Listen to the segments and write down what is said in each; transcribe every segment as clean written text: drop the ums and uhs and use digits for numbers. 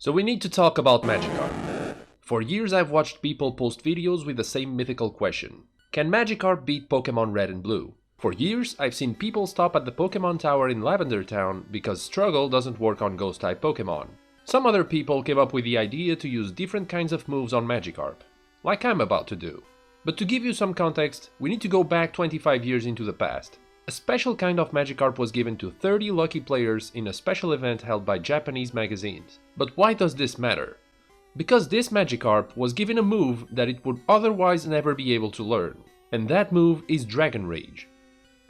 So we need to talk about Magikarp. For years I've watched people post videos with the same mythical question. Can Magikarp beat Pokemon Red and Blue? For years I've seen people stop at the Pokemon Tower in Lavender Town because Struggle doesn't work on Ghost-type Pokemon. Some other people came up with the idea to use different kinds of moves on Magikarp, like I'm about to do. But to give you some context, we need to go back 25 years into the past. A special kind of Magikarp was given to 30 lucky players in a special event held by Japanese magazines. But why does this matter? Because this Magikarp was given a move that it would otherwise never be able to learn. And that move is Dragon Rage.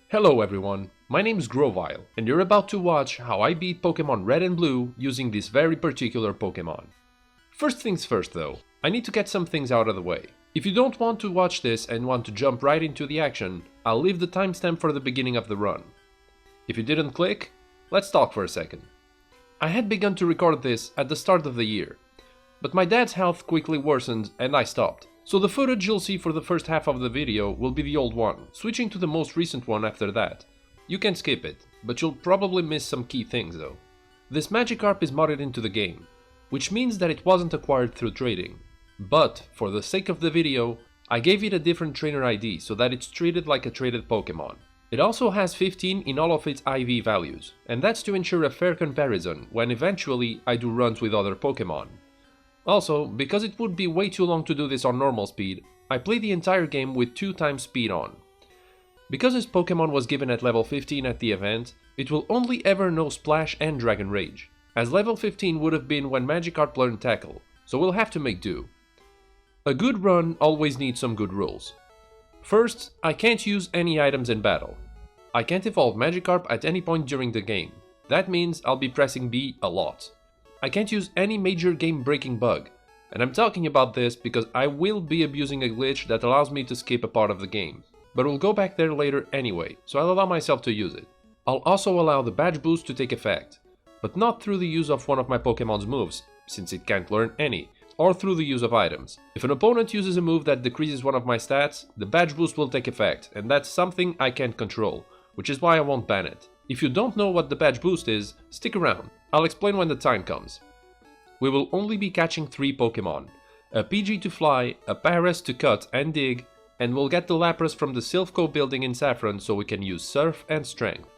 Hello everyone, my name is Grovile, and you're about to watch how I beat Pokemon Red and Blue using this very particular Pokemon. First things first though, I need to get some things out of the way. If you don't want to watch this and want to jump right into the action, I'll leave the timestamp for the beginning of the run. If you didn't click, let's talk for a second. I had begun to record this at the start of the year, but my dad's health quickly worsened and I stopped. So the footage you'll see for the first half of the video will be the old one, switching to the most recent one after that. You can skip it, but you'll probably miss some key things though. This Magikarp is modded into the game, which means that it wasn't acquired through trading. But, for the sake of the video, I gave it a different trainer ID so that it's treated like a traded Pokemon. It also has 15 in all of its IV values, and that's to ensure a fair comparison when eventually I do runs with other Pokemon. Also, because it would be way too long to do this on normal speed, I played the entire game with 2 times speed on. Because this Pokemon was given at level 15 at the event, it will only ever know Splash and Dragon Rage, as level 15 would have been when Magikarp learned Tackle, so we'll have to make do. A good run always needs some good rules. First, I can't use any items in battle. I can't evolve Magikarp at any point during the game. That means I'll be pressing B a lot. I can't use any major game-breaking bug, and I'm talking about this because I will be abusing a glitch that allows me to skip a part of the game. But we'll go back there later anyway, so I'll allow myself to use it. I'll also allow the badge boost to take effect, but not through the use of one of my Pokemon's moves, since it can't learn any, or through the use of items. If an opponent uses a move that decreases one of my stats, the badge boost will take effect, and that's something I can't control, which is why I won't ban it. If you don't know what the badge boost is, stick around, I'll explain when the time comes. We will only be catching 3 Pokemon, a Pidgey to fly, a Paras to cut and dig, and we'll get the Lapras from the Silph Co building in Saffron so we can use Surf and Strength.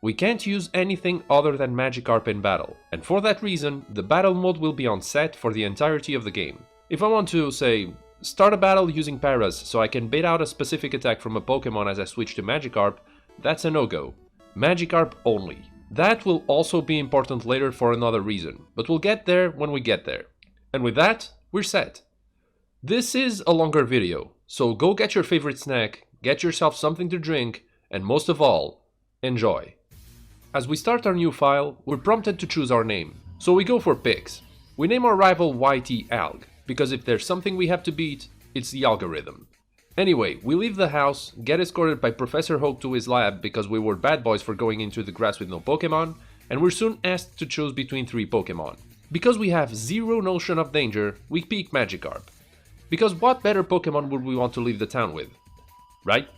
We can't use anything other than Magikarp in battle, and for that reason, the battle mode will be on set for the entirety of the game. If I want to, say, start a battle using Paras so I can bait out a specific attack from a Pokemon as I switch to Magikarp, that's a no-go. Magikarp only. That will also be important later for another reason, but we'll get there when we get there. And with that, we're set. This is a longer video, so go get your favorite snack, get yourself something to drink, and most of all, enjoy. As we start our new file, we're prompted to choose our name, so we go for picks. We name our rival YT Alg, because if there's something we have to beat, it's the algorithm. Anyway, we leave the house, get escorted by Professor Oak to his lab because we were bad boys for going into the grass with no Pokemon, and we're soon asked to choose between 3 Pokemon. Because we have zero notion of danger, we pick Magikarp. Because what better Pokemon would we want to leave the town with? Right?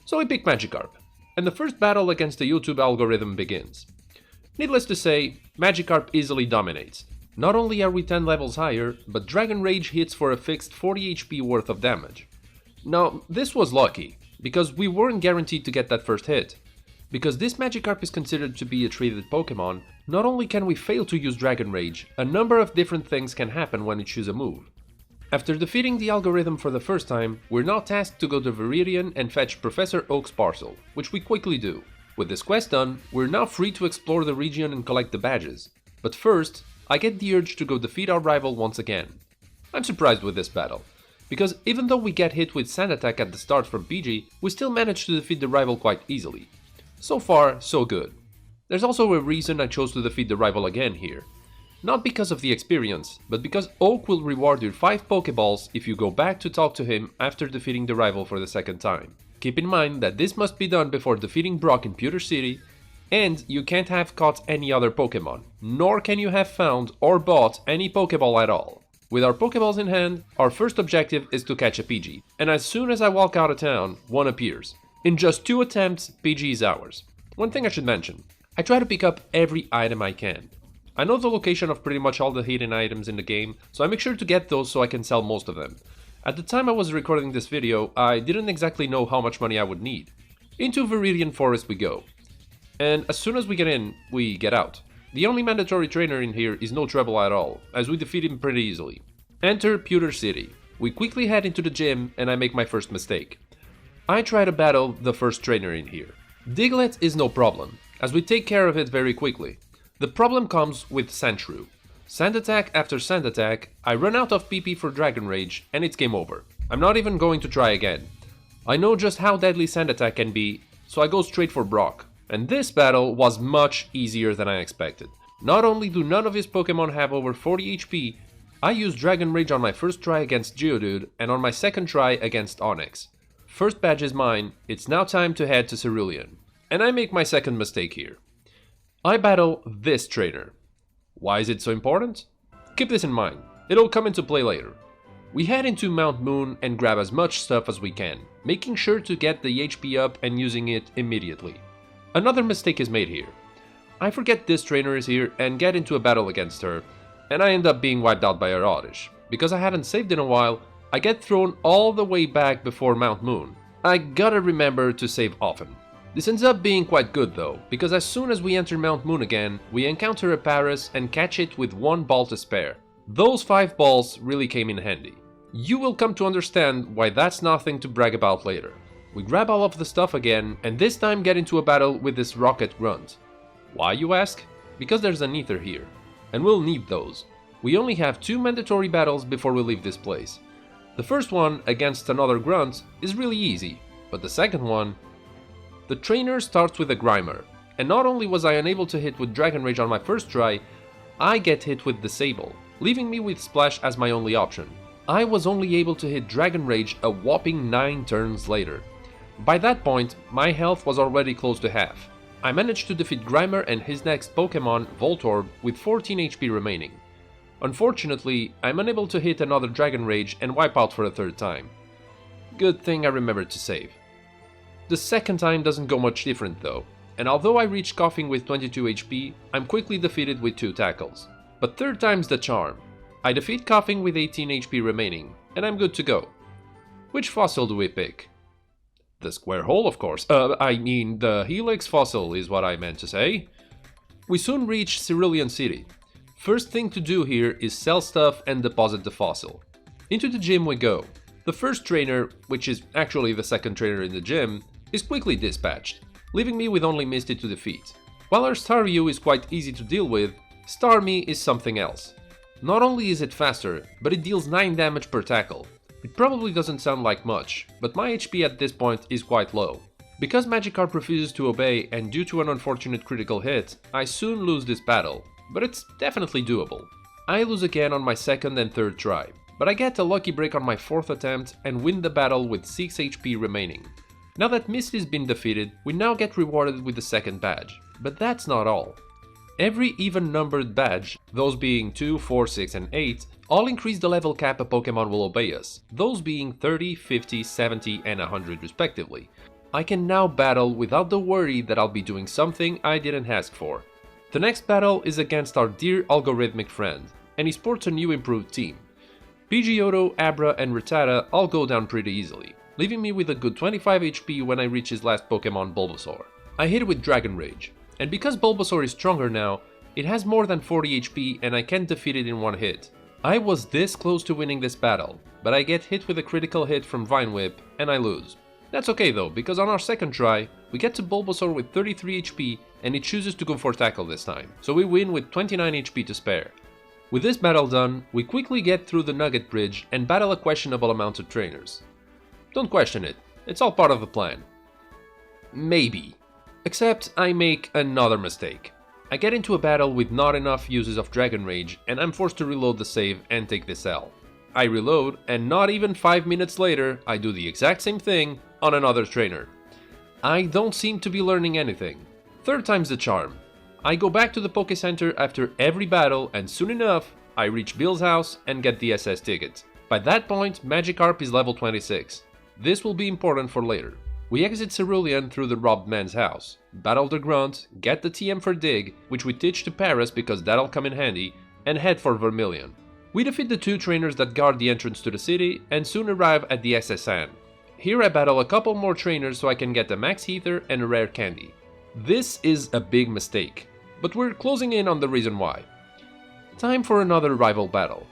So we pick Magikarp. And the first battle against the YouTube algorithm begins. Needless to say, Magikarp easily dominates. Not only are we 10 levels higher, but Dragon Rage hits for a fixed 40 HP worth of damage. Now, this was lucky, because we weren't guaranteed to get that first hit. Because this Magikarp is considered to be a traded Pokemon, not only can we fail to use Dragon Rage, a number of different things can happen when we choose a move. After defeating the algorithm for the first time, we're now tasked to go to Vermilion and fetch Professor Oak's parcel, which we quickly do. With this quest done, we're now free to explore the region and collect the badges. But first, I get the urge to go defeat our rival once again. I'm surprised with this battle, because even though we get hit with Sand Attack at the start from Pidgey, we still manage to defeat the rival quite easily. So far, so good. There's also a reason I chose to defeat the rival again here. Not because of the experience, but because Oak will reward you 5 Pokeballs if you go back to talk to him after defeating the rival for the second time. Keep in mind that this must be done before defeating Brock in Pewter City, and you can't have caught any other Pokemon, nor can you have found or bought any Pokeball at all. With our Pokeballs in hand, our first objective is to catch a Pidgey, and as soon as I walk out of town, one appears. In just 2 attempts, Pidgey is ours. One thing I should mention, I try to pick up every item I can. I know the location of pretty much all the hidden items in the game, so I make sure to get those so I can sell most of them. At the time I was recording this video, I didn't exactly know how much money I would need. Into Viridian Forest we go. And as soon as we get in, we get out. The only mandatory trainer in here is no trouble at all, as we defeat him pretty easily. Enter Pewter City. We quickly head into the gym and I make my first mistake. I try to battle the first trainer in here. Diglett is no problem, as we take care of it very quickly. The problem comes with Sandshrew. Sand attack after sand attack, I run out of PP for Dragon Rage and it's game over. I'm not even going to try again. I know just how deadly sand attack can be, so I go straight for Brock. And this battle was much easier than I expected. Not only do none of his Pokemon have over 40 HP, I used Dragon Rage on my first try against Geodude and on my second try against Onix. First badge is mine, it's now time to head to Cerulean. And I make my second mistake here. I battle this trainer. Why is it so important? Keep this in mind, it'll come into play later. We head into Mount Moon and grab as much stuff as we can, making sure to get the HP up and using it immediately. Another mistake is made here. I forget this trainer is here and get into a battle against her, and I end up being wiped out by her Oddish. Because I hadn't saved in a while, I get thrown all the way back before Mount Moon. I gotta remember to save often. This ends up being quite good though, because as soon as we enter Mount Moon again, we encounter a Paras and catch it with one ball to spare. Those 5 balls really came in handy. You will come to understand why that's nothing to brag about later. We grab all of the stuff again, and this time get into a battle with this Rocket Grunt. Why, you ask? Because there's an Ether here, and we'll need those. We only have 2 mandatory battles before we leave this place. The first one, against another Grunt, is really easy, but the second one... The trainer starts with a Grimer, and not only was I unable to hit with Dragon Rage on my first try, I get hit with Disable, leaving me with Splash as my only option. I was only able to hit Dragon Rage a whopping 9 turns later. By that point, my health was already close to half. I managed to defeat Grimer and his next Pokemon, Voltorb, with 14 HP remaining. Unfortunately, I'm unable to hit another Dragon Rage and wipe out for a third time. Good thing I remembered to save. The second time doesn't go much different though, and although I reach Coughing with 22 HP, I'm quickly defeated with 2 tackles. But third time's the charm. I defeat Coughing with 18 HP remaining, and I'm good to go. Which fossil do we pick? The square hole, of course. The Helix fossil is what I meant to say. We soon reach Cerulean City. First thing to do here is sell stuff and deposit the fossil. Into the gym we go. The first trainer, which is actually the second trainer in the gym, is quickly dispatched, leaving me with only Misty to defeat. While our Staryu is quite easy to deal with, Starmie is something else. Not only is it faster, but it deals 9 damage per tackle. It probably doesn't sound like much, but my HP at this point is quite low. Because Magikarp refuses to obey and due to an unfortunate critical hit, I soon lose this battle, but it's definitely doable. I lose again on my second and third try, but I get a lucky break on my fourth attempt and win the battle with 6 HP remaining. Now that Misty's been defeated, we now get rewarded with the second badge, but that's not all. Every even-numbered badge, those being 2, 4, 6 and 8, all increase the level cap a Pokemon will obey us, those being 30, 50, 70 and 100 respectively. I can now battle without the worry that I'll be doing something I didn't ask for. The next battle is against our dear algorithmic friend, and he sports a new improved team. Pidgeotto, Abra and Rattata all go down pretty easily, leaving me with a good 25 HP when I reach his last Pokemon, Bulbasaur. I hit it with Dragon Rage, and because Bulbasaur is stronger now, it has more than 40 HP and I can't defeat it in one hit. I was this close to winning this battle, but I get hit with a critical hit from Vine Whip and I lose. That's okay though, because on our second try, we get to Bulbasaur with 33 HP and it chooses to go for Tackle this time, so we win with 29 HP to spare. With this battle done, we quickly get through the Nugget Bridge and battle a questionable amount of trainers. Don't question it, it's all part of the plan. Maybe. Except I make another mistake. I get into a battle with not enough uses of Dragon Rage and I'm forced to reload the save and take this L. I reload and not even 5 minutes later I do the exact same thing on another trainer. I don't seem to be learning anything. Third time's the charm. I go back to the Poké Center after every battle and soon enough I reach Bill's house and get the SS ticket. By that point Magikarp is level 26. This will be important for later. We exit Cerulean through the robbed man's house, battle the grunt, get the TM for dig, which we teach to Paris because that'll come in handy, and head for Vermilion. We defeat the 2 trainers that guard the entrance to the city and soon arrive at the SSN. Here I battle a couple more trainers so I can get a max ether and a rare candy. This is a big mistake, but we're closing in on the reason why. Time for another rival battle.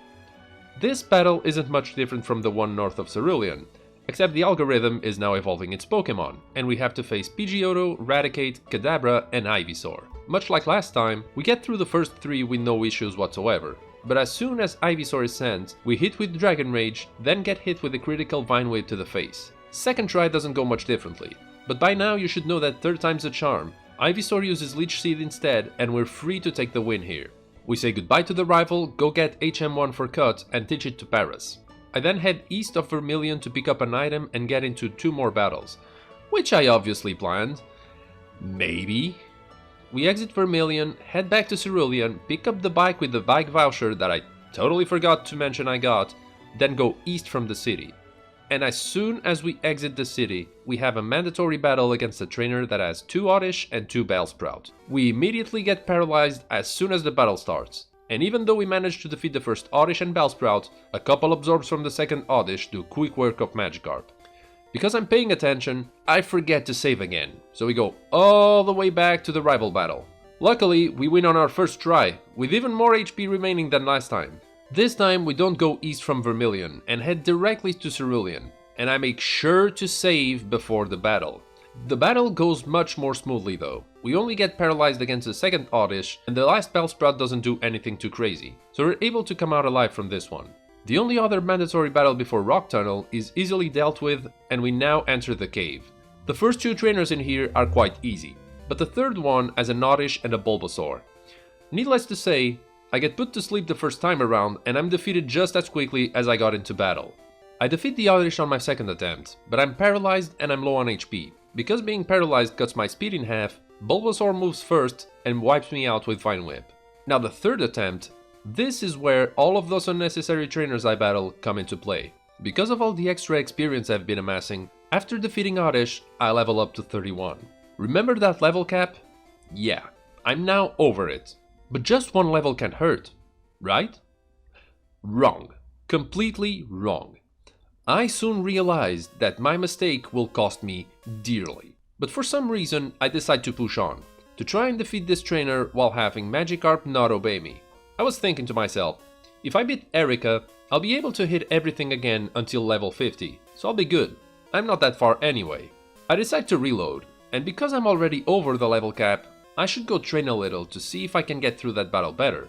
This battle isn't much different from the one north of Cerulean, except the algorithm is now evolving its Pokemon, and we have to face Pidgeotto, Raticate, Kadabra, and Ivysaur. Much like last time, we get through the first 3 with no issues whatsoever, but as soon as Ivysaur is sent, we hit with Dragon Rage, then get hit with a critical Vine Whip to the face. Second try doesn't go much differently, but by now you should know that third time's a charm. Ivysaur uses Leech Seed instead, and we're free to take the win here. We say goodbye to the rival, go get HM1 for cut, and teach it to Paris. I then head east of Vermilion to pick up an item and get into 2 more battles, which I obviously planned. Maybe. We exit Vermilion, head back to Cerulean, pick up the bike with the bike voucher that I totally forgot to mention I got, then go east from the city. And as soon as we exit the city, we have a mandatory battle against a trainer that has 2 Oddish and 2 Bellsprout. We immediately get paralyzed as soon as the battle starts, and even though we manage to defeat the first Oddish and Bellsprout, a couple absorbs from the second Oddish do quick work of Magikarp. Because I'm paying attention, I forget to save again, so we go all the way back to the rival battle. Luckily, we win on our first try, with even more HP remaining than last time. This time we don't go east from Vermilion and head directly to Cerulean, and I make sure to save before the battle. The battle goes much more smoothly though. We only get paralyzed against the second Oddish, and the last Bellsprout doesn't do anything too crazy, so we're able to come out alive from this one. The only other mandatory battle before Rock Tunnel is easily dealt with, and we now enter the cave. The first 2 trainers in here are quite easy, but the third one has an Oddish and a Bulbasaur. Needless to say, I get put to sleep the first time around and I'm defeated just as quickly as I got into battle. I defeat the Oddish on my second attempt, but I'm paralyzed and I'm low on HP. Because being paralyzed cuts my speed in half, Bulbasaur moves first and wipes me out with Vine Whip. Now the third attempt, this is where all of those unnecessary trainers I battle come into play. Because of all the extra experience I've been amassing, after defeating Oddish, I level up to 31. Remember that level cap? Yeah, I'm now over it. But just 1 level can hurt, right? Wrong. Completely wrong. I soon realized that my mistake will cost me dearly. But for some reason, I decide to push on, to try and defeat this trainer while having Magikarp not obey me. I was thinking to myself, if I beat Erika, I'll be able to hit everything again until level 50, so I'll be good. I'm not that far anyway. I decide to reload, and because I'm already over the level cap, I should go train a little to see if I can get through that battle better.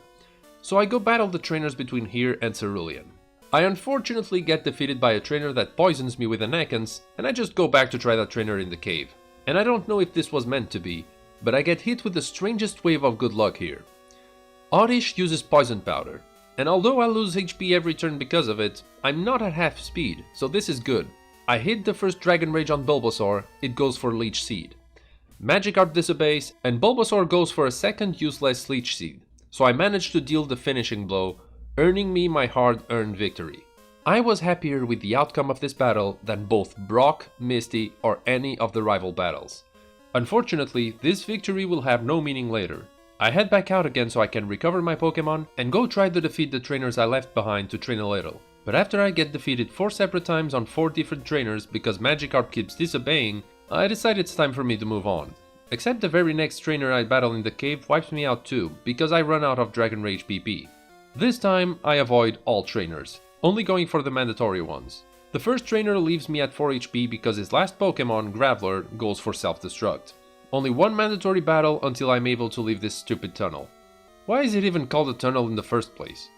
So I go battle the trainers between here and Cerulean. I unfortunately get defeated by a trainer that poisons me with an Ekans, and I just go back to try that trainer in the cave. And I don't know if this was meant to be, but I get hit with the strangest wave of good luck here. Oddish uses Poison Powder, and although I lose HP every turn because of it, I'm not at half speed, so this is good. I hit the first Dragon Rage on Bulbasaur, it goes for Leech Seed. Magikarp disobeys, and Bulbasaur goes for a second useless Leech Seed, so I managed to deal the finishing blow, earning me my hard-earned victory. I was happier with the outcome of this battle than both Brock, Misty, or any of the rival battles. Unfortunately, this victory will have no meaning later. I head back out again so I can recover my Pokemon and go try to defeat the trainers I left behind to train a little. But after I get defeated 4 separate times on 4 different trainers because Magikarp keeps disobeying, I decide it's time for me to move on. Except the very next trainer I battle in the cave wipes me out too, because I run out of Dragon Rage PP. This time I avoid all trainers, only going for the mandatory ones. The first trainer leaves me at 4 HP because his last Pokemon, Graveler, goes for self-destruct. Only 1 mandatory battle until I'm able to leave this stupid tunnel. Why is it even called a tunnel in the first place?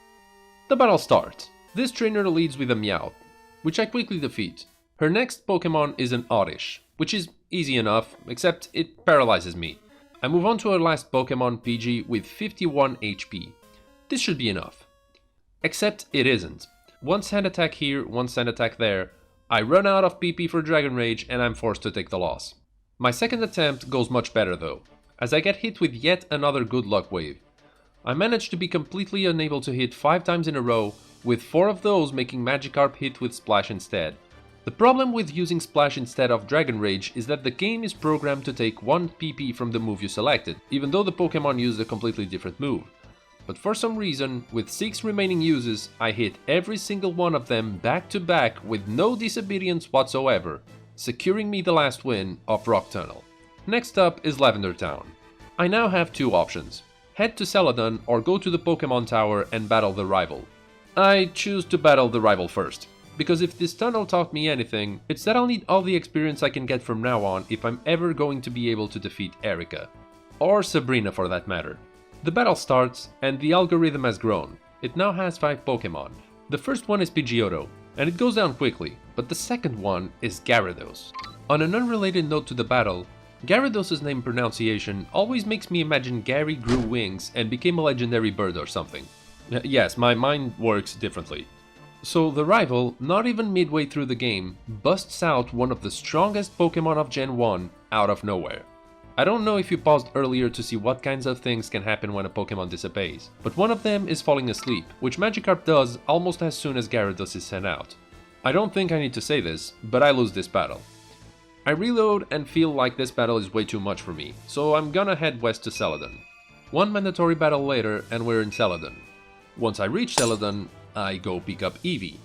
The battle starts. This trainer leads with a Meowth, which I quickly defeat. Her next Pokemon is an Oddish, which is easy enough, except it paralyzes me. I move on to her last Pokemon, Pidgey, with 51 HP. This should be enough. Except it isn't. One sand attack here, one sand attack there. I run out of PP for Dragon Rage and I'm forced to take the loss. My second attempt goes much better though, as I get hit with yet another good luck wave. I manage to be completely unable to hit 5 times in a row, with 4 of those making Magikarp hit with Splash instead. The problem with using Splash instead of Dragon Rage is that the game is programmed to take 1 PP from the move you selected, even though the Pokemon used a completely different move. But for some reason, with 6 remaining uses, I hit every single one of them back to back with no disobedience whatsoever, securing me the last win of Rock Tunnel. Next up is Lavender Town. I now have 2 options. Head to Celadon or go to the Pokemon Tower and battle the rival. I choose to battle the rival first. Because if this tunnel taught me anything, it's that I'll need all the experience I can get from now on if I'm ever going to be able to defeat Erika. Or Sabrina for that matter. The battle starts, and the algorithm has grown. It now has 5 Pokemon. The first one is Pidgeotto, and it goes down quickly, but the second one is Gyarados. On an unrelated note to the battle, Gyarados' name pronunciation always makes me imagine Gary grew wings and became a legendary bird or something. Yes, my mind works differently. So the rival, not even midway through the game, busts out one of the strongest Pokemon of Gen 1 out of nowhere. I don't know if you paused earlier to see what kinds of things can happen when a Pokemon disobeys, but one of them is falling asleep, which Magikarp does almost as soon as Gyarados is sent out. I don't think I need to say this, but I lose this battle. I reload and feel like this battle is way too much for me, so I'm gonna head west to Celadon. One mandatory battle later and we're in Celadon. Once I reach Celadon, I go pick up Eevee.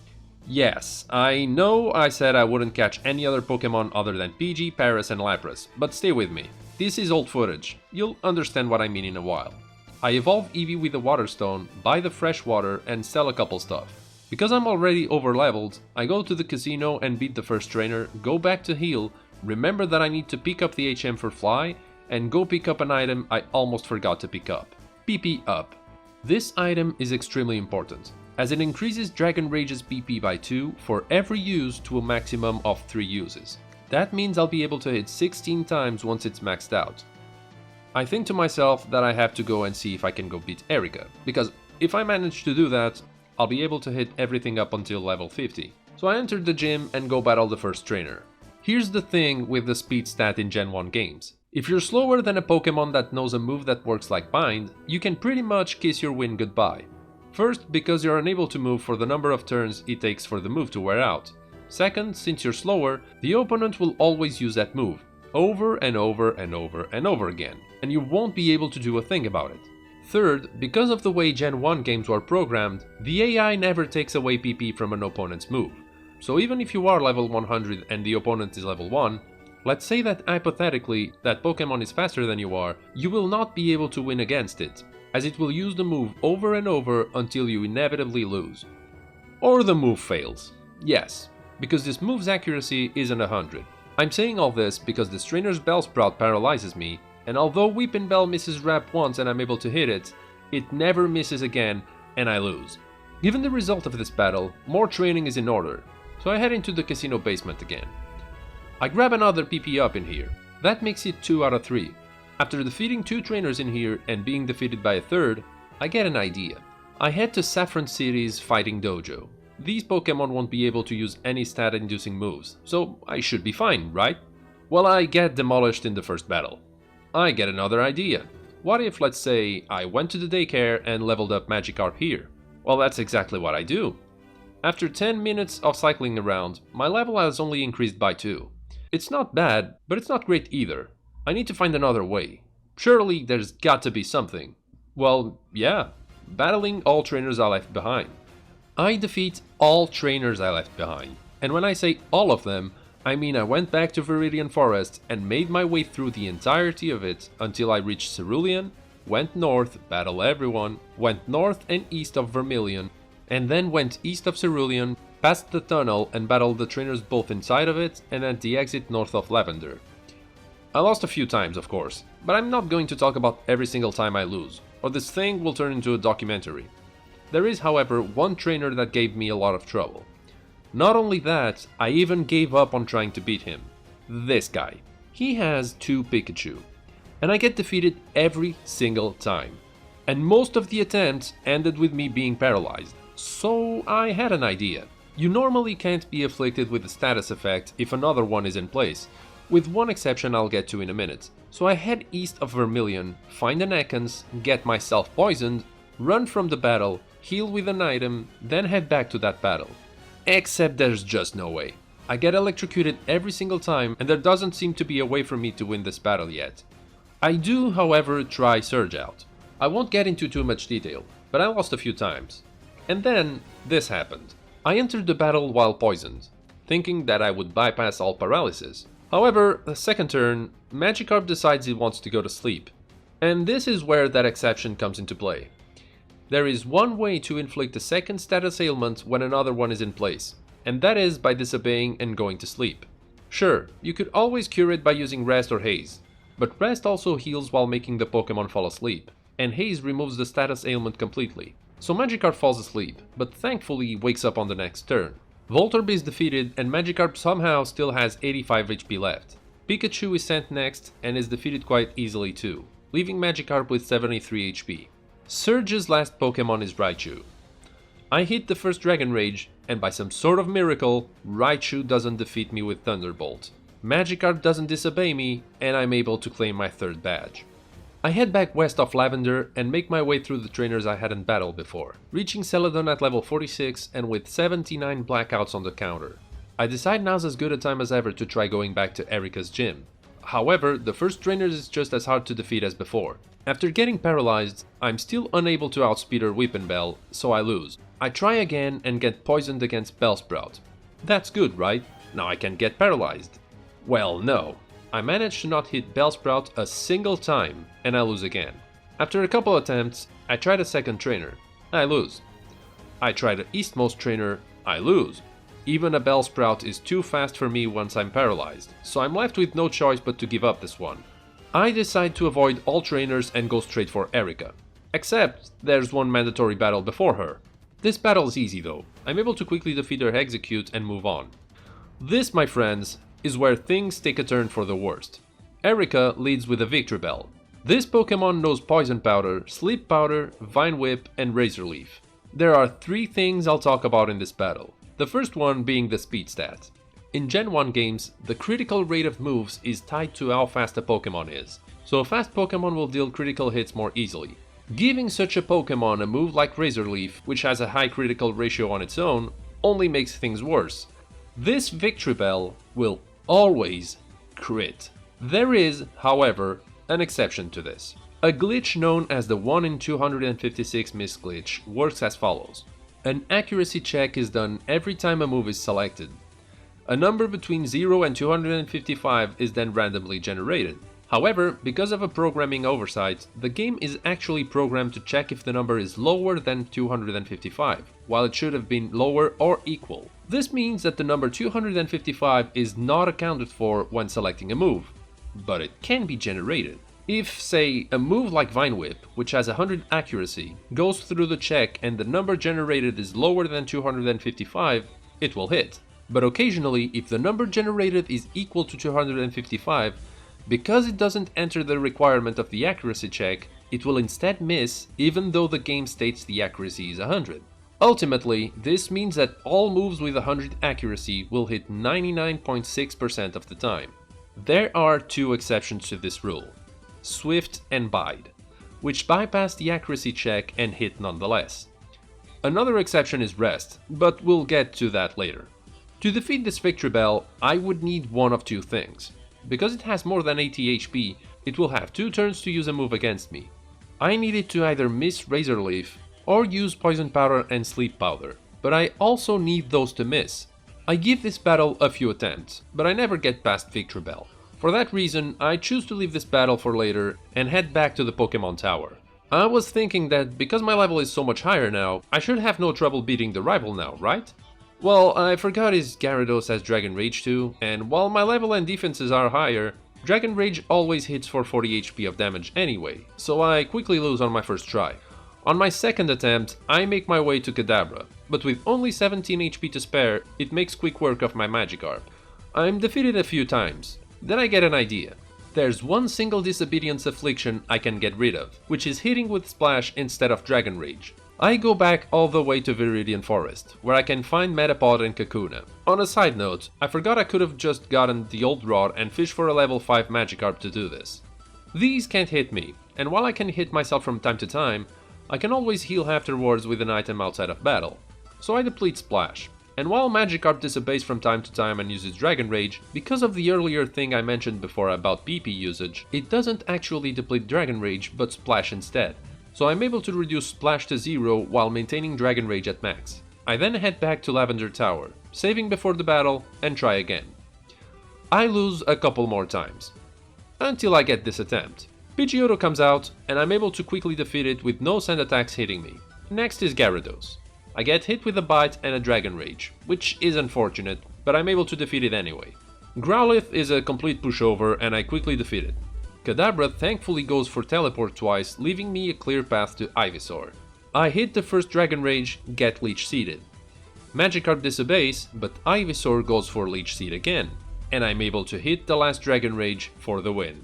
Yes, I know I said I wouldn't catch any other Pokemon other than Pidgey, Paras and Lapras, but stay with me. This is old footage, you'll understand what I mean in a while. I evolve Eevee with the Water Stone, buy the fresh water and sell a couple stuff. Because I'm already over-leveled, I go to the casino and beat the first trainer, go back to heal, remember that I need to pick up the HM for Fly, and go pick up an item I almost forgot to pick up. PP up. This item is extremely important, as it increases Dragon Rage's PP by 2 for every use to a maximum of 3 uses. That means I'll be able to hit 16 times once it's maxed out. I think to myself that I have to go and see if I can go beat Erika, because if I manage to do that, I'll be able to hit everything up until level 50. So I enter the gym and go battle the first trainer. Here's the thing with the speed stat in Gen 1 games. If you're slower than a Pokemon that knows a move that works like Bind, you can pretty much kiss your win goodbye. First, because you're unable to move for the number of turns it takes for the move to wear out. Second, since you're slower, the opponent will always use that move, over and over and over and over again, and you won't be able to do a thing about it. Third, because of the way Gen 1 games were programmed, the AI never takes away PP from an opponent's move. So even if you are level 100 and the opponent is level 1, let's say that hypothetically that Pokemon is faster than you are, you will not be able to win against it, as it will use the move over and over until you inevitably lose. Or the move fails. Yes, because this move's accuracy isn't 100. I'm saying all this because the trainer's Bellsprout paralyzes me, and although Weepin' Bell misses Wrap once and I'm able to hit it, it never misses again and I lose. Given the result of this battle, more training is in order, so I head into the casino basement again. I grab another PP up in here. That makes it 2 out of 3. After defeating 2 trainers in here and being defeated by a third, I get an idea. I head to Saffron City's Fighting Dojo. These Pokemon won't be able to use any stat-inducing moves, so I should be fine, right? Well, I get demolished in the first battle. I get another idea. What if, let's say, I went to the daycare and leveled up Magikarp here? Well, that's exactly what I do. After 10 minutes of cycling around, my level has only increased by 2. It's not bad, but it's not great either. I need to find another way. Surely there's got to be something. Well, yeah, battling all trainers I left behind. I defeat all trainers I left behind. And when I say all of them, I mean I went back to Viridian Forest and made my way through the entirety of it until I reached Cerulean, went north, battled everyone, went north and east of Vermilion, and then went east of Cerulean, past the tunnel and battled the trainers both inside of it and at the exit north of Lavender. I lost a few times, of course, but I'm not going to talk about every single time I lose, or this thing will turn into a documentary. There is, however, one trainer that gave me a lot of trouble. Not only that, I even gave up on trying to beat him. This guy. He has 2 Pikachu, and I get defeated every single time. And most of the attempts ended with me being paralyzed. So I had an idea. You normally can't be afflicted with a status effect if another one is in place, with one exception I'll get to in a minute. So I head east of Vermilion, find an Ekans, get myself poisoned, run from the battle, heal with an item, then head back to that battle. Except there's just no way. I get electrocuted every single time and there doesn't seem to be a way for me to win this battle yet. I do, however, try Surge Out. I won't get into too much detail, but I lost a few times. And then, this happened. I entered the battle while poisoned, thinking that I would bypass all paralysis. However, the second turn, Magikarp decides it wants to go to sleep. And this is where that exception comes into play. There is one way to inflict a second status ailment when another one is in place, and that is by disobeying and going to sleep. Sure, you could always cure it by using Rest or Haze, but Rest also heals while making the Pokémon fall asleep, and Haze removes the status ailment completely. So Magikarp falls asleep, but thankfully wakes up on the next turn. Voltorb is defeated and Magikarp somehow still has 85 HP left. Pikachu is sent next and is defeated quite easily too, leaving Magikarp with 73 HP. Surge's last Pokémon is Raichu. I hit the first Dragon Rage, and by some sort of miracle, Raichu doesn't defeat me with Thunderbolt. Magikarp doesn't disobey me, and I'm able to claim my third badge. I head back west of Lavender and make my way through the trainers I hadn't battled before, reaching Celadon at level 46 and with 79 blackouts on the counter. I decide now's as good a time as ever to try going back to Erika's gym. However, the first trainers is just as hard to defeat as before. After getting paralyzed, I'm still unable to outspeed her Whippinbell, so I lose. I try again and get poisoned against Bellsprout. That's good, right? Now I can get paralyzed. Well, no. I manage to not hit Bellsprout a single time, and I lose again. After a couple attempts, I try the second trainer. I lose. I try the Eastmost trainer. I lose. Even a Bellsprout is too fast for me once I'm paralyzed, so I'm left with no choice but to give up this one. I decide to avoid all trainers and go straight for Erika. Except, there's one mandatory battle before her. This battle is easy though. I'm able to quickly defeat her Execute and move on. This, my friends, is where things take a turn for the worst. Erika leads with a Victreebel. This Pokémon knows Poison Powder, Sleep Powder, Vine Whip, and Razor Leaf. There are 3 things I'll talk about in this battle. The first one being the speed stat. In Gen 1 games, the critical rate of moves is tied to how fast a Pokémon is, so a fast Pokémon will deal critical hits more easily. Giving such a Pokémon a move like Razor Leaf, which has a high critical ratio on its own, only makes things worse. This Victreebel will always crit. There is, however, an exception to this. A glitch known as the 1 in 256 miss glitch works as follows. An accuracy check is done every time a move is selected. A number between 0 and 255 is then randomly generated. However, because of a programming oversight, the game is actually programmed to check if the number is lower than 255, while it should have been lower or equal. This means that the number 255 is not accounted for when selecting a move, but it can be generated. If, say, a move like Vine Whip, which has 100 accuracy, goes through the check and the number generated is lower than 255, it will hit. But occasionally, if the number generated is equal to 255, because it doesn't enter the requirement of the accuracy check, it will instead miss even though the game states the accuracy is 100. Ultimately, this means that all moves with 100 accuracy will hit 99.6% of the time. There are 2 exceptions to this rule. Swift and Bide, which bypass the accuracy check and hit nonetheless. Another exception is Rest, but we'll get to that later. To defeat this Victreebel, I would need one of 2 things. Because it has more than 80 HP, it will have 2 turns to use a move against me. I needed to either miss Razor Leaf or use Poison Powder and Sleep Powder, but I also need those to miss. I give this battle a few attempts, but I never get past Victreebel. For that reason, I choose to leave this battle for later and head back to the Pokémon Tower. I was thinking that because my level is so much higher now, I should have no trouble beating the rival now, right? Well, I forgot his Gyarados has Dragon Rage too, and while my level and defenses are higher, Dragon Rage always hits for 40 HP of damage anyway, so I quickly lose on my first try. On my second attempt, I make my way to Kadabra, but with only 17 HP to spare, it makes quick work of my Magikarp. I'm defeated a few times. Then I get an idea. There's one single Disobedience affliction I can get rid of, which is hitting with Splash instead of Dragon Rage. I go back all the way to Viridian Forest, where I can find Metapod and Kakuna. On a side note, I forgot I could have just gotten the old rod and fished for a level 5 Magikarp to do this. These can't hit me, and while I can hit myself from time to time, I can always heal afterwards with an item outside of battle. So I deplete Splash. And while Magikarp disobeys from time to time and uses Dragon Rage, because of the earlier thing I mentioned before about BP usage, it doesn't actually deplete Dragon Rage but Splash instead. So I'm able to reduce Splash to 0 while maintaining Dragon Rage at max. I then head back to Lavender Tower, saving before the battle, and try again. I lose a couple more times, until I get this attempt. Pidgeotto comes out, and I'm able to quickly defeat it with no sand attacks hitting me. Next is Gyarados. I get hit with a Bite and a Dragon Rage, which is unfortunate, but I'm able to defeat it anyway. Growlithe is a complete pushover and I quickly defeat it. Kadabra thankfully goes for Teleport twice, leaving me a clear path to Ivysaur. I hit the first Dragon Rage, get Leech Seeded. Magikarp disobeys, but Ivysaur goes for Leech Seed again, and I'm able to hit the last Dragon Rage for the win.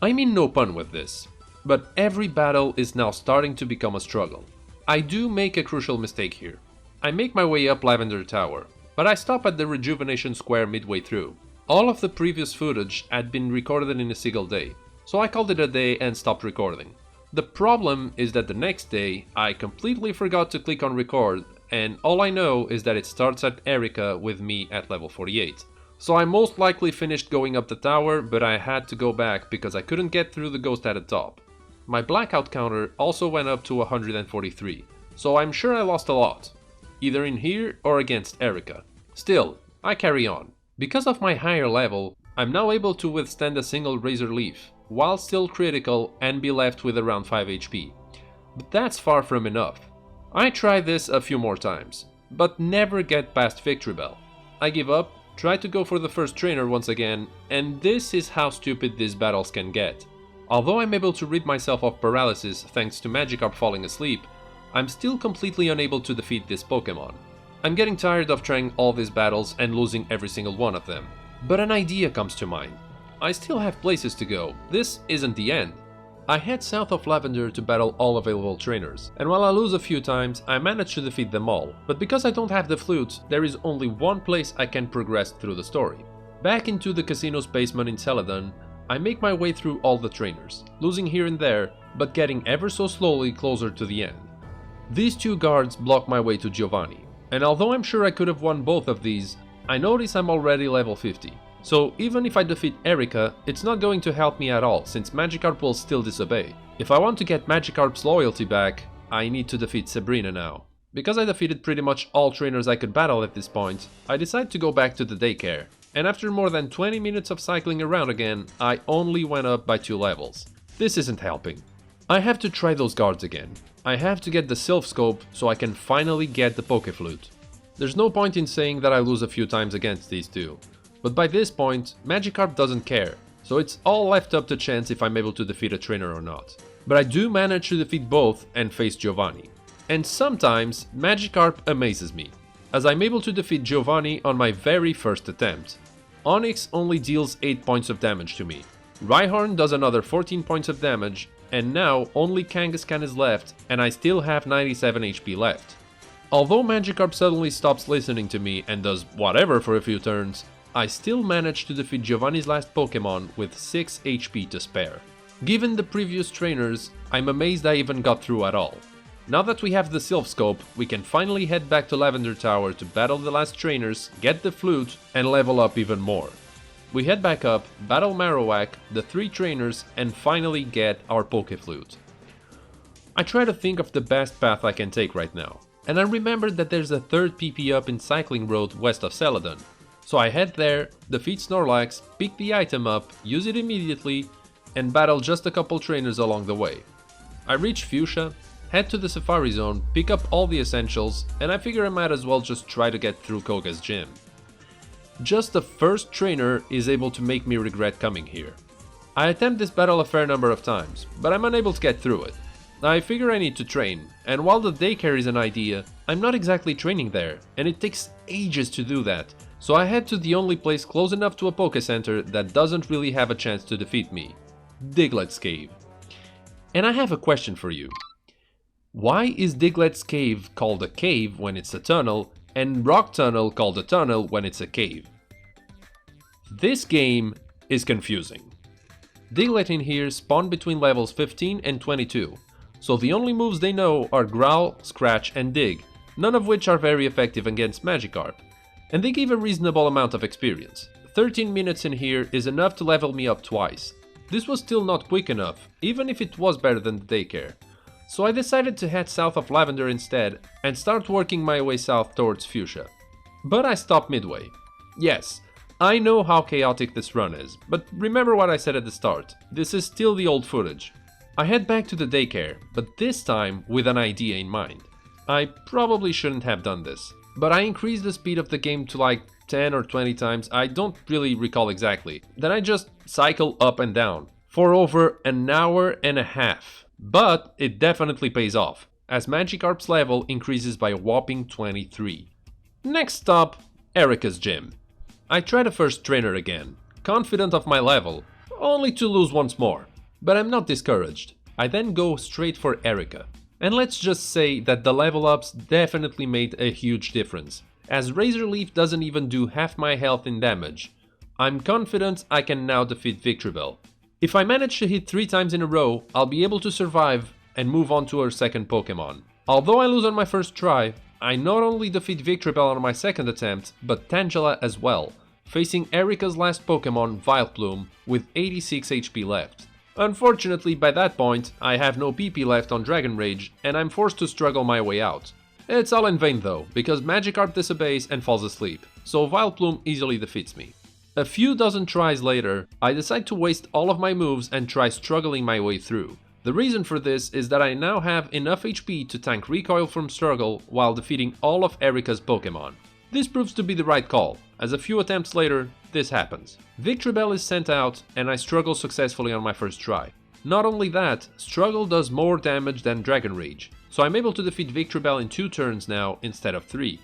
I mean no pun with this, but every battle is now starting to become a struggle. I do make a crucial mistake here. I make my way up Lavender Tower, but I stop at the Rejuvenation Square midway through. All of the previous footage had been recorded in a single day, so I called it a day and stopped recording. The problem is that the next day, I completely forgot to click on record, and all I know is that it starts at Erika with me at level 48. So I most likely finished going up the tower, but I had to go back because I couldn't get through the ghost at the top. My blackout counter also went up to 143, so I'm sure I lost a lot, either in here or against Erika. Still, I carry on. Because of my higher level, I'm now able to withstand a single Razor Leaf, while still critical and be left with around 5 HP. But that's far from enough. I try this a few more times, but never get past Victory Bell. I give up, try to go for the first trainer once again, and this is how stupid these battles can get. Although I'm able to rid myself of paralysis thanks to Magikarp falling asleep, I'm still completely unable to defeat this Pokémon. I'm getting tired of trying all these battles and losing every single one of them. But an idea comes to mind. I still have places to go, this isn't the end. I head south of Lavender to battle all available trainers, and while I lose a few times, I manage to defeat them all. But because I don't have the flute, there is only one place I can progress through the story. Back into the casino's basement in Celadon, I make my way through all the trainers, losing here and there, but getting ever so slowly closer to the end. These two guards block my way to Giovanni, and although I'm sure I could have won both of these, I notice I'm already level 50. So even if I defeat Erika, it's not going to help me at all, since Magikarp will still disobey. If I want to get Magikarp's loyalty back, I need to defeat Sabrina now. Because I defeated pretty much all trainers I could battle at this point, I decide to go back to the daycare. And after more than 20 minutes of cycling around again, I only went up by 2 levels. This isn't helping. I have to try those guards again. I have to get the Silph Co so I can finally get the Pokéflute. There's no point in saying that I lose a few times against these two. But by this point, Magikarp doesn't care, so it's all left up to chance if I'm able to defeat a trainer or not. But I do manage to defeat both and face Giovanni. And sometimes, Magikarp amazes me, as I'm able to defeat Giovanni on my very first attempt. Onix only deals 8 points of damage to me, Rhyhorn does another 14 points of damage, and now only Kangaskhan is left and I still have 97 HP left. Although Magikarp suddenly stops listening to me and does whatever for a few turns, I still manage to defeat Giovanni's last Pokémon with 6 HP to spare. Given the previous trainers, I'm amazed I even got through at all. Now that we have the Silph Co, we can finally head back to Lavender Tower to battle the last trainers, get the flute, and level up even more. We head back up, battle Marowak, the 3 trainers, and finally get our Pokéflute. I try to think of the best path I can take right now, and I remembered that there's a 3rd PP up in Cycling Road west of Celadon. So I head there, defeat Snorlax, pick the item up, use it immediately, and battle just a couple trainers along the way. I reach Fuchsia, head to the Safari Zone, pick up all the essentials, and I figure I might as well just try to get through Koga's gym. Just the first trainer is able to make me regret coming here. I attempt this battle a fair number of times, but I'm unable to get through it. I figure I need to train, and while the daycare is an idea, I'm not exactly training there, and it takes ages to do that, so I head to the only place close enough to a Poké Center that doesn't really have a chance to defeat me. Diglett's Cave. And I have a question for you. Why is Diglett's Cave called a cave when it's a tunnel, and Rock Tunnel called a tunnel when it's a cave? This game is confusing. Diglett in here spawn between levels 15 and 22, so the only moves they know are Growl, Scratch and Dig, none of which are very effective against Magikarp, and they give a reasonable amount of experience. 13 minutes in here is enough to level me up twice. This was still not quick enough, even if it was better than the daycare. So I decided to head south of Lavender instead and start working my way south towards Fuchsia. But I stopped midway. Yes, I know how chaotic this run is, but remember what I said at the start, this is still the old footage. I head back to the daycare, but this time with an idea in mind. I probably shouldn't have done this, but I increased the speed of the game to like 10 or 20 times, I don't really recall exactly. Then I just cycle up and down for over an hour and a half. But it definitely pays off, as Magikarp's level increases by a whopping 23. Next stop, Erika's gym. I try the first trainer again, confident of my level, only to lose once more. But I'm not discouraged. I then go straight for Erika. And let's just say that the level ups definitely made a huge difference, as Razor Leaf doesn't even do half my health in damage. I'm confident I can now defeat Victreebel. If I manage to hit 3 times in a row, I'll be able to survive and move on to her second Pokemon. Although I lose on my first try, I not only defeat Victreebel on my second attempt, but Tangela as well, facing Erika's last Pokemon, Vileplume, with 86 HP left. Unfortunately, by that point, I have no PP left on Dragon Rage, and I'm forced to struggle my way out. It's all in vain though, because Magikarp disobeys and falls asleep, so Vileplume easily defeats me. A few dozen tries later, I decide to waste all of my moves and try struggling my way through. The reason for this is that I now have enough HP to tank recoil from struggle while defeating all of Erika's Pokemon. This proves to be the right call, as a few attempts later, this happens. Victreebel is sent out and I struggle successfully on my first try. Not only that, struggle does more damage than Dragon Rage, so I'm able to defeat Victreebel in 2 turns now instead of 3.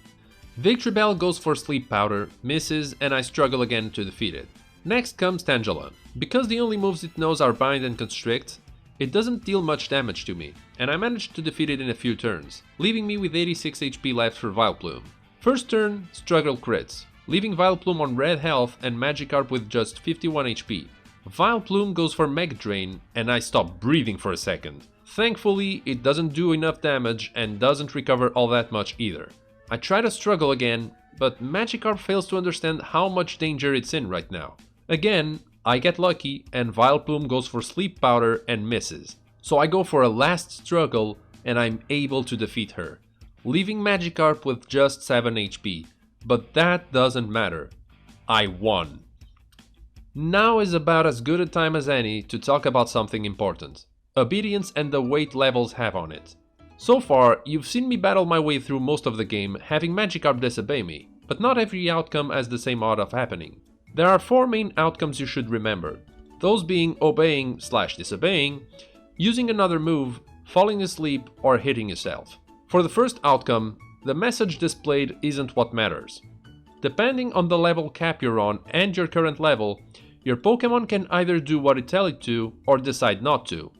Victreebel goes for Sleep Powder, misses, and I struggle again to defeat it. Next comes Tangela. Because the only moves it knows are Bind and Constrict, it doesn't deal much damage to me, and I managed to defeat it in a few turns, leaving me with 86 HP left for Vileplume. First turn, struggle crits, leaving Vileplume on red health and Magikarp with just 51 HP. Vileplume goes for Mega Drain, and I stop breathing for a second. Thankfully, it doesn't do enough damage and doesn't recover all that much either. I try to struggle again, but Magikarp fails to understand how much danger it's in right now. Again, I get lucky and Vileplume goes for Sleep Powder and misses. So I go for a last struggle and I'm able to defeat her, leaving Magikarp with just 7 HP. But that doesn't matter. I won. Now is about as good a time as any to talk about something important. Obedience and the weight levels have on it. So far, you've seen me battle my way through most of the game having Magikarp disobey me, but not every outcome has the same odd of happening. There are 4 main outcomes you should remember, those being obeying/disobeying, using another move, falling asleep, or hitting yourself. For the first outcome, the message displayed isn't what matters. Depending on the level cap you're on and your current level, your Pokemon can either do what it tells it to or decide not to.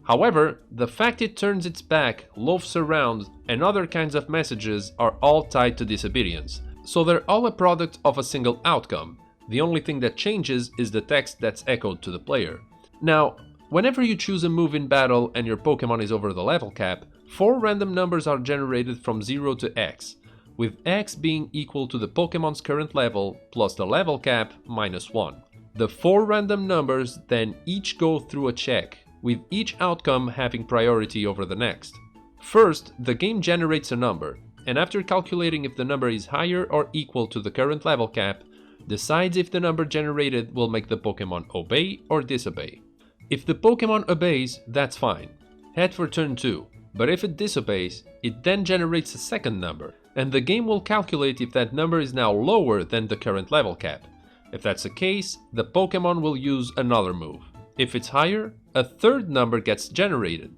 However, the fact it turns its back, loafs around, and other kinds of messages are all tied to disobedience, so they're all a product of a single outcome. The only thing that changes is the text that's echoed to the player. Now, whenever you choose a move in battle and your Pokemon is over the level cap, 4 random numbers are generated from 0 to X, with X being equal to the Pokemon's current level plus the level cap minus 1. The 4 random numbers then each go through a check, with each outcome having priority over the next. First, the game generates a number, and after calculating if the number is higher or equal to the current level cap, decides if the number generated will make the Pokemon obey or disobey. If the Pokemon obeys, that's fine. Head for turn 2, but if it disobeys, it then generates a second number, and the game will calculate if that number is now lower than the current level cap. If that's the case, the Pokemon will use another move. If it's higher, a third number gets generated.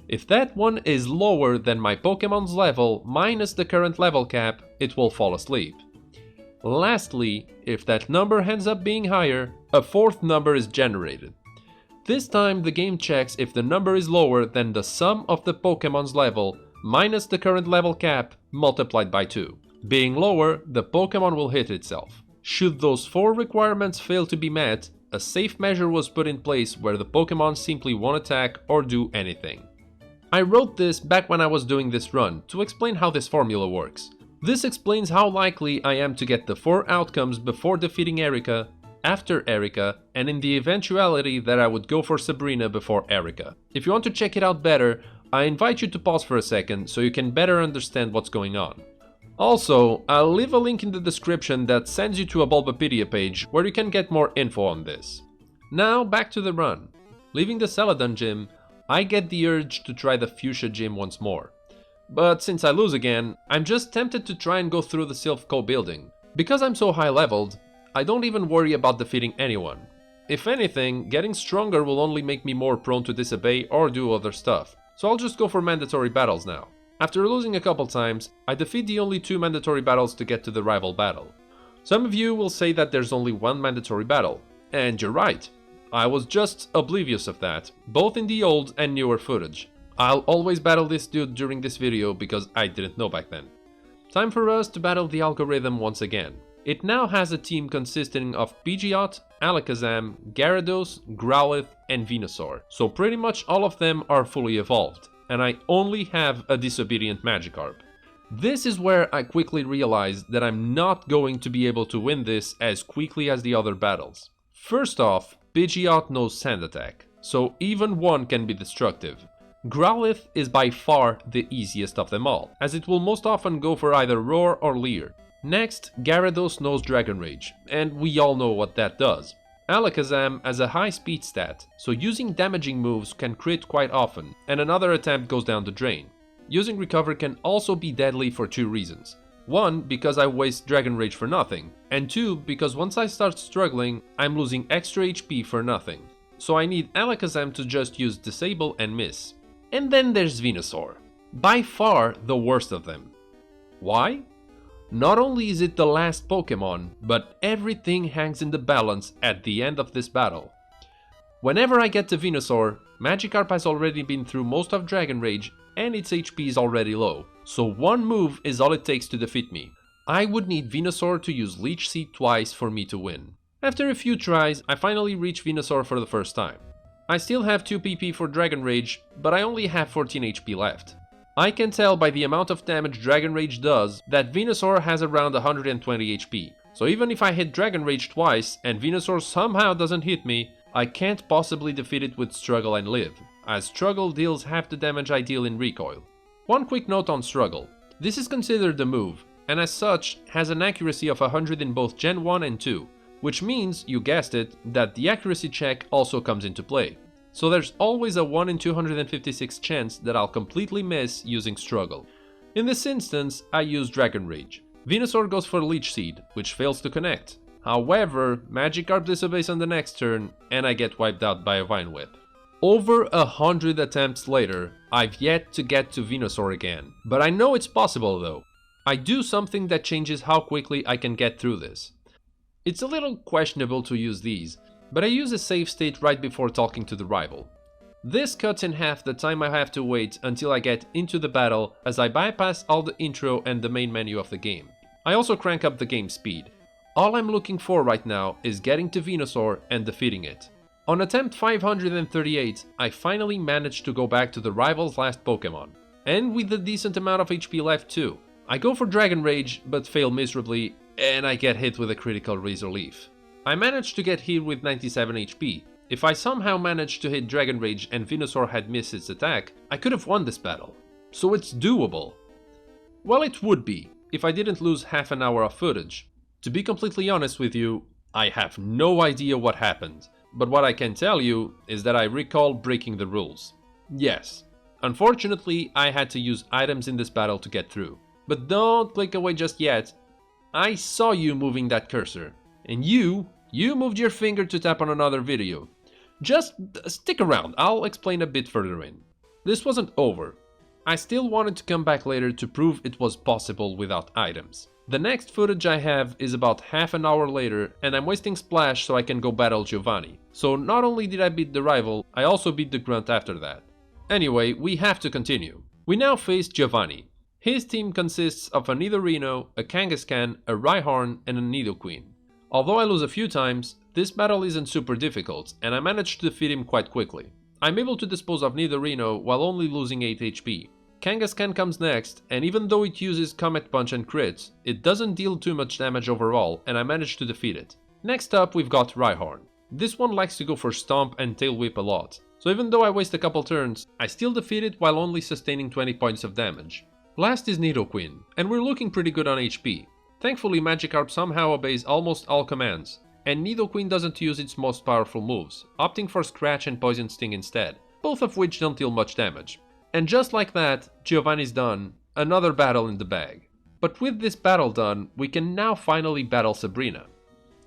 If that one is lower than my Pokemon's level minus the current level cap, it will fall asleep. Lastly, if that number ends up being higher, a fourth number is generated. This time the game checks if the number is lower than the sum of the Pokemon's level minus the current level cap multiplied by 2. Being lower, the Pokemon will hit itself. Should those 4 requirements fail to be met, a safe measure was put in place where the Pokemon simply won't attack or do anything. I wrote this back when I was doing this run to explain how this formula works. This explains how likely I am to get the 4 outcomes before defeating Erika, after Erika, and in the eventuality that I would go for Sabrina before Erika. If you want to check it out better, I invite you to pause for a second so you can better understand what's going on. Also, I'll leave a link in the description that sends you to a Bulbapedia page where you can get more info on this. Now back to the run. Leaving the Celadon gym, I get the urge to try the Fuchsia gym once more. But since I lose again, I'm just tempted to try and go through the Silph Co building. Because I'm so high leveled, I don't even worry about defeating anyone. If anything, getting stronger will only make me more prone to disobey or do other stuff. So I'll just go for mandatory battles now. After losing a couple times, I defeat the only 2 mandatory battles to get to the rival battle. Some of you will say that there's only 1 mandatory battle, and you're right. I was just oblivious of that, both in the old and newer footage. I'll always battle this dude during this video because I didn't know back then. Time for us to battle the algorithm once again. It now has a team consisting of Pidgeot, Alakazam, Gyarados, Growlithe and Venusaur, so pretty much all of them are fully evolved, and I only have a disobedient Magikarp. This is where I quickly realized that I'm not going to be able to win this as quickly as the other battles. First off, Pidgeot knows Sand Attack, so even one can be destructive. Growlithe is by far the easiest of them all, as it will most often go for either Roar or Leer. Next, Gyarados knows Dragon Rage, and we all know what that does. Alakazam has a high speed stat, so using damaging moves can crit quite often, and another attempt goes down the drain. Using Recover can also be deadly for 2 reasons. 1, because I waste Dragon Rage for nothing, and 2, because once I start struggling, I'm losing extra HP for nothing. So I need Alakazam to just use Disable and Miss. And then there's Venusaur, by far the worst of them. Why? Not only is it the last Pokemon, but everything hangs in the balance at the end of this battle. Whenever I get to Venusaur, Magikarp has already been through most of Dragon Rage and its HP is already low, so one move is all it takes to defeat me. I would need Venusaur to use Leech Seed twice for me to win. After a few tries, I finally reach Venusaur for the first time. I still have 2 PP for Dragon Rage, but I only have 14 HP left. I can tell by the amount of damage Dragon Rage does that Venusaur has around 120 HP, so even if I hit Dragon Rage twice and Venusaur somehow doesn't hit me, I can't possibly defeat it with Struggle and Live, as Struggle deals half the damage I deal in recoil. One quick note on Struggle. This is considered a move, and as such has an accuracy of 100 in both Gen 1 and 2, which means, you guessed it, that the accuracy check also comes into play. So there's always a 1 in 256 chance that I'll completely miss using Struggle. In this instance, I use Dragon Rage. Venusaur goes for Leech Seed, which fails to connect. However, Magikarp disobeys on the next turn, and I get wiped out by a Vine Whip. Over 100 attempts later, I've yet to get to Venusaur again, but I know it's possible though. I do something that changes how quickly I can get through this. It's a little questionable to use these, but I use a save state right before talking to the rival. This cuts in half the time I have to wait until I get into the battle, as I bypass all the intro and the main menu of the game. I also crank up the game speed. All I'm looking for right now is getting to Venusaur and defeating it. On attempt 538, I finally managed to go back to the rival's last Pokemon, and with a decent amount of HP left too. I go for Dragon Rage, but fail miserably, and I get hit with a critical Razor Leaf. I managed to get here with 97 HP. If I somehow managed to hit Dragon Rage and Venusaur had missed its attack, I could have won this battle. So it's doable. Well, it would be, if I didn't lose half an hour of footage. To be completely honest with you, I have no idea what happened, but what I can tell you is that I recall breaking the rules. Yes, unfortunately I had to use items in this battle to get through. But don't click away just yet. I saw you moving that cursor. And you moved your finger to tap on another video. Just stick around, I'll explain a bit further in. This wasn't over. I still wanted to come back later to prove it was possible without items. The next footage I have is about half an hour later, and I'm wasting Splash so I can go battle Giovanni. So not only did I beat the rival, I also beat the Grunt after that. Anyway, we have to continue. We now face Giovanni. His team consists of a Nidorino, a Kangaskhan, a Rhyhorn, and a Nidoqueen. Although I lose a few times, this battle isn't super difficult, and I managed to defeat him quite quickly. I'm able to dispose of Nidorino while only losing 8 HP. Kangaskhan comes next, and even though it uses Comet Punch and crits, it doesn't deal too much damage overall, and I managed to defeat it. Next up we've got Rhyhorn. This one likes to go for Stomp and Tail Whip a lot, so even though I waste a couple turns, I still defeat it while only sustaining 20 points of damage. Last is Nidoqueen, and we're looking pretty good on HP. Thankfully Magikarp somehow obeys almost all commands, and Nidoqueen doesn't use its most powerful moves, opting for Scratch and Poison Sting instead, both of which don't deal much damage. And just like that, Giovanni's done, another battle in the bag. But with this battle done, we can now finally battle Sabrina.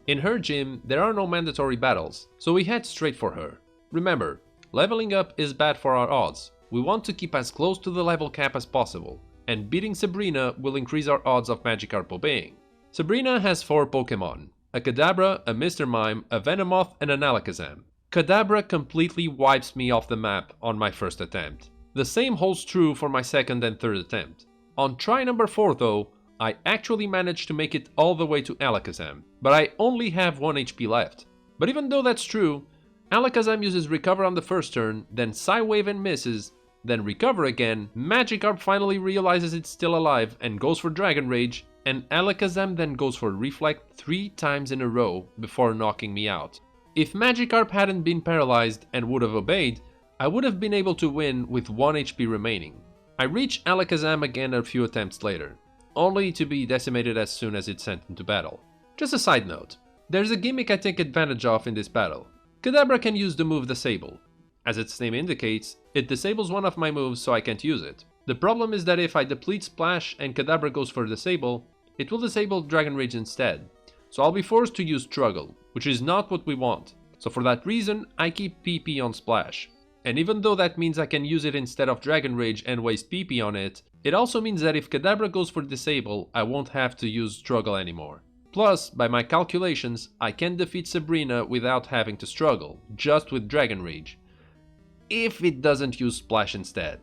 In her gym, there are no mandatory battles, so we head straight for her. Remember, leveling up is bad for our odds. We want to keep as close to the level cap as possible, and beating Sabrina will increase our odds of Magikarp obeying. Sabrina has 4 Pokemon, a Kadabra, a Mr. Mime, a Venomoth, and an Alakazam. Kadabra completely wipes me off the map on my first attempt. The same holds true for my second and third attempt. On try number 4 though, I actually managed to make it all the way to Alakazam, but I only have 1 HP left. But even though that's true, Alakazam uses Recover on the first turn, then Psywave and misses, then Recover again, Magikarp finally realizes it's still alive and goes for Dragon Rage, and Alakazam then goes for Reflect 3 times in a row before knocking me out. If Magikarp hadn't been paralyzed and would have obeyed, I would have been able to win with 1 HP remaining. I reach Alakazam again a few attempts later, only to be decimated as soon as it's sent into battle. Just a side note, there's a gimmick I take advantage of in this battle. Kadabra can use the move Disable. As its name indicates, it disables one of my moves so I can't use it. The problem is that if I deplete Splash and Kadabra goes for Disable, it will disable Dragon Rage instead, so I'll be forced to use Struggle, which is not what we want. So for that reason, I keep PP on Splash. And even though that means I can use it instead of Dragon Rage and waste PP on it, it also means that if Kadabra goes for Disable, I won't have to use Struggle anymore. Plus, by my calculations, I can defeat Sabrina without having to struggle, just with Dragon Rage. If it doesn't use Splash instead.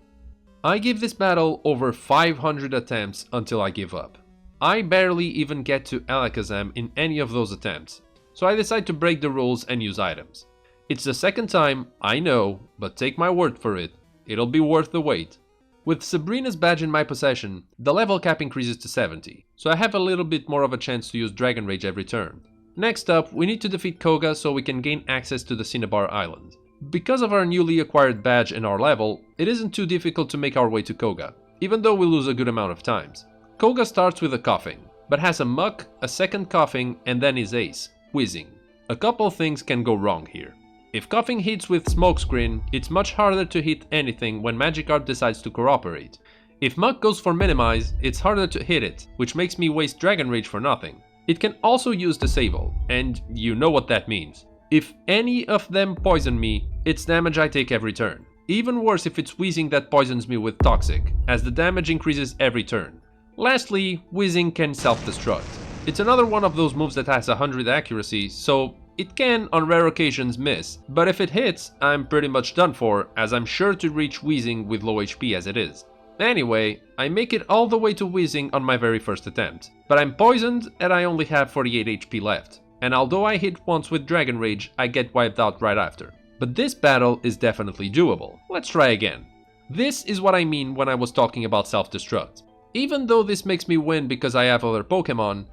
I give this battle over 500 attempts until I give up. I barely even get to Alakazam in any of those attempts, so I decide to break the rules and use items. It's the second time, I know, but take my word for it, it'll be worth the wait. With Sabrina's badge in my possession, the level cap increases to 70, so I have a little bit more of a chance to use Dragon Rage every turn. Next up, we need to defeat Koga so we can gain access to the Cinnabar Island. Because of our newly acquired badge and our level, it isn't too difficult to make our way to Koga, even though we lose a good amount of times. Koga starts with a Coughing, but has a Muck, a second Coughing, and then his ace, Whizzing. A couple things can go wrong here. If Coughing hits with Smokescreen, it's much harder to hit anything when Magikarp decides to cooperate. If Muck goes for Minimize, it's harder to hit it, which makes me waste Dragon Rage for nothing. It can also use Disable, and you know what that means. If any of them poison me, it's damage I take every turn. Even worse if it's Wheezing that poisons me with Toxic, as the damage increases every turn. Lastly, Whizzing can self-destruct. It's another one of those moves that has 100 accuracy, so it can, on rare occasions, miss, but if it hits, I'm pretty much done for, as I'm sure to reach Whizzing with low HP as it is. Anyway, I make it all the way to Whizzing on my very first attempt, but I'm poisoned and I only have 48 HP left, and although I hit once with Dragon Rage, I get wiped out right after. But this battle is definitely doable. Let's try again. This is what I mean when I was talking about self-destruct. Even though this makes me win because I have other Pokemon,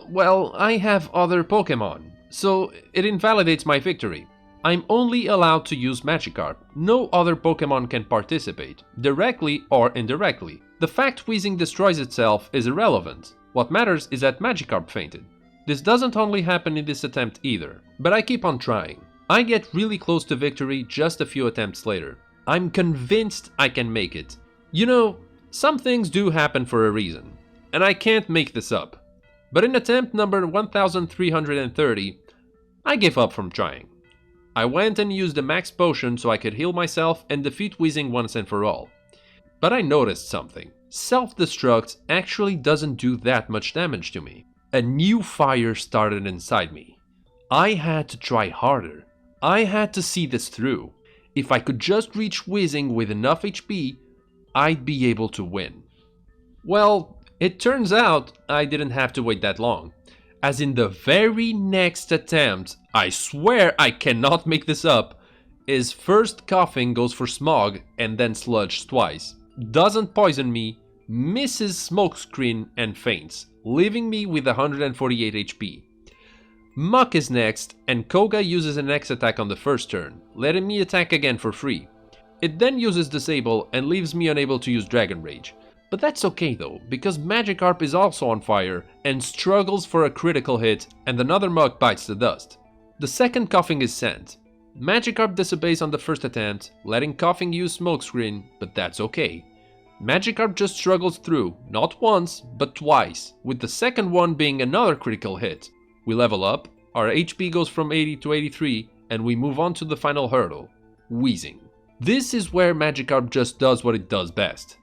well, I have other Pokemon, so it invalidates my victory. I'm only allowed to use Magikarp. No other Pokemon can participate, directly or indirectly. The fact Whizzing destroys itself is irrelevant. What matters is that Magikarp fainted. This doesn't only happen in this attempt either, but I keep on trying. I get really close to victory just a few attempts later. I'm convinced I can make it. You know, some things do happen for a reason, and I can't make this up. But in attempt number 1330, I gave up from trying. I went and used a max potion so I could heal myself and defeat Whizzing once and for all. But I noticed something. Self-destruct actually doesn't do that much damage to me. A new fire started inside me. I had to try harder. I had to see this through. If I could just reach Whizzing with enough HP, I'd be able to win. Well, it turns out I didn't have to wait that long, as in the very next attempt, I swear I cannot make this up, His first coughing goes for Smog and then Sludge twice. Doesn't poison me, misses Smokescreen and faints, leaving me with 148 HP. Muck is next, and Koga uses an X attack on the first turn, letting me attack again for free. It then uses Disable and leaves me unable to use Dragon Rage. But that's okay though, because Magikarp is also on fire and struggles for a critical hit, and another Muck bites the dust. The second coughing is sent. Magikarp disobeys on the first attempt, letting coughing use Smokescreen, but that's okay. Magikarp just struggles through, not once, but twice, with the second one being another critical hit. We level up, our HP goes from 80 to 83, and we move on to the final hurdle, Wheezing. This is where Magikarp just does what it does best,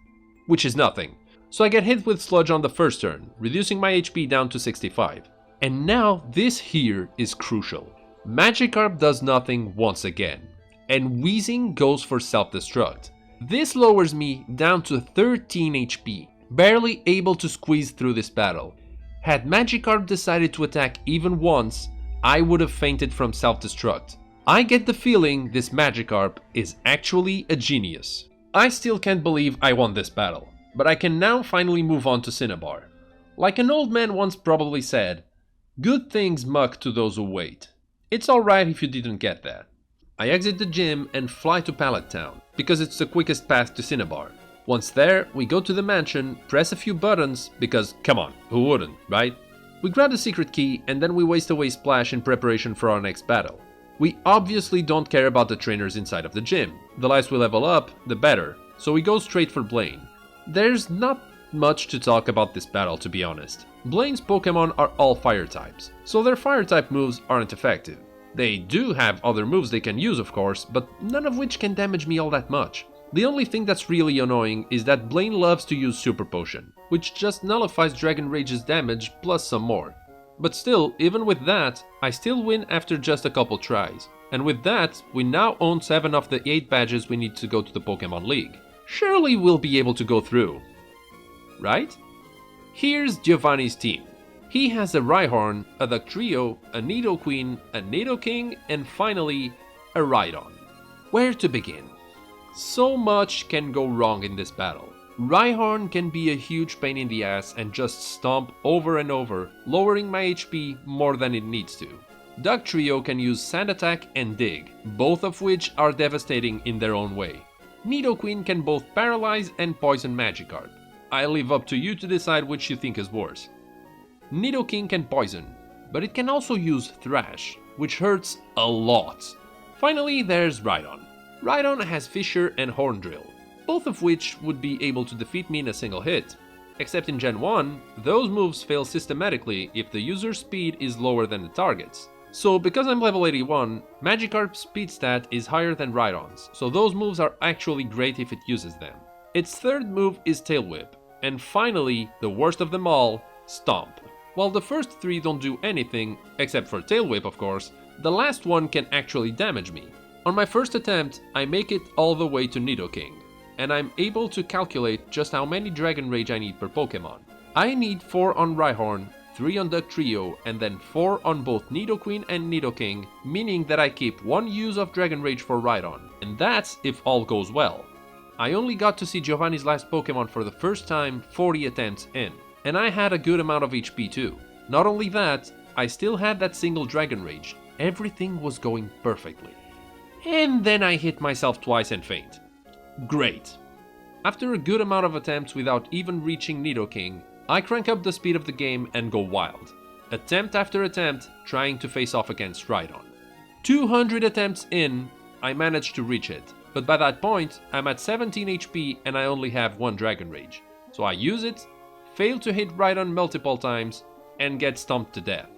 which is nothing. So I get hit with Sludge on the first turn, reducing my HP down to 65. And now this here is crucial. Magikarp does nothing once again, and Wheezing goes for self-destruct. This lowers me down to 13 HP, barely able to squeeze through this battle. Had Magikarp decided to attack even once, I would have fainted from self-destruct. I get the feeling this Magikarp is actually a genius. I still can't believe I won this battle, but I can now finally move on to Cinnabar. Like an old man once probably said, good things muck to those who wait. It's alright if you didn't get that. I exit the gym and fly to Pallet Town, because it's the quickest path to Cinnabar. Once there, we go to the mansion, press a few buttons, because come on, who wouldn't, right? We grab the secret key and then we waste away Splash in preparation for our next battle. We obviously don't care about the trainers inside of the gym. The less we level up, the better, so we go straight for Blaine. There's not much to talk about this battle, to be honest. Blaine's Pokemon are all fire types, so their fire type moves aren't effective. They do have other moves they can use, of course, but none of which can damage me all that much. The only thing that's really annoying is that Blaine loves to use Super Potion, which just nullifies Dragon Rage's damage plus some more. But still, even with that, I still win after just a couple tries. And with that, we now own 7 of the 8 badges we need to go to the Pokemon League. Surely we'll be able to go through. Right? Here's Giovanni's team. He has a Rhyhorn, a Dugtrio, a Nidoqueen, a Nidoking, and finally, a Rhydon. Where to begin? So much can go wrong in this battle. Rhyhorn can be a huge pain in the ass and just stomp over and over, lowering my HP more than it needs to. Dugtrio can use Sand Attack and Dig, both of which are devastating in their own way. Nidoqueen can both paralyze and poison Magikarp. I leave up to you to decide which you think is worse. Nidoking can poison, but it can also use Thrash, which hurts a lot. Finally, there's Rhydon. Rhydon has Fissure and Horn Drill, both of which would be able to defeat me in a single hit. Except in Gen 1, those moves fail systematically if the user's speed is lower than the target's. So because I'm level 81, Magikarp's speed stat is higher than Rhydon's, so those moves are actually great if it uses them. Its third move is Tail Whip, and finally, the worst of them all, Stomp. While the first 3 don't do anything, except for Tail Whip of course, the last one can actually damage me. On my first attempt, I make it all the way to Nidoking, and I'm able to calculate just how many Dragon Rage I need per Pokemon. I need 4 on Rhyhorn, 3 on Dugtrio, and then 4 on both Nidoqueen and Nidoking, meaning that I keep 1 use of Dragon Rage for Rhydon, and that's if all goes well. I only got to see Giovanni's last Pokemon for the first time 40 attempts in, and I had a good amount of HP too. Not only that, I still had that single Dragon Rage. Everything was going perfectly. And then I hit myself twice and faint. Great. After a good amount of attempts without even reaching Nidoking, I crank up the speed of the game and go wild. Attempt after attempt, trying to face off against Rhydon. 200 attempts in, I managed to reach it, but by that point, I'm at 17 HP and I only have 1 Dragon Rage. So I use it, fail to hit Rhydon multiple times, and get stomped to death.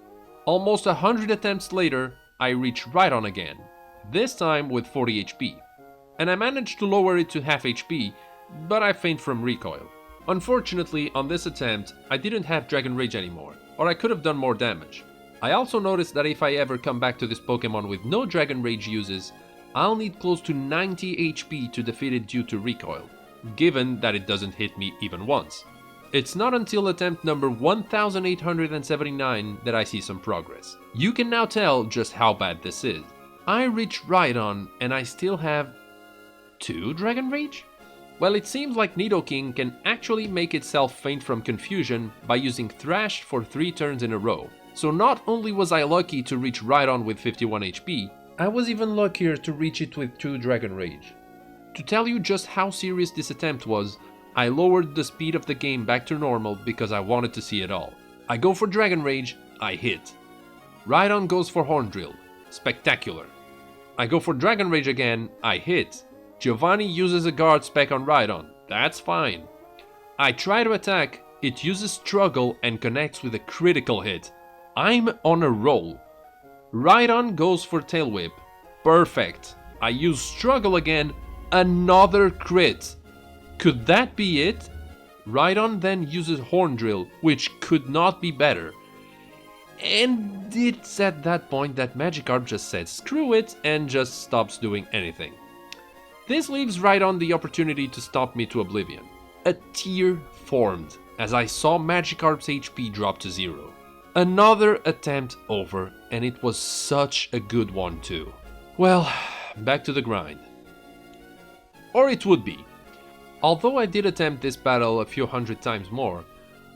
Almost 100 attempts later, I reach Rhydon again, this time with 40 HP. And I managed to lower it to half HP, but I faint from recoil. Unfortunately, on this attempt, I didn't have Dragon Rage anymore, or I could have done more damage. I also noticed that if I ever come back to this Pokemon with no Dragon Rage uses, I'll need close to 90 HP to defeat it due to recoil, given that it doesn't hit me even once. It's not until attempt number 1879 that I see some progress. You can now tell just how bad this is. I reach Rhydon and I still have 2 Dragon Rage? Well, it seems like Nidoking can actually make itself faint from confusion by using Thrash for 3 turns in a row. So not only was I lucky to reach Rhydon with 51 HP, I was even luckier to reach it with 2 Dragon Rage. To tell you just how serious this attempt was, I lowered the speed of the game back to normal because I wanted to see it all. I go for Dragon Rage, I hit. Rhydon goes for Horn Drill. Spectacular. I go for Dragon Rage again, I hit. Giovanni uses a guard spec on Rhydon, that's fine. I try to attack, it uses Struggle and connects with a critical hit. I'm on a roll. Rhydon goes for Tail Whip, perfect. I use Struggle again, another crit. Could that be it? Rhydon then uses Horn Drill, which could not be better. And it's at that point that Magikarp just said screw it and just stops doing anything. This leaves Rhydon the opportunity to stop me to oblivion. A tear formed as I saw Magikarp's HP drop to 0. Another attempt over, and it was such a good one too. Well, back to the grind. Or it would be. Although I did attempt this battle a few hundred times more,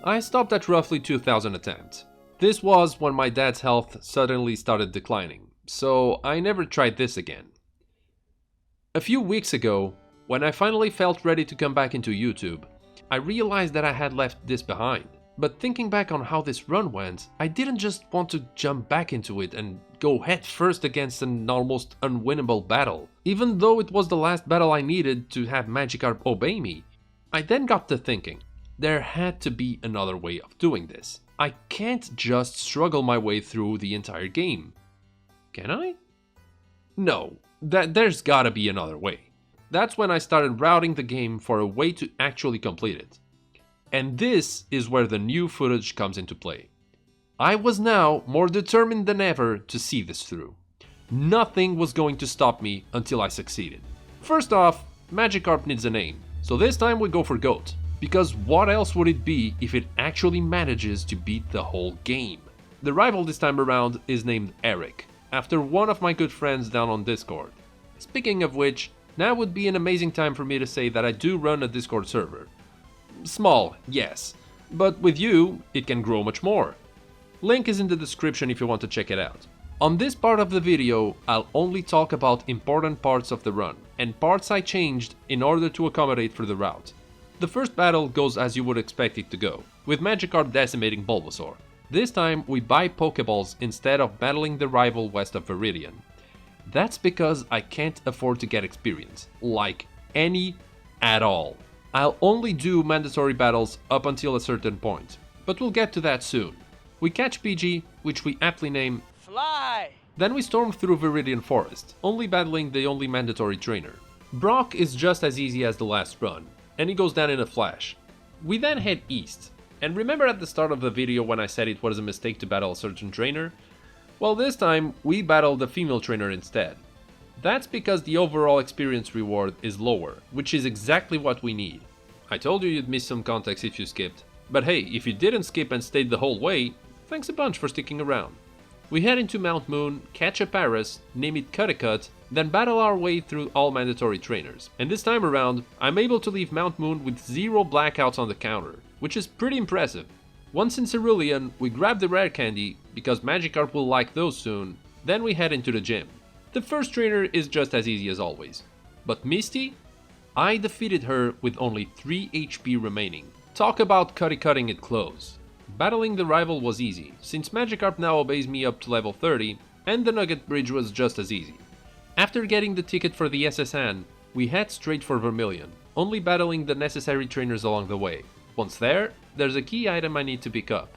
I stopped at roughly 2000 attempts. This was when my dad's health suddenly started declining, so I never tried this again. A few weeks ago, when I finally felt ready to come back into YouTube, I realized that I had left this behind. But thinking back on how this run went, I didn't just want to jump back into it and go head first against an almost unwinnable battle. Even though it was the last battle I needed to have Magikarp obey me, I then got to thinking, there had to be another way of doing this. I can't just struggle my way through the entire game. Can I? No, there's gotta be another way. That's when I started routing the game for a way to actually complete it. And this is where the new footage comes into play. I was now more determined than ever to see this through. Nothing was going to stop me until I succeeded. First off, Magikarp needs a name, so this time we go for Goat. Because what else would it be if it actually manages to beat the whole game? The rival this time around is named Eric, after one of my good friends down on Discord. Speaking of which, now would be an amazing time for me to say that I do run a Discord server. Small, yes, but with you, it can grow much more. Link is in the description if you want to check it out. On this part of the video, I'll only talk about important parts of the run, and parts I changed in order to accommodate for the route. The first battle goes as you would expect it to go, with Magikarp decimating Bulbasaur. This time we buy Pokeballs instead of battling the rival west of Vermilion. That's because I can't afford to get experience, like any at all. I'll only do mandatory battles up until a certain point, but we'll get to that soon. We catch PG, which we aptly name Fly! Then we storm through Viridian Forest, only battling the only mandatory trainer. Brock is just as easy as the last run, and he goes down in a flash. We then head east, and remember at the start of the video when I said it was a mistake to battle a certain trainer? Well, this time we battle the female trainer instead. That's because the overall experience reward is lower, which is exactly what we need. I told you you'd miss some context if you skipped, but hey, if you didn't skip and stayed the whole way, thanks a bunch for sticking around. We head into Mount Moon, catch a Paras, name it Cuddicut, then battle our way through all mandatory trainers. And this time around, I'm able to leave Mount Moon with 0 blackouts on the counter, which is pretty impressive. Once in Cerulean, we grab the rare candy, because Magikarp will like those soon, then we head into the gym. The first trainer is just as easy as always. But Misty? I defeated her with only 3 HP remaining. Talk about cutting it close. Battling the rival was easy, since Magikarp now obeys me up to level 30, and the Nugget Bridge was just as easy. After getting the ticket for the SSN, we head straight for Vermilion, only battling the necessary trainers along the way. Once there, there's a key item I need to pick up.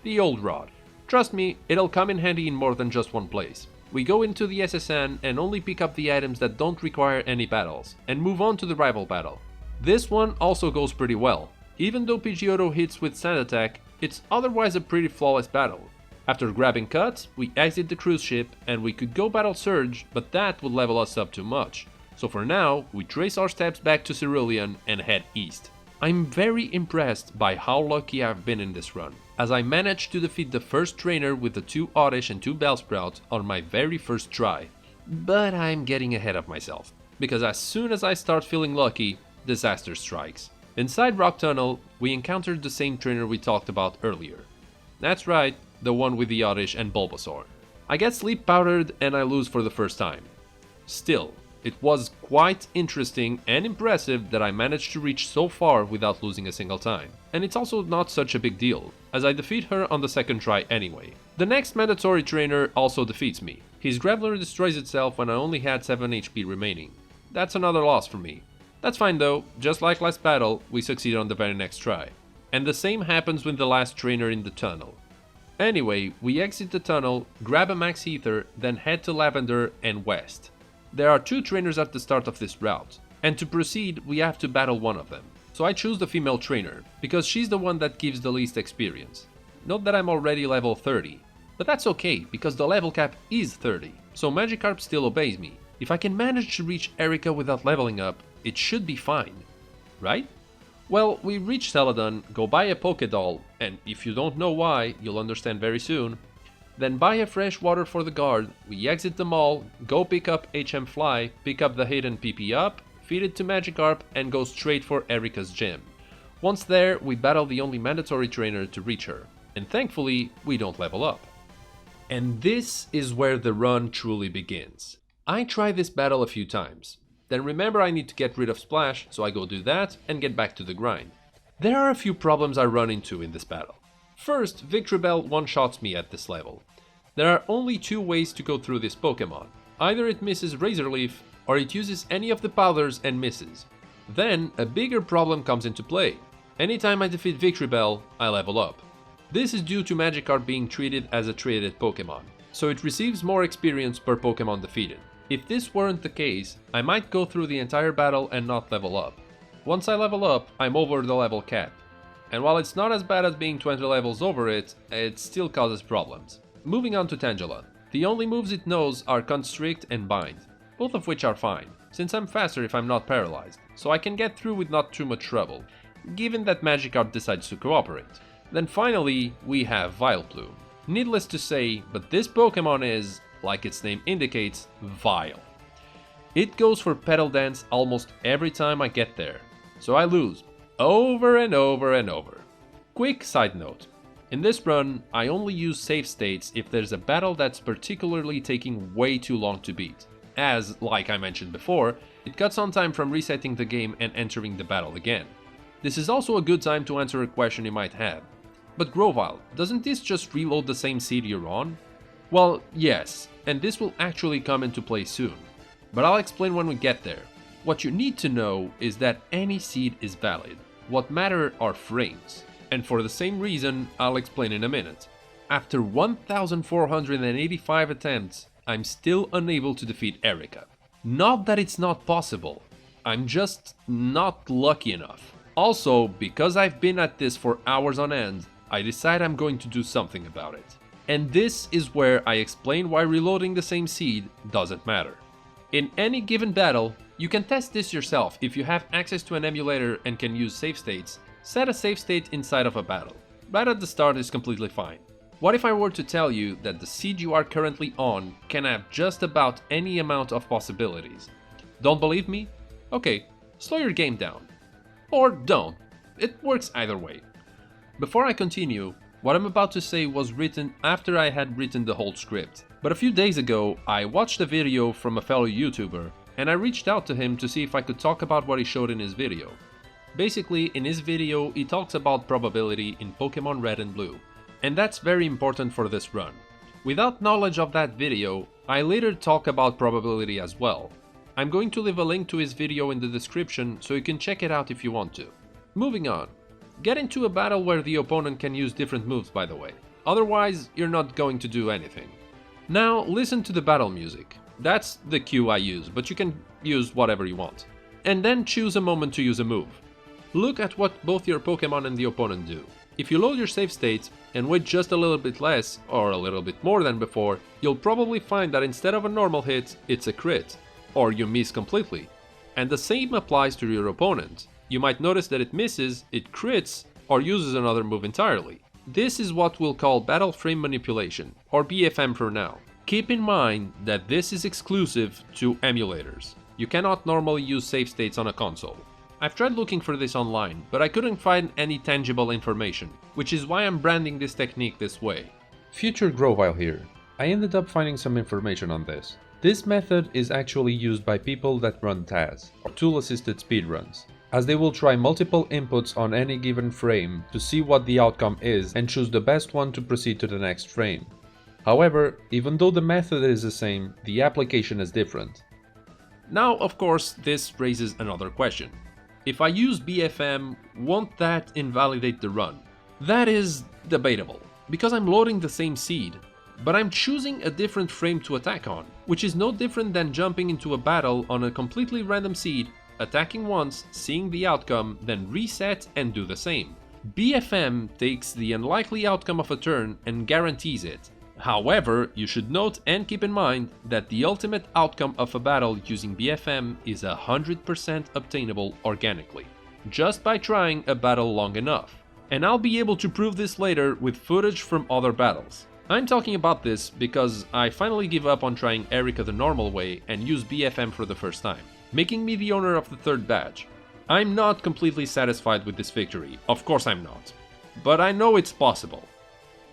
The Old Rod. Trust me, it'll come in handy in more than just one place. We go into the SSN and only pick up the items that don't require any battles, and move on to the rival battle. This one also goes pretty well. Even though Pidgeotto hits with Sand Attack, it's otherwise a pretty flawless battle. After grabbing Cuts, we exit the cruise ship and we could go battle Surge, but that would level us up too much. So for now, we trace our steps back to Cerulean and head east. I'm very impressed by how lucky I've been in this run, as I managed to defeat the first trainer with the 2 Oddish and 2 Bellsprout on my very first try. But I'm getting ahead of myself, because as soon as I start feeling lucky, disaster strikes. Inside Rock Tunnel, we encountered the same trainer we talked about earlier. That's right, the one with the Oddish and Bulbasaur. I get sleep powdered and I lose for the first time. Still, it was quite interesting and impressive that I managed to reach so far without losing a single time. And it's also not such a big deal, as I defeat her on the second try anyway. The next mandatory trainer also defeats me. His Graveler destroys itself when I only had 7 HP remaining. That's another loss for me. That's fine though, just like last battle, we succeed on the very next try. And the same happens with the last trainer in the tunnel. Anyway, we exit the tunnel, grab a max ether, then head to Lavender and west. There are 2 trainers at the start of this route, and to proceed we have to battle one of them. So I choose the female trainer, because she's the one that gives the least experience. Note that I'm already level 30, but that's okay, because the level cap is 30, so Magikarp still obeys me. If I can manage to reach Erika without leveling up, it should be fine, right? Well, we reach Celadon, go buy a Pokédoll, and if you don't know why, you'll understand very soon. Then buy a fresh water for the guard, we exit the mall, go pick up HM Fly, pick up the hidden PP up, feed it to Magikarp, and go straight for Erika's gym. Once there, we battle the only mandatory trainer to reach her, and thankfully, we don't level up. And this is where the run truly begins. I try this battle a few times. Then remember I need to get rid of Splash, so I go do that and get back to the grind. There are a few problems I run into in this battle. First, Victreebel one-shots me at this level. There are only 2 ways to go through this Pokemon. Either it misses Razor Leaf, or it uses any of the powders and misses. Then, a bigger problem comes into play. Anytime I defeat Victreebel, I level up. This is due to Magikarp being treated as a traded Pokemon, so it receives more experience per Pokemon defeated. If this weren't the case, I might go through the entire battle and not level up. Once I level up, I'm over the level cap. And while it's not as bad as being 20 levels over it, it still causes problems. Moving on to Tangela. The only moves it knows are Constrict and Bind, both of which are fine, since I'm faster if I'm not paralyzed, so I can get through with not too much trouble, given that Magikarp decides to cooperate. Then finally, we have Vileplume. Needless to say, but this Pokemon is, like its name indicates, vile. It goes for Petal Dance almost every time I get there, so I lose, over and over and over. Quick side note, in this run, I only use save states if there's a battle that's particularly taking way too long to beat, as, like I mentioned before, it cuts on time from resetting the game and entering the battle again. This is also a good time to answer a question you might have. But Grovyle, doesn't this just reload the same seed you're on? Well, yes, and this will actually come into play soon, but I'll explain when we get there. What you need to know is that any seed is valid. What matter are frames, and for the same reason, I'll explain in a minute. After 1485 attempts, I'm still unable to defeat Erika. Not that it's not possible, I'm just not lucky enough. Also, because I've been at this for hours on end, I decide I'm going to do something about it. And this is where I explain why reloading the same seed doesn't matter. In any given battle, you can test this yourself if you have access to an emulator and can use save states. Set a save state inside of a battle. Right at the start is completely fine. What if I were to tell you that the seed you are currently on can have just about any amount of possibilities? Don't believe me? Okay, slow your game down. Or don't. It works either way. Before I continue, what I'm about to say was written after I had written the whole script. But a few days ago, I watched a video from a fellow YouTuber, and I reached out to him to see if I could talk about what he showed in his video. Basically, in his video, he talks about probability in Pokemon Red and Blue, and that's very important for this run. Without knowledge of that video, I later talk about probability as well. I'm going to leave a link to his video in the description so you can check it out if you want to. Moving on. Get into a battle where the opponent can use different moves, by the way. Otherwise, you're not going to do anything. Now, listen to the battle music. That's the cue I use, but you can use whatever you want. And then choose a moment to use a move. Look at what both your Pokemon and the opponent do. If you load your save state and wait just a little bit less, or a little bit more than before, you'll probably find that instead of a normal hit, it's a crit. Or you miss completely. And the same applies to your opponent. You might notice that it misses, it crits, or uses another move entirely. This is what we'll call Battle Frame Manipulation, or BFM for now. Keep in mind that this is exclusive to emulators. You cannot normally use save states on a console. I've tried looking for this online, but I couldn't find any tangible information, which is why I'm branding this technique this way. Future Grovile here. I ended up finding some information on this. This method is actually used by people that run TAS, or tool-assisted speedruns, as they will try multiple inputs on any given frame to see what the outcome is and choose the best one to proceed to the next frame. However, even though the method is the same, the application is different. Now, of course, this raises another question. If I use BFM, won't that invalidate the run? That is debatable, because I'm loading the same seed, but I'm choosing a different frame to attack on, which is no different than jumping into a battle on a completely random seed, attacking once, seeing the outcome, then reset and do the same. BFM takes the unlikely outcome of a turn and guarantees it. However, you should note and keep in mind that the ultimate outcome of a battle using BFM is 100% obtainable organically, just by trying a battle long enough. And I'll be able to prove this later with footage from other battles. I'm talking about this because I finally give up on trying Erika the normal way and use BFM for the first time, making me the owner of the third badge. I'm not completely satisfied with this victory, of course I'm not, but I know it's possible.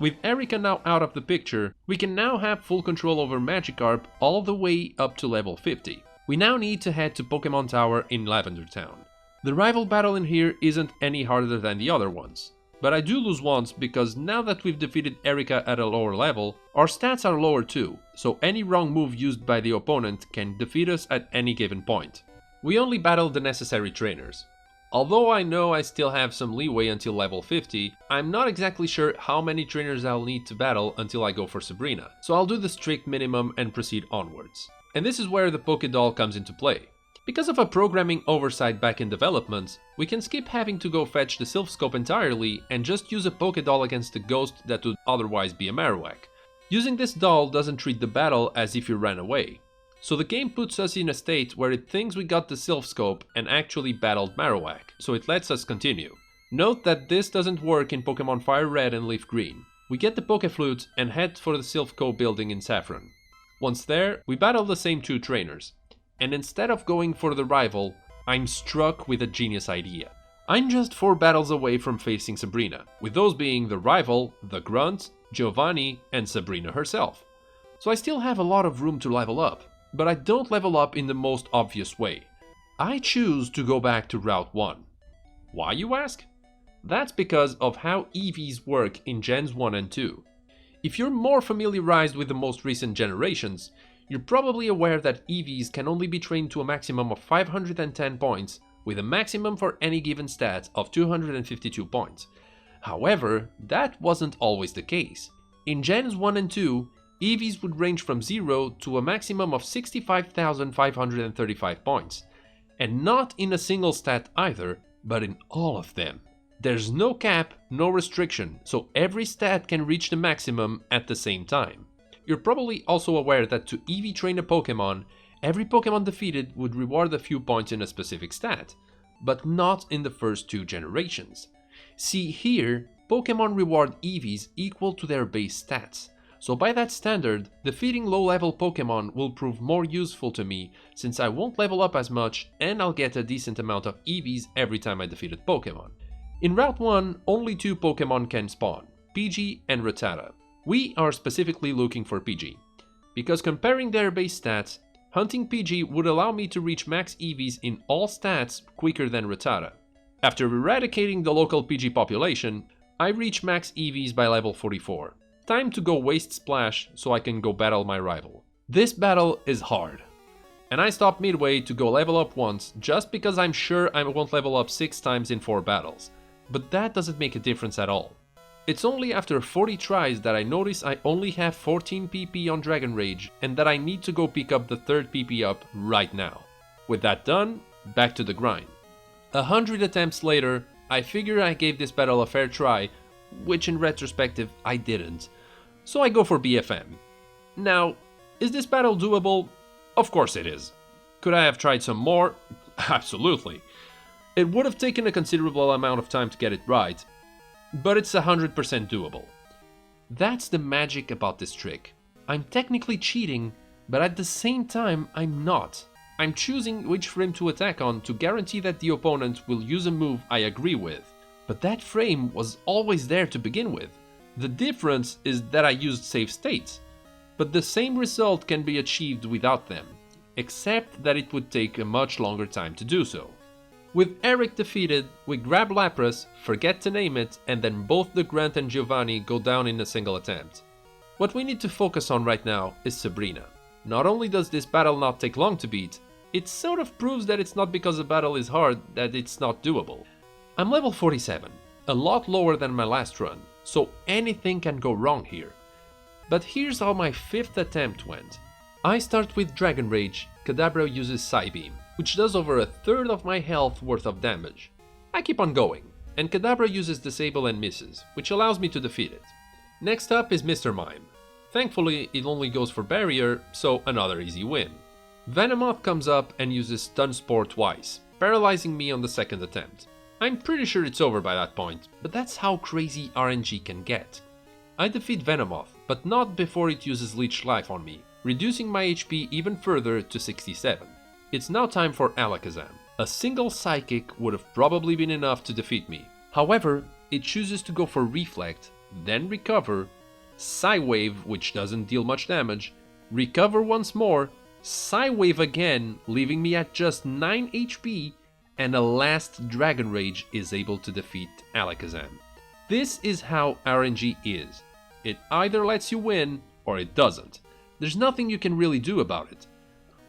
With Erika now out of the picture, we can now have full control over Magikarp all the way up to level 50. We now need to head to Pokemon Tower in Lavender Town. The rival battle in here isn't any harder than the other ones, but I do lose once because now that we've defeated Erika at a lower level, our stats are lower too, so any wrong move used by the opponent can defeat us at any given point. We only battled the necessary trainers. Although I know I still have some leeway until level 50, I'm not exactly sure how many trainers I'll need to battle until I go for Sabrina, so I'll do the strict minimum and proceed onwards. And this is where the Pokédoll comes into play. Because of a programming oversight back in development, we can skip having to go fetch the Silph Co entirely and just use a Pokédoll against a ghost that would otherwise be a Marowak. Using this doll doesn't treat the battle as if you ran away. So the game puts us in a state where it thinks we got the Silph Co and actually battled Marowak, so it lets us continue. Note that this doesn't work in Pokemon Fire Red and Leaf Green. We get the Pokeflute and head for the Silph Co building in Saffron. Once there, we battle the same two trainers, and instead of going for the rival, I'm struck with a genius idea. I'm just 4 battles away from facing Sabrina, with those being the rival, the Grunt, Giovanni, and Sabrina herself. So I still have a lot of room to level up. But I don't level up in the most obvious way. I choose to go back to Route 1. Why, you ask? That's because of how EVs work in Gens 1 and 2. If you're more familiarized with the most recent generations, you're probably aware that EVs can only be trained to a maximum of 510 points, with a maximum for any given stat of 252 points. However, that wasn't always the case. In Gens 1 and 2, EVs would range from 0 to a maximum of 65,535 points, and not in a single stat either, but in all of them. There's no cap, no restriction, so every stat can reach the maximum at the same time. You're probably also aware that to EV train a Pokemon, every Pokemon defeated would reward a few points in a specific stat, but not in the first 2 generations. See here, Pokemon reward EVs equal to their base stats. So by that standard, defeating low-level Pokemon will prove more useful to me since I won't level up as much and I'll get a decent amount of EVs every time I defeat a Pokemon. In Route 1, only 2 Pokemon can spawn, Pidgey and Rattata. We are specifically looking for Pidgey, because comparing their base stats, hunting Pidgey would allow me to reach max EVs in all stats quicker than Rattata. After eradicating the local Pidgey population, I reach max EVs by level 44. Time to go Waste Splash so I can go battle my rival. This battle is hard, and I stop midway to go level up once just because I'm sure I won't level up 6 times in 4 battles, but that doesn't make a difference at all. It's only after 40 tries that I notice I only have 14 PP on Dragon Rage and that I need to go pick up the 3rd PP up right now. With that done, back to the grind. 100 attempts later, I figure I gave this battle a fair try, which in retrospective I didn't. So I go for BFM. Now, is this battle doable? Of course it is. Could I have tried some more? Absolutely. It would have taken a considerable amount of time to get it right, but it's 100% doable. That's the magic about this trick. I'm technically cheating, but at the same time I'm not. I'm choosing which frame to attack on to guarantee that the opponent will use a move I agree with. But that frame was always there to begin with. The difference is that I used save states. But the same result can be achieved without them, except that it would take a much longer time to do so. With Eric defeated, we grab Lapras, forget to name it, and then both the Grunt and Giovanni go down in a single attempt. What we need to focus on right now is Sabrina. Not only does this battle not take long to beat, it sort of proves that it's not because the battle is hard that it's not doable. I'm level 47, a lot lower than my last run, so anything can go wrong here. But here's how my 5th attempt went. I start with Dragon Rage, Kadabra uses Psybeam, which does over a third of my health worth of damage. I keep on going, and Kadabra uses Disable and misses, which allows me to defeat it. Next up is Mr. Mime. Thankfully, it only goes for Barrier, so another easy win. Venomoth comes up and uses Stun Spore twice, paralyzing me on the 2nd attempt. I'm pretty sure it's over by that point, but that's how crazy RNG can get. I defeat Venomoth, but not before it uses Leech Life on me, reducing my HP even further to 67. It's now time for Alakazam. A single Psychic would have probably been enough to defeat me. However, it chooses to go for Reflect, then Recover, Psywave, which doesn't deal much damage, Recover once more, Psywave again, leaving me at just 9 HP, and a last Dragon Rage is able to defeat Alakazam. This is how RNG is. It either lets you win, or it doesn't. There's nothing you can really do about it.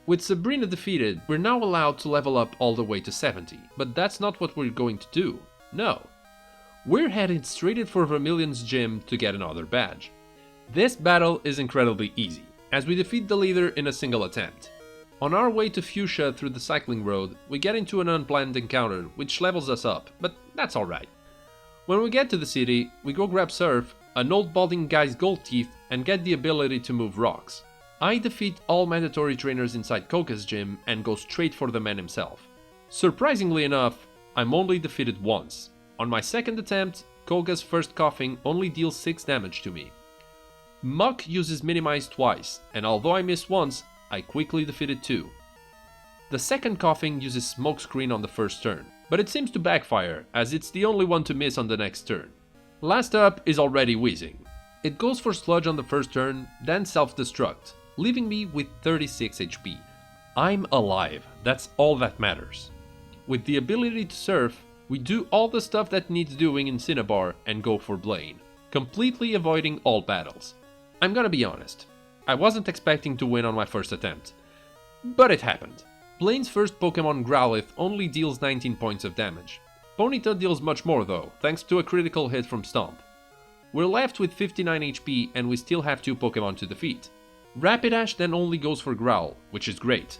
With Sabrina defeated, we're now allowed to level up all the way to 70, but that's not what we're going to do, no. We're headed straight for Vermilion's gym to get another badge. This battle is incredibly easy, as we defeat the leader in a single attempt. On our way to Fuchsia through the cycling road, we get into an unplanned encounter, which levels us up, but that's alright. When we get to the city, we go grab Silph, an old balding guy's gold teeth, and get the ability to move rocks. I defeat all mandatory trainers inside Koga's gym and go straight for the man himself. Surprisingly enough, I'm only defeated once. On my 2nd attempt, Koga's first coughing only deals 6 damage to me. Muck uses Minimize twice, and although I missed once, I quickly defeated 2. The 2nd coughing uses Smokescreen on the first turn, but it seems to backfire, as it's the only one to miss on the next turn. Last up is already wheezing. It goes for Sludge on the first turn, then self-destruct, leaving me with 36 HP. I'm alive, that's all that matters. With the ability to surf, we do all the stuff that needs doing in Cinnabar and go for Blaine, completely avoiding all battles. I'm gonna be honest, I wasn't expecting to win on my first attempt, but it happened. Blaine's first Pokemon Growlithe only deals 19 points of damage. Ponyta deals much more though, thanks to a critical hit from Stomp. We're left with 59 HP and we still have 2 Pokemon to defeat. Rapidash then only goes for Growl, which is great.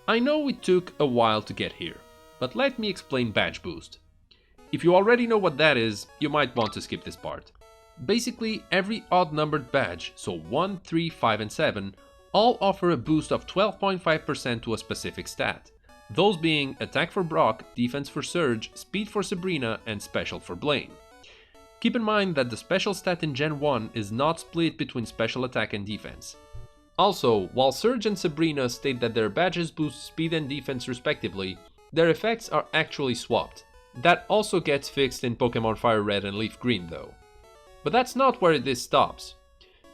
I know it took a while to get here, but let me explain Badge Boost. If you already know what that is, you might want to skip this part. Basically, every odd-numbered badge, so 1, 3, 5 and 7, all offer a boost of 12.5% to a specific stat. Those being Attack for Brock, Defense for Surge, Speed for Sabrina, and Special for Blaine. Keep in mind that the special stat in Gen 1 is not split between Special Attack and Defense. Also, while Surge and Sabrina state that their badges boost Speed and Defense respectively, their effects are actually swapped. That also gets fixed in Pokemon Fire Red and Leaf Green though. But that's not where this stops.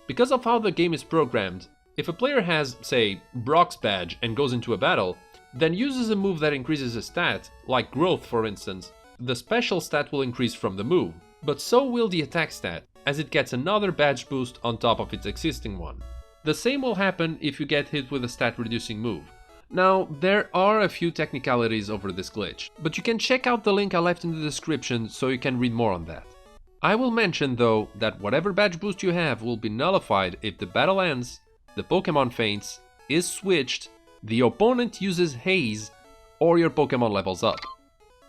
Because of how the game is programmed, if a player has, say, Brock's badge and goes into a battle, then uses a move that increases a stat, like Growth for instance, the special stat will increase from the move, but so will the attack stat, as it gets another badge boost on top of its existing one. The same will happen if you get hit with a stat reducing move. Now, there are a few technicalities over this glitch, but you can check out the link I left in the description so you can read more on that. I will mention though that whatever badge boost you have will be nullified if the battle ends, the Pokemon faints, is switched, the opponent uses Haze, or your Pokemon levels up.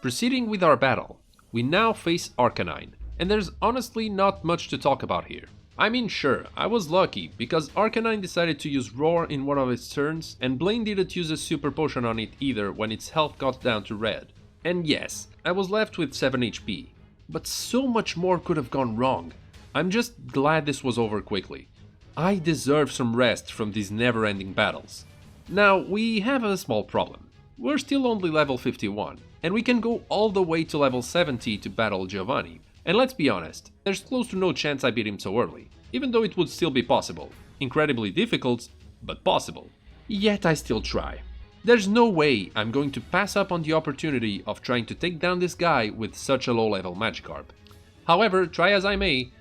Proceeding with our battle, we now face Arcanine, and there's honestly not much to talk about here. I mean sure, I was lucky, because Arcanine decided to use Roar in one of its turns, and Blaine didn't use a Super Potion on it either when its health got down to red. And yes, I was left with 7 HP. But so much more could have gone wrong. I'm just glad this was over quickly. I deserve some rest from these never-ending battles. Now, we have a small problem. We're still only level 51, and we can go all the way to level 70 to battle Giovanni. And let's be honest, there's close to no chance I beat him so early, even though it would still be possible. Incredibly difficult, but possible. Yet I still try. There's no way I'm going to pass up on the opportunity of trying to take down this guy with such a low level Magikarp. However, try as I may,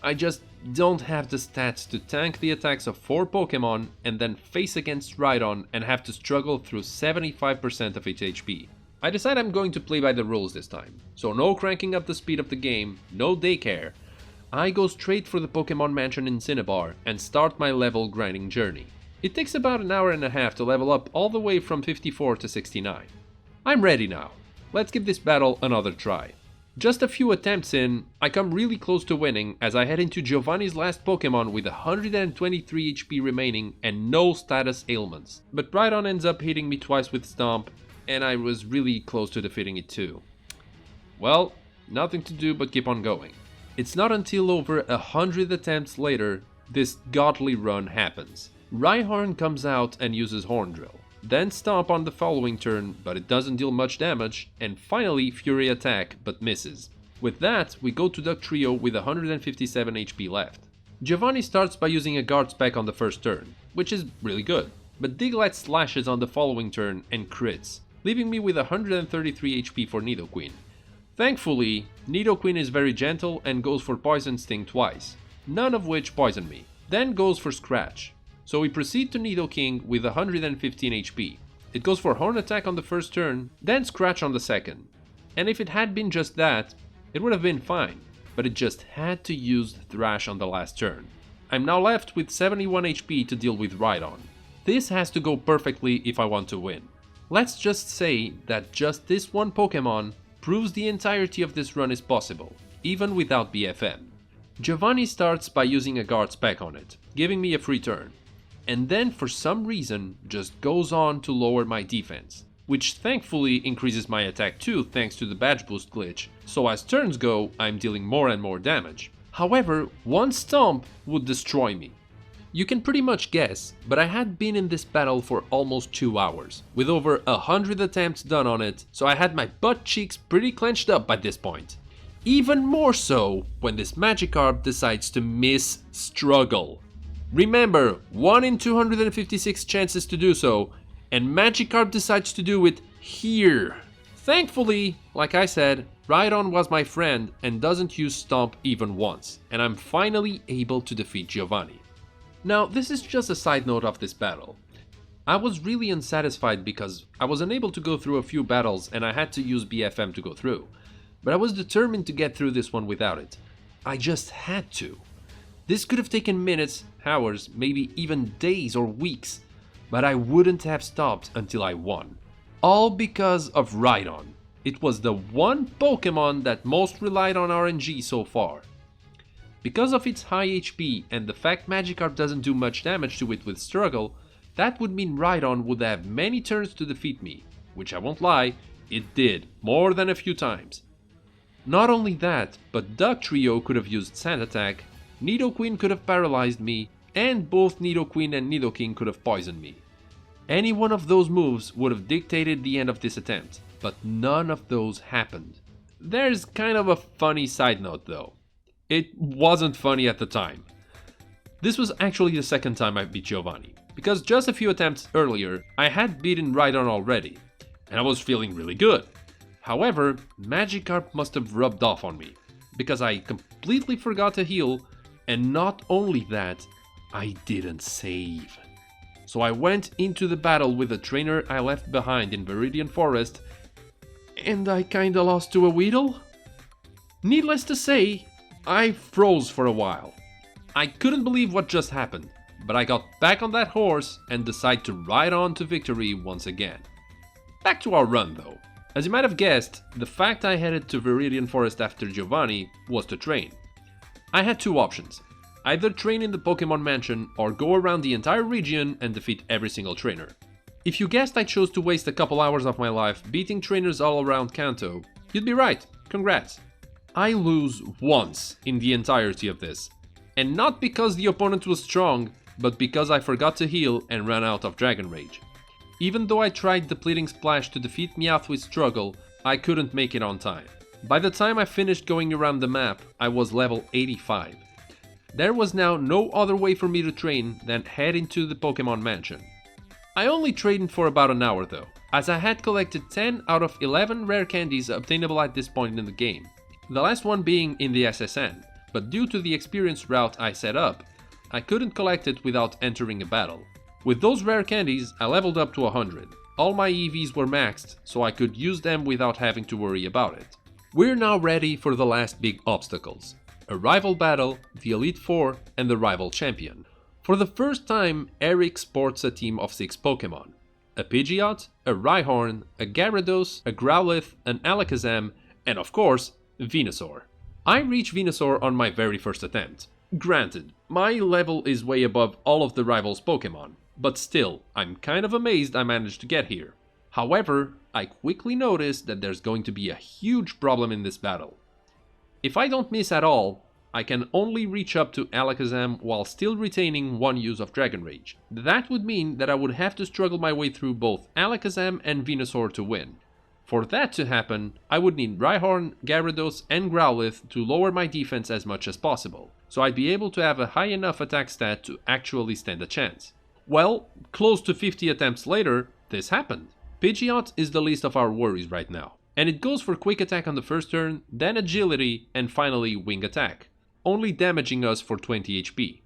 I just don't have the stats to tank the attacks of 4 Pokemon and then face against Rhydon and have to struggle through 75% of its HP. I decide I'm going to play by the rules this time, so no cranking up the speed of the game, no daycare. I go straight for the Pokemon Mansion in Cinnabar and start my level grinding journey. It takes about an hour and a half to level up all the way from 54 to 69. I'm ready now. Let's give this battle another try. Just a few attempts in, I come really close to winning as I head into Giovanni's last Pokemon with 123 HP remaining and no status ailments. But Rhydon ends up hitting me twice with Stomp, and I was really close to defeating it too. Well, nothing to do but keep on going. It's not until over 100 attempts later this godly run happens. Rhyhorn comes out and uses Horn Drill. Then Stomp on the following turn, but it doesn't deal much damage, and finally Fury Attack, but misses. With that, we go to Dugtrio with 157 HP left. Giovanni starts by using a Guard Spec on the first turn, which is really good, but Diglett slashes on the following turn and crits, leaving me with 133 HP for Nidoqueen. Thankfully, Nidoqueen is very gentle and goes for Poison Sting twice, none of which poison me, then goes for Scratch. So we proceed to Nidoking with 115 HP. It goes for Horn Attack on the first turn, then Scratch on the second. And if it had been just that, it would have been fine, but it just had to use Thrash on the last turn. I'm now left with 71 HP to deal with Rhydon. This has to go perfectly if I want to win. Let's just say that just this one Pokemon proves the entirety of this run is possible, even without BFM. Giovanni starts by using a Guard Spec on it, giving me a free turn, and then for some reason just goes on to lower my defense, which thankfully increases my attack too thanks to the badge boost glitch, so as turns go I'm dealing more and more damage. However, one Stomp would destroy me. You can pretty much guess, but I had been in this battle for almost 2 hours, with over 100 attempts done on it, so I had my butt cheeks pretty clenched up by this point. Even more so when this Magikarp decides to miss Struggle. Remember, 1 in 256 chances to do so, and Magikarp decides to do it here. Thankfully, like I said, Rhydon was my friend and doesn't use Stomp even once, and I'm finally able to defeat Giovanni. Now, this is just a side note of this battle. I was really unsatisfied because I was unable to go through a few battles and I had to use BFM to go through, but I was determined to get through this one without it. I just had to. This could have taken minutes, hours, maybe even days or weeks, but I wouldn't have stopped until I won. All because of Rhydon. It was the one Pokemon that most relied on RNG so far. Because of its high HP and the fact Magikarp doesn't do much damage to it with Struggle, that would mean Rhydon would have many turns to defeat me, which I won't lie, it did, more than a few times. Not only that, but Dugtrio could have used Sand Attack, Nidoqueen could have paralyzed me, and both Nidoqueen and Nidoking could have poisoned me. Any one of those moves would have dictated the end of this attempt, but none of those happened. There's kind of a funny side note though. It wasn't funny at the time. This was actually the second time I beat Giovanni, because just a few attempts earlier I had beaten Rhydon already, and I was feeling really good. However, Magikarp must have rubbed off on me, because I completely forgot to heal, and not only that, I didn't save. So I went into the battle with the trainer I left behind in Viridian Forest, and I kinda lost to a Weedle? Needless to say, I froze for a while. I couldn't believe what just happened, but I got back on that horse and decided to ride on to victory once again. Back to our run though. As you might have guessed, the fact I headed to Viridian Forest after Giovanni was to train. I had two options. Either train in the Pokemon Mansion or go around the entire region and defeat every single trainer. If you guessed I chose to waste a couple hours of my life beating trainers all around Kanto, you'd be right, congrats. I lose once in the entirety of this. And not because the opponent was strong, but because I forgot to heal and ran out of Dragon Rage. Even though I tried depleting Splash to defeat Meowth with struggle, I couldn't make it on time. By the time I finished going around the map, I was level 85. There was now no other way for me to train than head into the Pokemon Mansion. I only trained for about an hour though, as I had collected 10 out of 11 rare candies obtainable at this point in the game, the last one being in the SSN, but due to the experience route I set up, I couldn't collect it without entering a battle. With those rare candies, I leveled up to 100. All my EVs were maxed, so I could use them without having to worry about it. We're now ready for the last big obstacles. A rival battle, the Elite Four, and the rival champion. For the first time, Eric sports a team of 6 Pokemon. A Pidgeot, a Rhyhorn, a Gyarados, a Growlithe, an Alakazam, and of course, Venusaur. I reach Venusaur on my very first attempt. Granted, my level is way above all of the rivals' Pokemon, but still, I'm kind of amazed I managed to get here. However, I quickly notice that there's going to be a huge problem in this battle. If I don't miss at all, I can only reach up to Alakazam while still retaining 1 use of Dragon Rage. That would mean that I would have to struggle my way through both Alakazam and Venusaur to win. For that to happen, I would need Rhyhorn, Gyarados and Growlithe to lower my defense as much as possible, so I'd be able to have a high enough attack stat to actually stand a chance. Well, close to 50 attempts later, this happened. Pidgeot is the least of our worries right now, and it goes for quick attack on the first turn, then agility, and finally wing attack, only damaging us for 20 HP.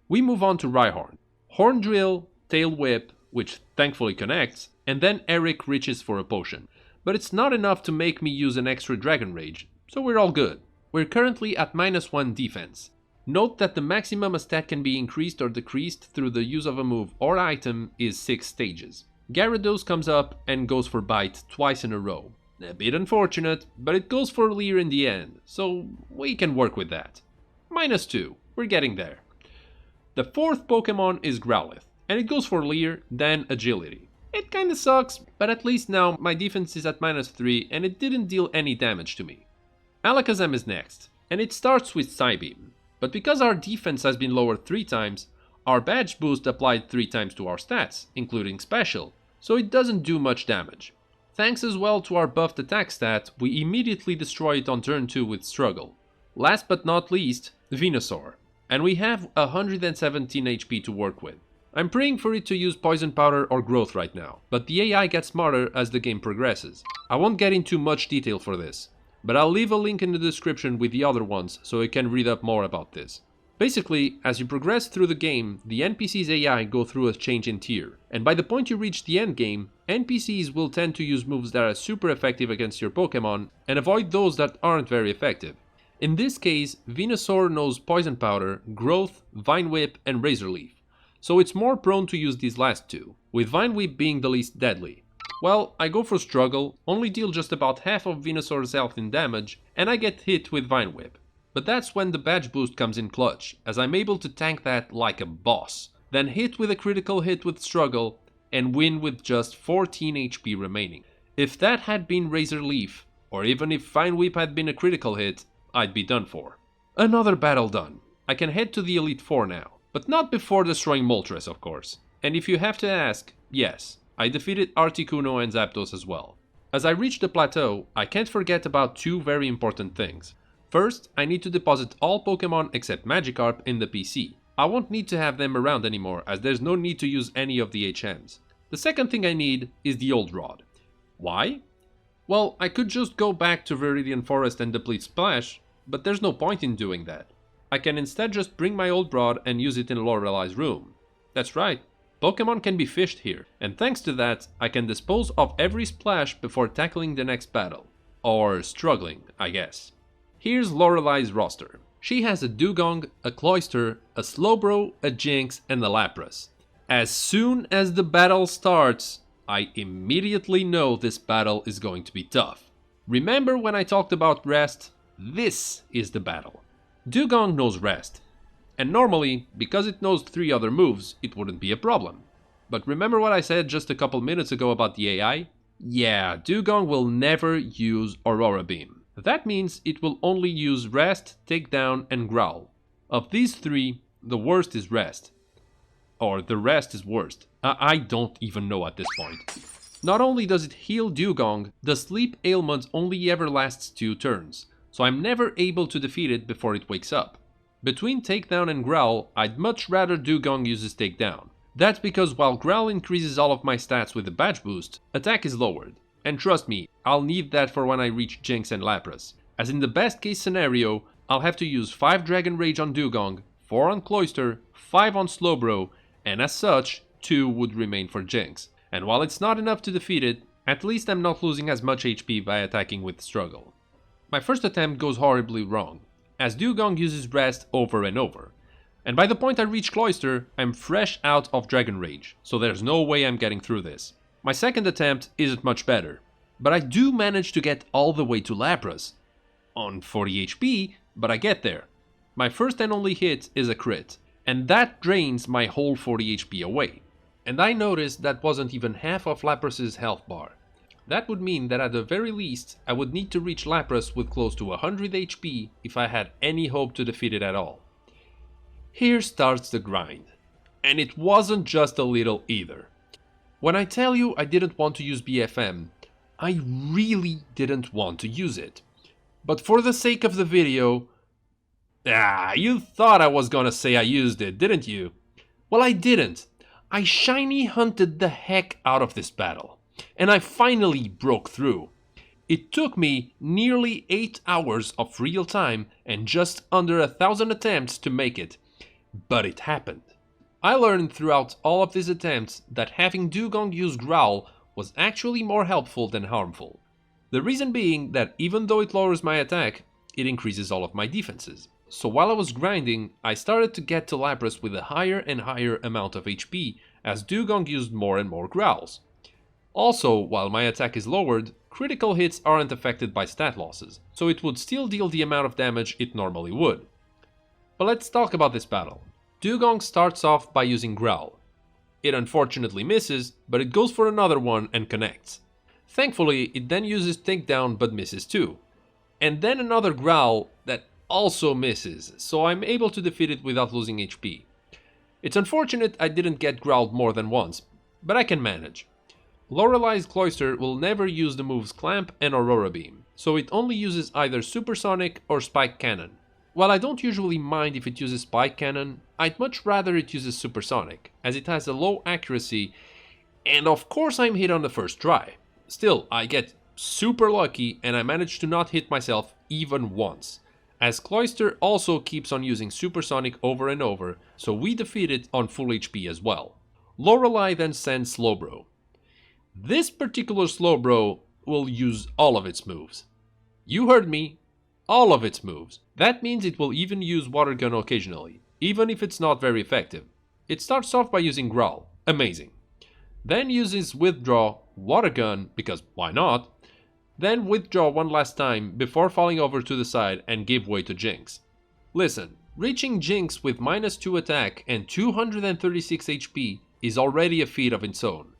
We move on to Rhyhorn. Horn Drill, Tail Whip, which thankfully connects, and then Eric reaches for a potion. But it's not enough to make me use an extra Dragon Rage, so we're all good. We're currently at -1 defense. Note that the maximum a stat can be increased or decreased through the use of a move or item is 6 stages. Gyarados comes up and goes for Bite twice in a row. A bit unfortunate, but it goes for Leer in the end, so we can work with that. -2, we're getting there. The 4th Pokemon is Growlithe, and it goes for Leer, then Agility. It kinda sucks, but at least now my defense is at -3 and it didn't deal any damage to me. Alakazam is next, and it starts with Psybeam. But because our defense has been lowered 3 times, our badge boost applied 3 times to our stats, including special, so it doesn't do much damage. Thanks as well to our buffed attack stat, we immediately destroy it on turn 2 with struggle. Last but not least, Venusaur, and we have 117 HP to work with. I'm praying for it to use Poison Powder or Growth right now, but the AI gets smarter as the game progresses. I won't get into much detail for this, but I'll leave a link in the description with the other ones so you can read up more about this. Basically, as you progress through the game, the NPC's AI go through a change in tier, and by the point you reach the end game, NPCs will tend to use moves that are super effective against your Pokemon and avoid those that aren't very effective. In this case, Venusaur knows Poison Powder, Growth, Vine Whip and Razor Leaf, so it's more prone to use these last 2, with Vine Whip being the least deadly. Well, I go for Struggle, only deal just about half of Venusaur's health in damage, and I get hit with Vine Whip. But that's when the badge boost comes in clutch, as I'm able to tank that like a boss, then hit with a critical hit with Struggle, and win with just 14 HP remaining. If that had been Razor Leaf, or even if Vine Whip had been a critical hit, I'd be done for. Another battle done. I can head to the Elite Four now, but not before destroying Moltres, of course. And if you have to ask, yes, I defeated Articuno and Zapdos as well. As I reach the plateau, I can't forget about 2 very important things. First, I need to deposit all Pokemon except Magikarp in the PC. I won't need to have them around anymore, as there's no need to use any of the HMs. The second thing I need is the Old Rod. Why? Well, I could just go back to Viridian Forest and deplete Splash, but there's no point in doing that. I can instead just bring my Old Rod and use it in Lorelei's room. That's right, Pokemon can be fished here, and thanks to that, I can dispose of every Splash before tackling the next battle. Or struggling, I guess. Here's Lorelei's roster. She has a Dugong, a Cloyster, a Slowbro, a Jinx, and a Lapras. As soon as the battle starts, I immediately know this battle is going to be tough. Remember when I talked about rest? This is the battle. Dugong knows rest, and normally, because it knows 3 other moves, it wouldn't be a problem. But remember what I said just a couple minutes ago about the AI? Yeah, Dugong will never use Aurora Beam. That means it will only use Rest, Takedown and Growl. Of these three, the worst is rest. Or the rest is worst. I don't even know at this point. Not only does it heal Dugong, the sleep ailment only ever lasts 2 turns, so I'm never able to defeat it before it wakes up. Between Takedown and Growl, I'd much rather Dugong uses Takedown. That's because while Growl increases all of my stats with the badge boost, attack is lowered. And trust me, I'll need that for when I reach Jinx and Lapras, as in the best case scenario, I'll have to use 5 Dragon Rage on Dugong, 4 on Cloyster, 5 on Slowbro, and as such, 2 would remain for Jinx. And while it's not enough to defeat it, at least I'm not losing as much HP by attacking with struggle. My first attempt goes horribly wrong, as Dugong uses Rest over and over. And by the point I reach Cloyster, I'm fresh out of Dragon Rage, so there's no way I'm getting through this. My second attempt isn't much better, but I do manage to get all the way to Lapras. On 40 HP, but I get there. My first and only hit is a crit, and that drains my whole 40 HP away. And I noticed that wasn't even half of Lapras's health bar. That would mean that at the very least, I would need to reach Lapras with close to 100 HP if I had any hope to defeat it at all. Here starts the grind. And it wasn't just a little either. When I tell you I didn't want to use BFM, I really didn't want to use it. But for the sake of the video... you thought I was gonna say I used it, didn't you? Well, I didn't. I shiny hunted the heck out of this battle, and I finally broke through. It took me nearly 8 hours of real time and just under 1,000 attempts to make it, but it happened. I learned throughout all of these attempts that having Dugong use Growl was actually more helpful than harmful. The reason being that even though it lowers my attack, it increases all of my defenses. So while I was grinding, I started to get to Lapras with a higher and higher amount of HP as Dugong used more and more Growls. Also, while my attack is lowered, critical hits aren't affected by stat losses, so it would still deal the amount of damage it normally would. But let's talk about this battle. Dugong starts off by using Growl. It unfortunately misses, but it goes for another one and connects. Thankfully, it then uses Takedown but misses too. And then another Growl that also misses, so I'm able to defeat it without losing HP. It's unfortunate I didn't get growled more than once, but I can manage. Lorelei's Cloyster will never use the moves Clamp and Aurora Beam, so it only uses either Supersonic or Spike Cannon. While I don't usually mind if it uses Spike Cannon, I'd much rather it uses Supersonic, as it has a low accuracy, and of course I'm hit on the first try. Still, I get super lucky and I manage to not hit myself even once, as Cloyster also keeps on using Supersonic over and over, so we defeat it on full HP as well. Lorelei then sends Slowbro. This particular Slowbro will use all of its moves. You heard me, all of its moves. That means it will even use Water Gun occasionally, even if it's not very effective. It starts off by using Growl, amazing. Then uses Withdraw, Water Gun, because why not? Then withdraw one last time before falling over to the side and give way to Jinx. Listen, reaching Jinx with -2 attack and 236 HP is already a feat of its own.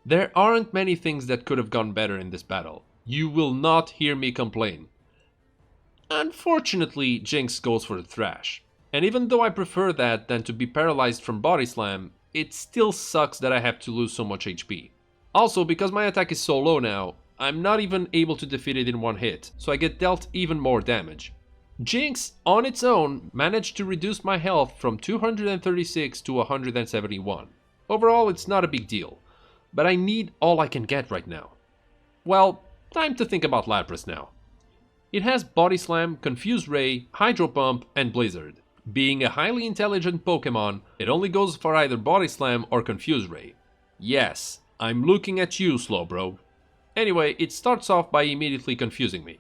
There aren't many things that could have gone better in this battle. You will not hear me complain. Unfortunately, Jinx goes for the Thrash. And even though I prefer that than to be paralyzed from Body Slam, it still sucks that I have to lose so much HP. Also, because my attack is so low now, I'm not even able to defeat it in one hit, so I get dealt even more damage. Jinx, on its own, managed to reduce my health from 236 to 171. Overall, it's not a big deal, but I need all I can get right now. Well, time to think about Lapras now. It has Body Slam, Confuse Ray, Hydro Pump, and Blizzard. Being a highly intelligent Pokemon, it only goes for either Body Slam or Confuse Ray. Yes, I'm looking at you, Slowbro. Anyway, it starts off by immediately confusing me.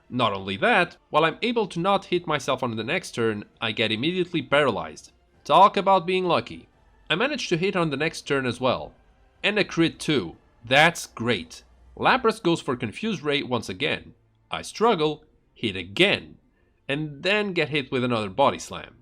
Not only that, while I'm able to not hit myself on the next turn, I get immediately paralyzed. Talk about being lucky. I managed to hit on the next turn as well. And a crit too. That's great. Lapras goes for Confuse Ray once again. I struggle, hit again, and then get hit with another Body Slam.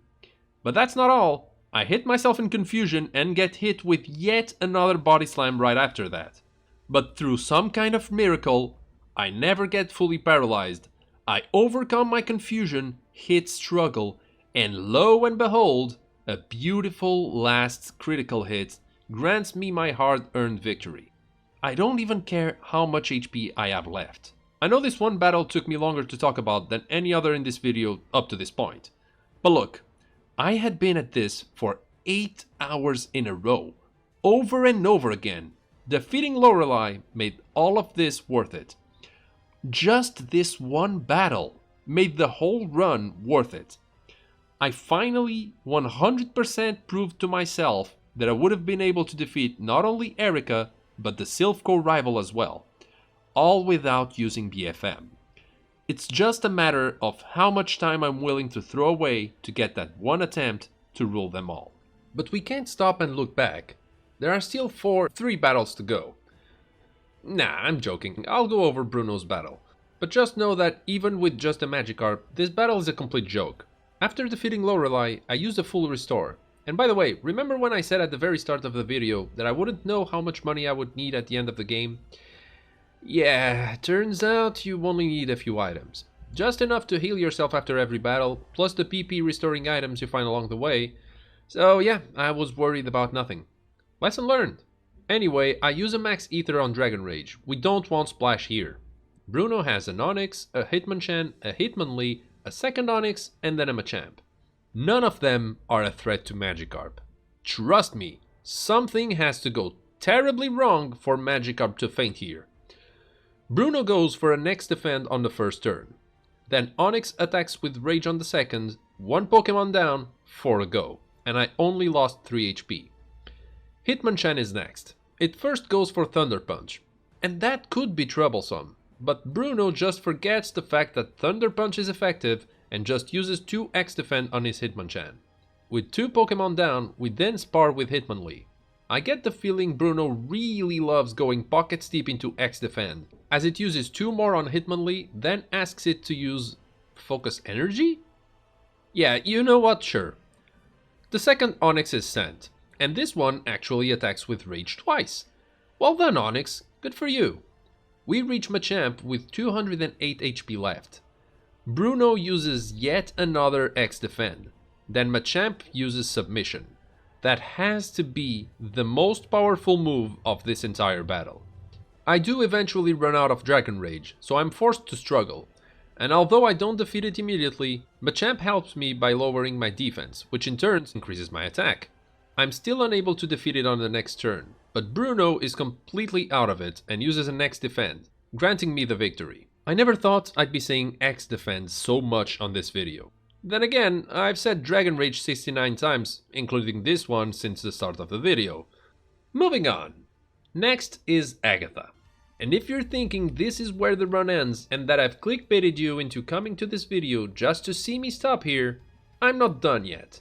But that's not all. I hit myself in confusion and get hit with yet another Body Slam right after that. But through some kind of miracle, I never get fully paralyzed. I overcome my confusion, hit struggle, And lo and behold, a beautiful last critical hit grants me my hard-earned victory. I don't even care how much HP I have left. I know this one battle took me longer to talk about than any other in this video up to this point. But look, I had been at this for 8 hours in a row, over and over again. Defeating Lorelei made all of this worth it. Just this one battle made the whole run worth it. I finally 100% proved to myself that I would have been able to defeat not only Erica, but the Silph Co rival as well, all without using BFM. It's just a matter of how much time I'm willing to throw away to get that one attempt to rule them all. But we can't stop and look back. There are still 3 battles to go. Nah, I'm joking, I'll go over Bruno's battle. But just know that even with just a Magikarp, this battle is a complete joke. After defeating Lorelei, I used a full restore. And by the way, remember when I said at the very start of the video that I wouldn't know how much money I would need at the end of the game? Yeah, turns out you only need a few items. Just enough to heal yourself after every battle, plus the PP restoring items you find along the way. So yeah, I was worried about nothing. Lesson learned. Anyway, I use a max ether on Dragon Rage. We don't want Splash here. Bruno has an Onix, a Hitmonchan, a Hitmonlee, a second Onix, and then a Machamp. None of them are a threat to Magikarp. Trust me, something has to go terribly wrong for Magikarp to faint here. Bruno goes for a next defend on the first turn. Then Onix attacks with Rage on the second, 1 Pokemon down, 4 to go, and I only lost 3 HP. Hitmonchan is next. It first goes for Thunder Punch, and that could be troublesome, but Bruno just forgets the fact that Thunder Punch is effective and just uses 2 X-Defend on his Hitmonchan. With 2 Pokemon down, we then spar with Hitmonlee. I get the feeling Bruno really loves going pockets deep into X-Defend, as it uses 2 more on Hitmonlee, then asks it to use Focus Energy? Yeah, you know what, sure. The second Onix is sent, and this one actually attacks with Rage twice. Well done, Onix, good for you. We reach Machamp with 208 HP left. Bruno uses yet another X-Defend, then Machamp uses Submission. That has to be the most powerful move of this entire battle. I do eventually run out of Dragon Rage, so I'm forced to struggle. And although I don't defeat it immediately, Machamp helps me by lowering my defense, which in turn increases my attack. I'm still unable to defeat it on the next turn, but Bruno is completely out of it and uses an X-Defend, granting me the victory. I never thought I'd be saying X-Defend so much on this video. Then again, I've said Dragon Rage 69 times, including this one since the start of the video. Moving on. Next is Agatha. And if you're thinking this is where the run ends and that I've clickbaited you into coming to this video just to see me stop here, I'm not done yet.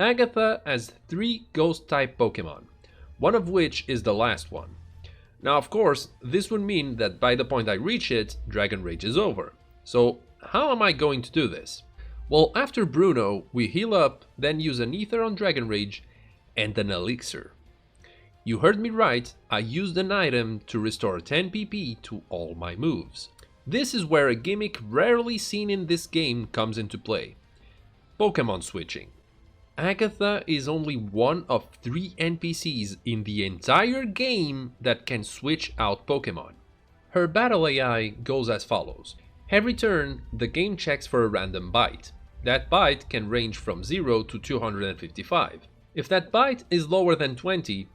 Agatha has 3 Ghost-type Pokemon, one of which is the last one. Now of course, this would mean that by the point I reach it, Dragon Rage is over. So how am I going to do this? Well, after Bruno, we heal up, then use an Ether on Dragon Rage, and an Elixir. You heard me right, I used an item to restore 10 PP to all my moves. This is where a gimmick rarely seen in this game comes into play. Pokemon switching. Agatha is only one of 3 NPCs in the entire game that can switch out Pokemon. Her battle AI goes as follows. Every turn, the game checks for a random bite. That bite can range from 0 to 255. If that bite is lower than 20,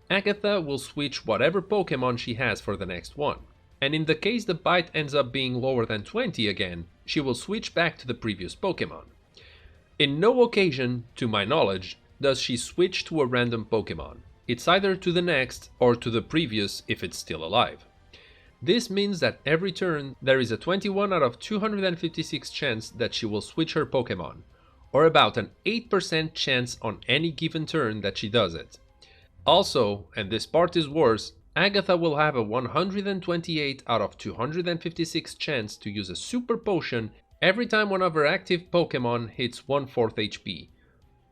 Agatha will switch whatever Pokemon she has for the next one. And in the case the bite ends up being lower than 20 again, she will switch back to the previous Pokemon. In no occasion, to my knowledge, does she switch to a random Pokemon. It's either to the next or to the previous if it's still alive. This means that every turn there is a 21 out of 256 chance that she will switch her Pokemon, or about an 8% chance on any given turn that she does it. Also, and this part is worse, Agatha will have a 128 out of 256 chance to use a Super Potion every time one of her active Pokemon hits 1/4 HP,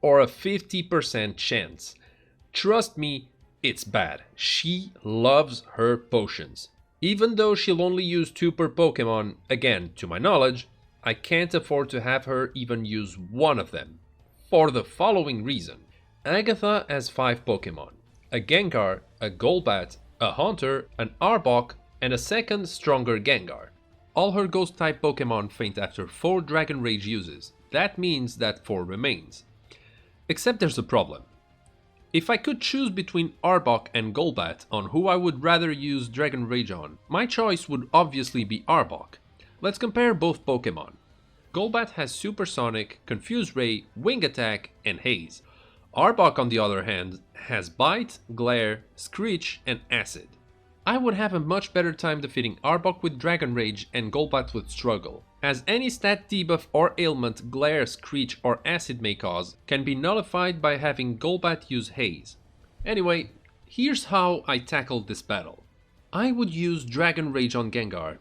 or a 50% chance. Trust me, it's bad. She loves her potions. Even though she'll only use 2 per Pokemon, again, to my knowledge, I can't afford to have her even use one of them. For the following reason. Agatha has 5 Pokemon. A Gengar, a Golbat, a Haunter, an Arbok, and a second, stronger Gengar. All her Ghost-type Pokemon faint after 4 Dragon Rage uses. That means that 4 remains. Except there's a problem. If I could choose between Arbok and Golbat on who I would rather use Dragon Rage on, my choice would obviously be Arbok. Let's compare both Pokemon. Golbat has Supersonic, Confuse Ray, Wing Attack, and Haze. Arbok, on the other hand, has Bite, Glare, Screech, and Acid. I would have a much better time defeating Arbok with Dragon Rage and Golbat with Struggle, as any stat debuff or ailment Glare, Screech, or Acid may cause can be nullified by having Golbat use Haze. Anyway, here's how I tackled this battle. I would use Dragon Rage on Gengar,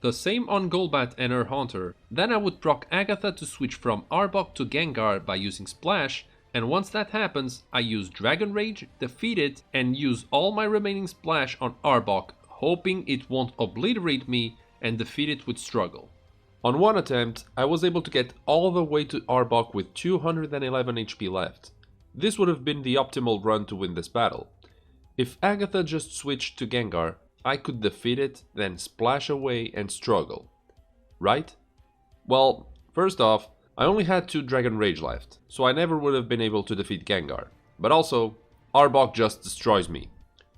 the same on Golbat and her Haunter, then I would proc Agatha to switch from Arbok to Gengar by using Splash, and once that happens, I use Dragon Rage, defeat it, and use all my remaining Splash on Arbok, hoping it won't obliterate me, and defeat it with Struggle. On one attempt, I was able to get all the way to Arbok with 211 HP left. This would have been the optimal run to win this battle. If Agatha just switched to Gengar, I could defeat it, then splash away and struggle. Right? Well, first off, I only had 2 Dragon Rage left, so I never would have been able to defeat Gengar. But also, Arbok just destroys me.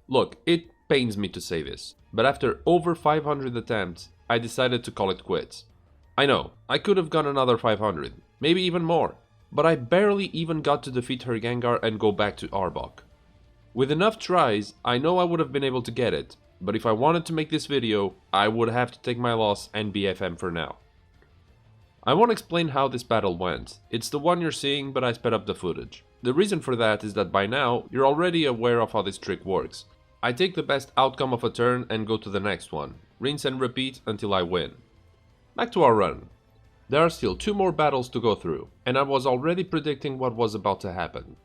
Look, it pains me to say this, but after over 500 attempts, I decided to call it quits. I know, I could have gone another 500, maybe even more, but I barely even got to defeat her Gengar and go back to Arbok. With enough tries, I know I would have been able to get it, but if I wanted to make this video, I would have to take my loss and BFM for now. I won't explain how this battle went, it's the one you're seeing, but I sped up the footage. The reason for that is that by now, you're already aware of how this trick works. I take the best outcome of a turn and go to the next one, rinse and repeat until I win. Back to our run. There are still 2 more battles to go through, and I was already predicting what was about to happen.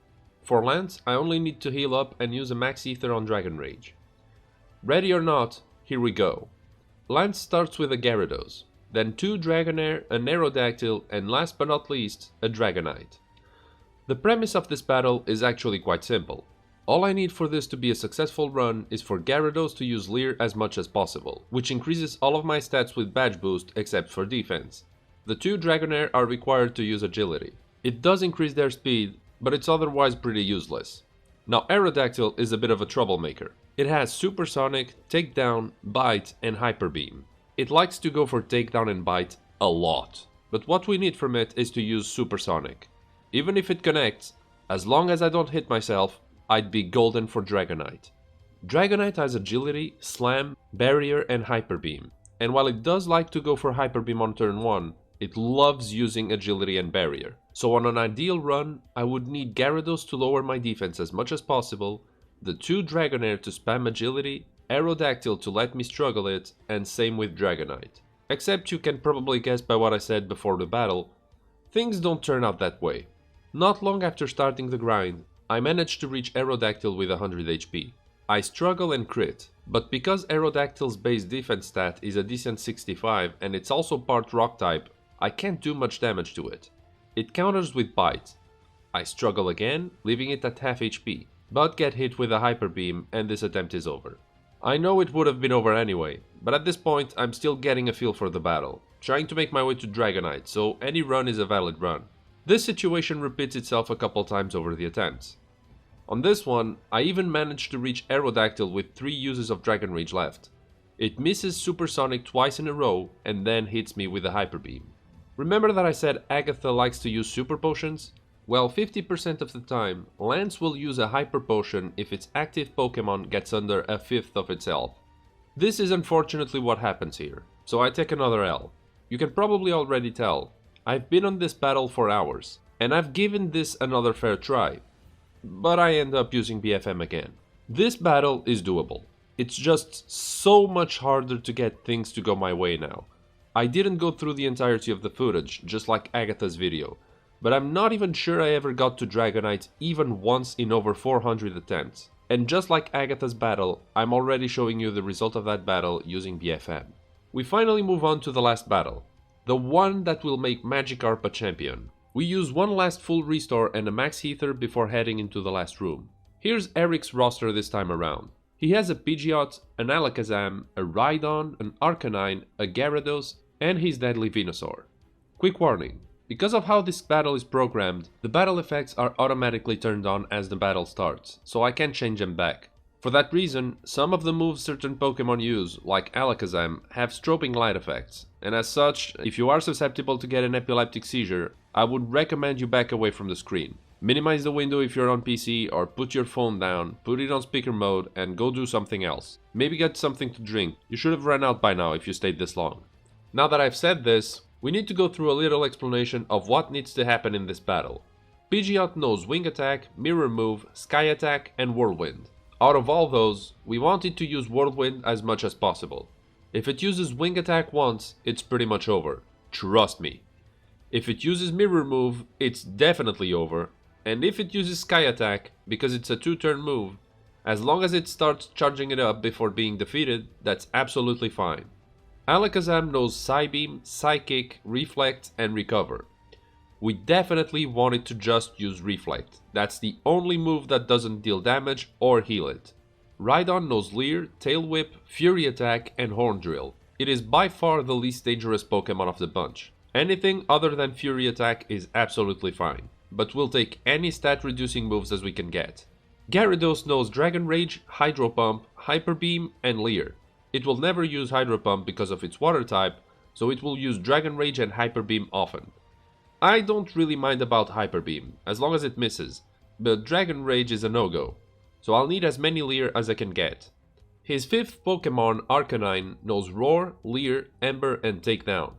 For Lance, I only need to heal up and use a Max Ether on Dragon Rage. Ready or not, here we go. Lance starts with a Gyarados, then 2 Dragonair, an Aerodactyl, and last but not least, a Dragonite. The premise of this battle is actually quite simple. All I need for this to be a successful run is for Gyarados to use Leer as much as possible, which increases all of my stats with badge boost except for defense. The 2 Dragonair are required to use Agility. It does increase their speed, but it's otherwise pretty useless. Now Aerodactyl is a bit of a troublemaker. It has Supersonic, Takedown, Bite, and Hyper Beam. It likes to go for Takedown and Bite a lot, but what we need from it is to use Supersonic. Even if it connects, as long as I don't hit myself, I'd be golden for Dragonite. Dragonite has Agility, Slam, Barrier, and Hyper Beam, and while it does like to go for Hyper Beam on turn 1, it loves using Agility and Barrier. So on an ideal run, I would need Gyarados to lower my defense as much as possible, the 2 Dragonair to spam Agility, Aerodactyl to let me struggle it, and same with Dragonite. Except you can probably guess by what I said before the battle, things don't turn out that way. Not long after starting the grind, I managed to reach Aerodactyl with 100 HP. I struggle and crit, but because Aerodactyl's base defense stat is a decent 65 and it's also part rock type, I can't do much damage to it. It counters with Bite. I struggle again, leaving it at half HP, but get hit with a Hyper Beam and this attempt is over. I know it would have been over anyway, but at this point I'm still getting a feel for the battle, trying to make my way to Dragonite, so any run is a valid run. This situation repeats itself a couple times over the attempts. On this one, I even managed to reach Aerodactyl with 3 uses of Dragon Rage left. It misses Supersonic twice in a row and then hits me with a Hyper Beam. Remember that I said Agatha likes to use Super Potions? Well, 50% of the time, Lance will use a Hyper Potion if its active Pokemon gets under a fifth of its health. This is unfortunately what happens here, so I take another L. You can probably already tell, I've been on this battle for hours, and I've given this another fair try, but I end up using BFM again. This battle is doable. It's just so much harder to get things to go my way now. I didn't go through the entirety of the footage, just like Agatha's video, but I'm not even sure I ever got to Dragonite even once in over 400 attempts. And just like Agatha's battle, I'm already showing you the result of that battle using BFM. We finally move on to the last battle. The one that will make Magikarp a champion. We use one last full restore and a max ether before heading into the last room. Here's Eric's roster this time around. He has a Pidgeot, an Alakazam, a Rhydon, an Arcanine, a Gyarados, and his deadly Venusaur. Quick warning, because of how this battle is programmed, the battle effects are automatically turned on as the battle starts, so I can't change them back. For that reason, some of the moves certain Pokemon use, like Alakazam, have strobing light effects, and as such, if you are susceptible to get an epileptic seizure, I would recommend you back away from the screen. Minimize the window if you're on PC, or put your phone down, put it on speaker mode, and go do something else. Maybe get something to drink. You should have run out by now if you stayed this long. Now that I've said this, we need to go through a little explanation of what needs to happen in this battle. Pidgeot knows Wing Attack, Mirror Move, Sky Attack, and Whirlwind. Out of all those, we want it to use Whirlwind as much as possible. If it uses Wing Attack once, it's pretty much over. Trust me. If it uses Mirror Move, it's definitely over. And if it uses Sky Attack, because it's a 2-turn move, as long as it starts charging it up before being defeated, that's absolutely fine. Alakazam knows Psybeam, Psychick, Reflect, and Recover. We definitely want it to just use Reflect. That's the only move that doesn't deal damage or heal it. Rhydon knows Leer, Tail Whip, Fury Attack, and Horn Drill. It is by far the least dangerous Pokemon of the bunch. Anything other than Fury Attack is absolutely fine, but we'll take any stat reducing moves as we can get. Gyarados knows Dragon Rage, Hydro Pump, Hyper Beam, and Leer. It will never use Hydro Pump because of its water type, so it will use Dragon Rage and Hyper Beam often. I don't really mind about Hyper Beam, as long as it misses, but Dragon Rage is a no-go, so I'll need as many Leer as I can get. His 5th Pokemon, Arcanine, knows Roar, Leer, Ember, and Takedown.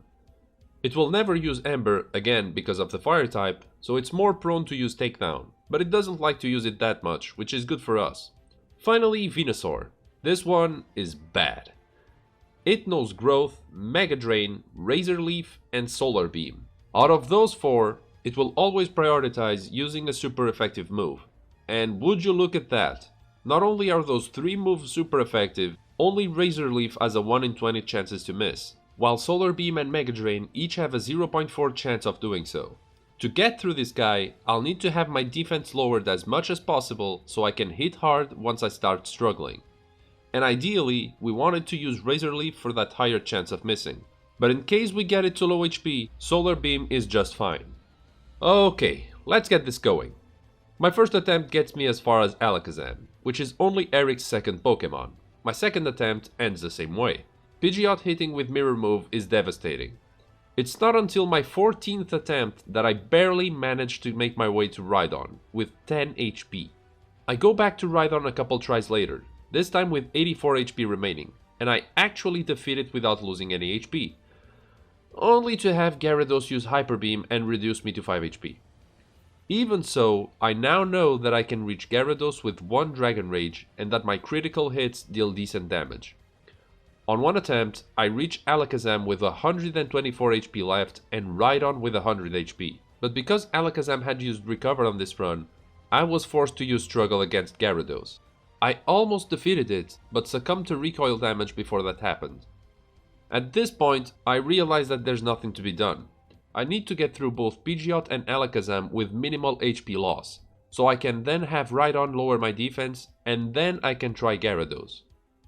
It will never use Ember, again because of the fire type, so it's more prone to use Takedown, but it doesn't like to use it that much, which is good for us. Finally, Venusaur. This one is bad. It knows Growth, Mega Drain, Razor Leaf, and Solar Beam. Out of those 4, it will always prioritize using a super effective move. And would you look at that? Not only are those 3 moves super effective, only Razor Leaf has a 1 in 20 chances to miss, while Solar Beam and Mega Drain each have a 0.4 chance of doing so. To get through this guy, I'll need to have my defense lowered as much as possible so I can hit hard once I start struggling. And ideally, we wanted to use Razor Leaf for that higher chance of missing. But in case we get it to low HP, Solar Beam is just fine. Okay, let's get this going. My first attempt gets me as far as Alakazam, which is only Eric's 2nd Pokemon. My second attempt ends the same way. Pidgeot hitting with Mirror Move is devastating. It's not until my 14th attempt that I barely managed to make my way to Rhydon, with 10 HP. I go back to Rhydon a couple tries later, this time with 84 HP remaining, and I actually defeat it without losing any HP. Only to have Gyarados use Hyper Beam and reduce me to 5 HP. Even so, I now know that I can reach Gyarados with 1 Dragon Rage and that my critical hits deal decent damage. On one attempt, I reach Alakazam with 124 HP left and Rhydon with 100 HP, but because Alakazam had used Recover on this run, I was forced to use Struggle against Gyarados. I almost defeated it, but succumbed to recoil damage before that happened. At this point, I realize that there's nothing to be done. I need to get through both Pidgeot and Alakazam with minimal HP loss, so I can then have Rhydon lower my defense, and then I can try Gyarados.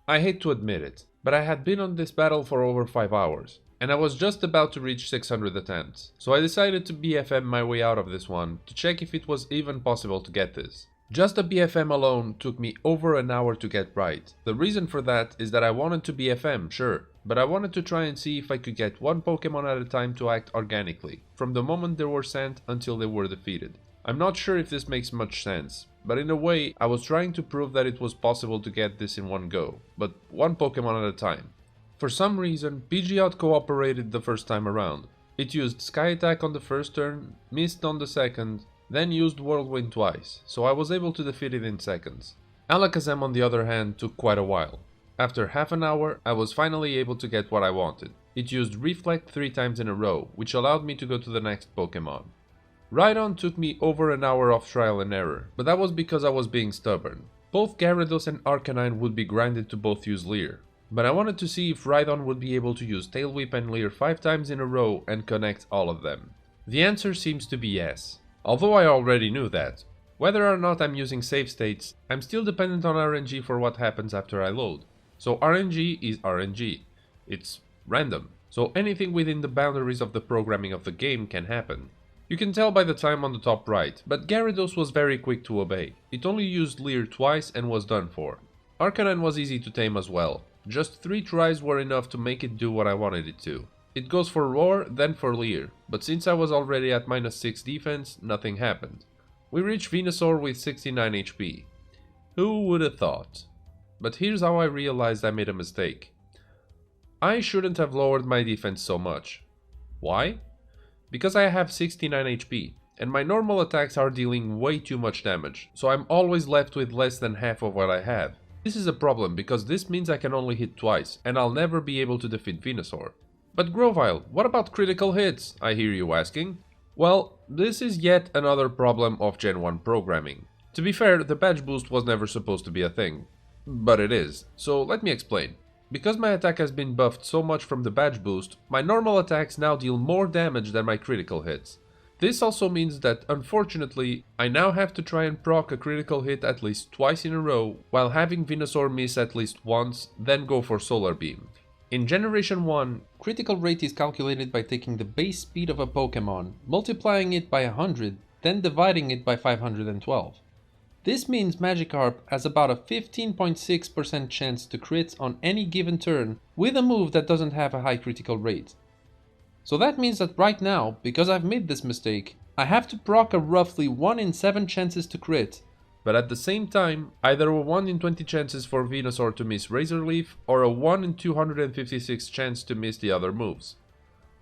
I hate to admit it, but I had been on this battle for over 5 hours, and I was just about to reach 600 attempts, so I decided to BFM my way out of this one to check if it was even possible to get this. Just a BFM alone took me over an hour to get right. The reason for that is that I wanted to BFM, sure, but I wanted to try and see if I could get one Pokemon at a time to act organically, from the moment they were sent until they were defeated. I'm not sure if this makes much sense, but in a way, I was trying to prove that it was possible to get this in one go, but one Pokemon at a time. For some reason, Pidgeot cooperated the first time around. It used Sky Attack on the first turn, missed on the second, then used Whirlwind twice, so I was able to defeat it in seconds. Alakazam on the other hand took quite a while. After half an hour, I was finally able to get what I wanted. It used Reflect 3 times in a row, which allowed me to go to the next Pokemon. Rhydon took me over an hour of trial and error, but that was because I was being stubborn. Both Gyarados and Arcanine would be grinded to both use Leer. but I wanted to see if Rhydon would be able to use Tail Whip and Leer 5 times in a row and connect all of them. The answer seems to be yes, although I already knew that. Whether or not I'm using save states, I'm still dependent on RNG for what happens after I load. So RNG is RNG. It's random, so anything within the boundaries of the programming of the game can happen. You can tell by the time on the top right, but Gyarados was very quick to obey. It only used Leer twice and was done for. Arcanine was easy to tame as well. Just 3 tries were enough to make it do what I wanted it to. It goes for Roar, then for Leer, but since I was already at -6 defense, nothing happened. We reached Venusaur with 69 HP. Who would have thought? But here's how I realized I made a mistake. I shouldn't have lowered my defense so much. Why? Because I have 69 HP, and my normal attacks are dealing way too much damage, so I'm always left with less than half of what I have. This is a problem because this means I can only hit twice, and I'll never be able to defeat Venusaur. But Grovyle, what about critical hits? I hear you asking. Well, this is yet another problem of Gen 1 programming. To be fair, the badge boost was never supposed to be a thing. But it is, so let me explain. Because my attack has been buffed so much from the badge boost, my normal attacks now deal more damage than my critical hits. This also means that, unfortunately, I now have to try and proc a critical hit at least twice in a row, while having Venusaur miss at least once, then go for Solar Beam. In Generation 1, critical rate is calculated by taking the base speed of a Pokémon, multiplying it by 100, then dividing it by 512. This means Magikarp has about a 15.6% chance to crit on any given turn with a move that doesn't have a high critical rate. So that means that right now, because I've made this mistake, I have to proc a roughly 1 in 7 chances to crit, but at the same time, either a 1 in 20 chances for Venusaur to miss Razor Leaf or a 1 in 256 chance to miss the other moves.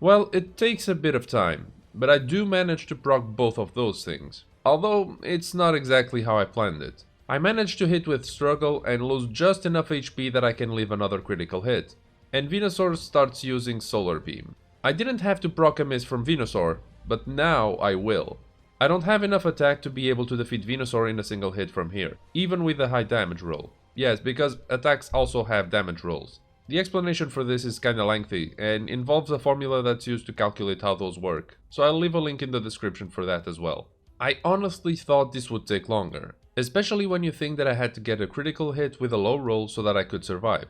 Well, it takes a bit of time, but I do manage to proc both of those things. Although, it's not exactly how I planned it. I managed to hit with struggle and lose just enough HP that I can leave another critical hit. And Venusaur starts using Solar Beam. I didn't have to proc a miss from Venusaur, but now I will. I don't have enough attack to be able to defeat Venusaur in a single hit from here, even with a high damage roll. Yes, because attacks also have damage rolls. The explanation for this is kinda lengthy, and involves a formula that's used to calculate how those work, so I'll leave a link in the description for that as well. I honestly thought this would take longer, especially when you think that I had to get a critical hit with a low roll so that I could survive.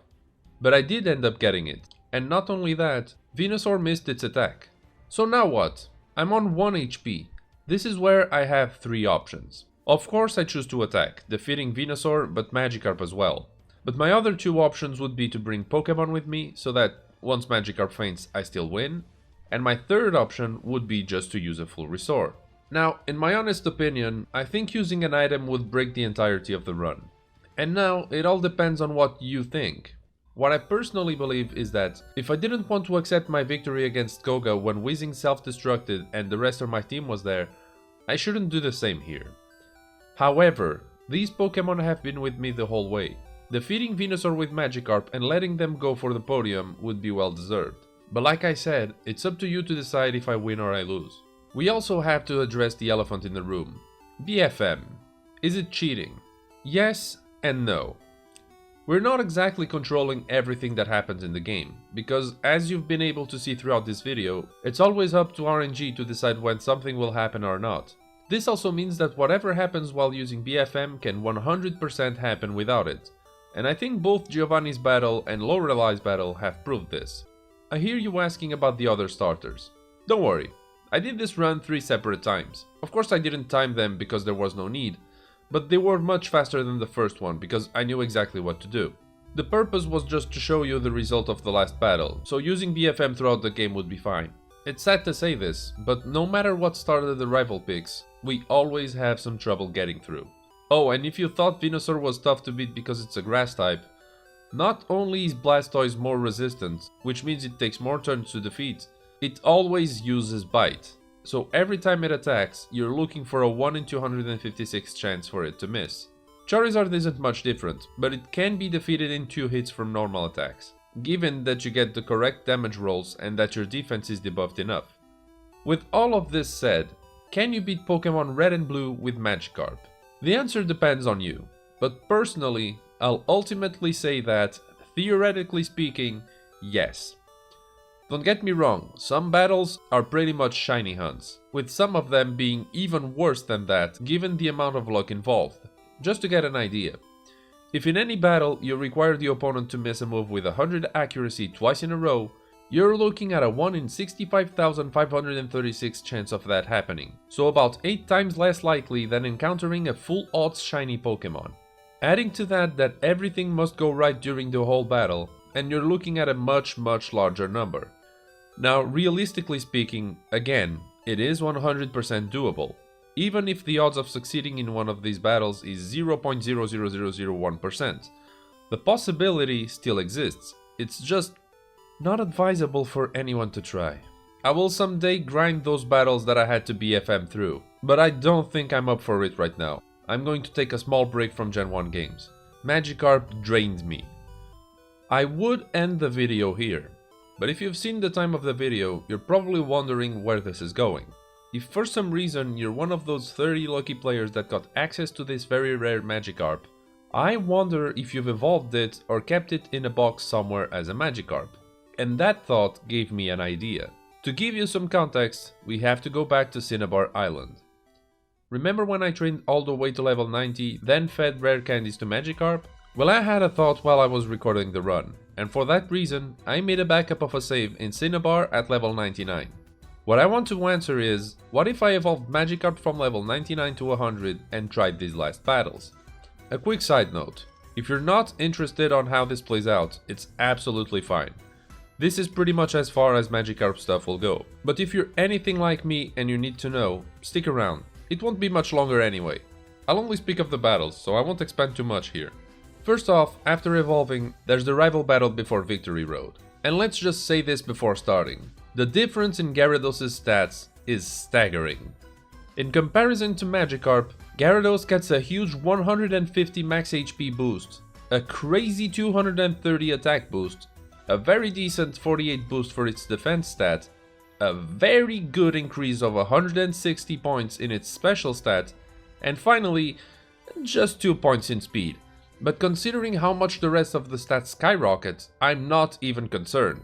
But I did end up getting it, and not only that, Venusaur missed its attack. So now what? I'm on 1 HP. This is where I have 3 options. Of course I choose to attack, defeating Venusaur but Magikarp as well. But my other 2 options would be to bring Pokemon with me, so that once Magikarp faints I still win, and my third option would be just to use a full restore. Now, in my honest opinion, I think using an item would break the entirety of the run. And now, it all depends on what you think. What I personally believe is that, if I didn't want to accept my victory against Koga when Weezing self-destructed and the rest of my team was there, I shouldn't do the same here. However, these Pokemon have been with me the whole way. Defeating Venusaur with Magikarp and letting them go for the podium would be well deserved. But like I said, it's up to you to decide if I win or I lose. We also have to address the elephant in the room. BFM. Is it cheating? Yes and no. We're not exactly controlling everything that happens in the game, because as you've been able to see throughout this video, it's always up to RNG to decide when something will happen or not. This also means that whatever happens while using BFM can 100% happen without it, and I think both Giovanni's battle and Lorelei's battle have proved this. I hear you asking about the other starters. Don't worry. I did this run 3 separate times. Of course I didn't time them because there was no need, but they were much faster than the first one because I knew exactly what to do. The purpose was just to show you the result of the last battle, so using BFM throughout the game would be fine. It's sad to say this, but no matter what started the rival picks, we always have some trouble getting through. Oh, and if you thought Venusaur was tough to beat because it's a grass type, not only is Blastoise more resistant, which means it takes more turns to defeat, it always uses Bite, so every time it attacks, you're looking for a 1 in 256 chance for it to miss. Charizard isn't much different, but it can be defeated in 2 hits from normal attacks, given that you get the correct damage rolls and that your defense is debuffed enough. With all of this said, can you beat Pokemon Red and Blue with Magikarp? The answer depends on you, but personally, I'll ultimately say that theoretically speaking, yes. Don't get me wrong, some battles are pretty much shiny hunts, with some of them being even worse than that given the amount of luck involved. Just to get an idea, if in any battle you require the opponent to miss a move with 100 accuracy twice in a row, you're looking at a 1 in 65,536 chance of that happening, so about 8 times less likely than encountering a full odds shiny Pokemon. Adding to that everything must go right during the whole battle, and you're looking at a much larger number. Now, realistically speaking, again, it is 100% doable, even if the odds of succeeding in one of these battles is 0.00001%. The possibility still exists, it's just not advisable for anyone to try. I will someday grind those battles that I had to BFM through, but I don't think I'm up for it right now. I'm going to take a small break from Gen 1 games. Magikarp drained me. I would end the video here, but if you've seen the time of the video, you're probably wondering where this is going. If for some reason you're one of those 30 lucky players that got access to this very rare Magikarp, I wonder if you've evolved it or kept it in a box somewhere as a Magikarp. And that thought gave me an idea. To give you some context, we have to go back to Cinnabar Island. Remember when I trained all the way to level 90, then fed rare candies to Magikarp? Well, I had a thought while I was recording the run, and for that reason, I made a backup of a save in Cinnabar at level 99. What I want to answer is, what if I evolved Magikarp from level 99 to 100 and tried these last battles? A quick side note, if you're not interested on how this plays out, it's absolutely fine. This is pretty much as far as Magikarp stuff will go, but if you're anything like me and you need to know, stick around. It won't be much longer anyway. I'll only speak of the battles, so I won't expand too much here. First off, after evolving, there's the rival battle before Victory Road. And let's just say this before starting. The difference in Gyarados' stats is staggering. In comparison to Magikarp, Gyarados gets a huge 150 max HP boost, a crazy 230 attack boost, a very decent 48 boost for its defense stat, a very good increase of 160 points in its special stat, and finally, just 2 points in speed. But considering how much the rest of the stats skyrocket, I'm not even concerned.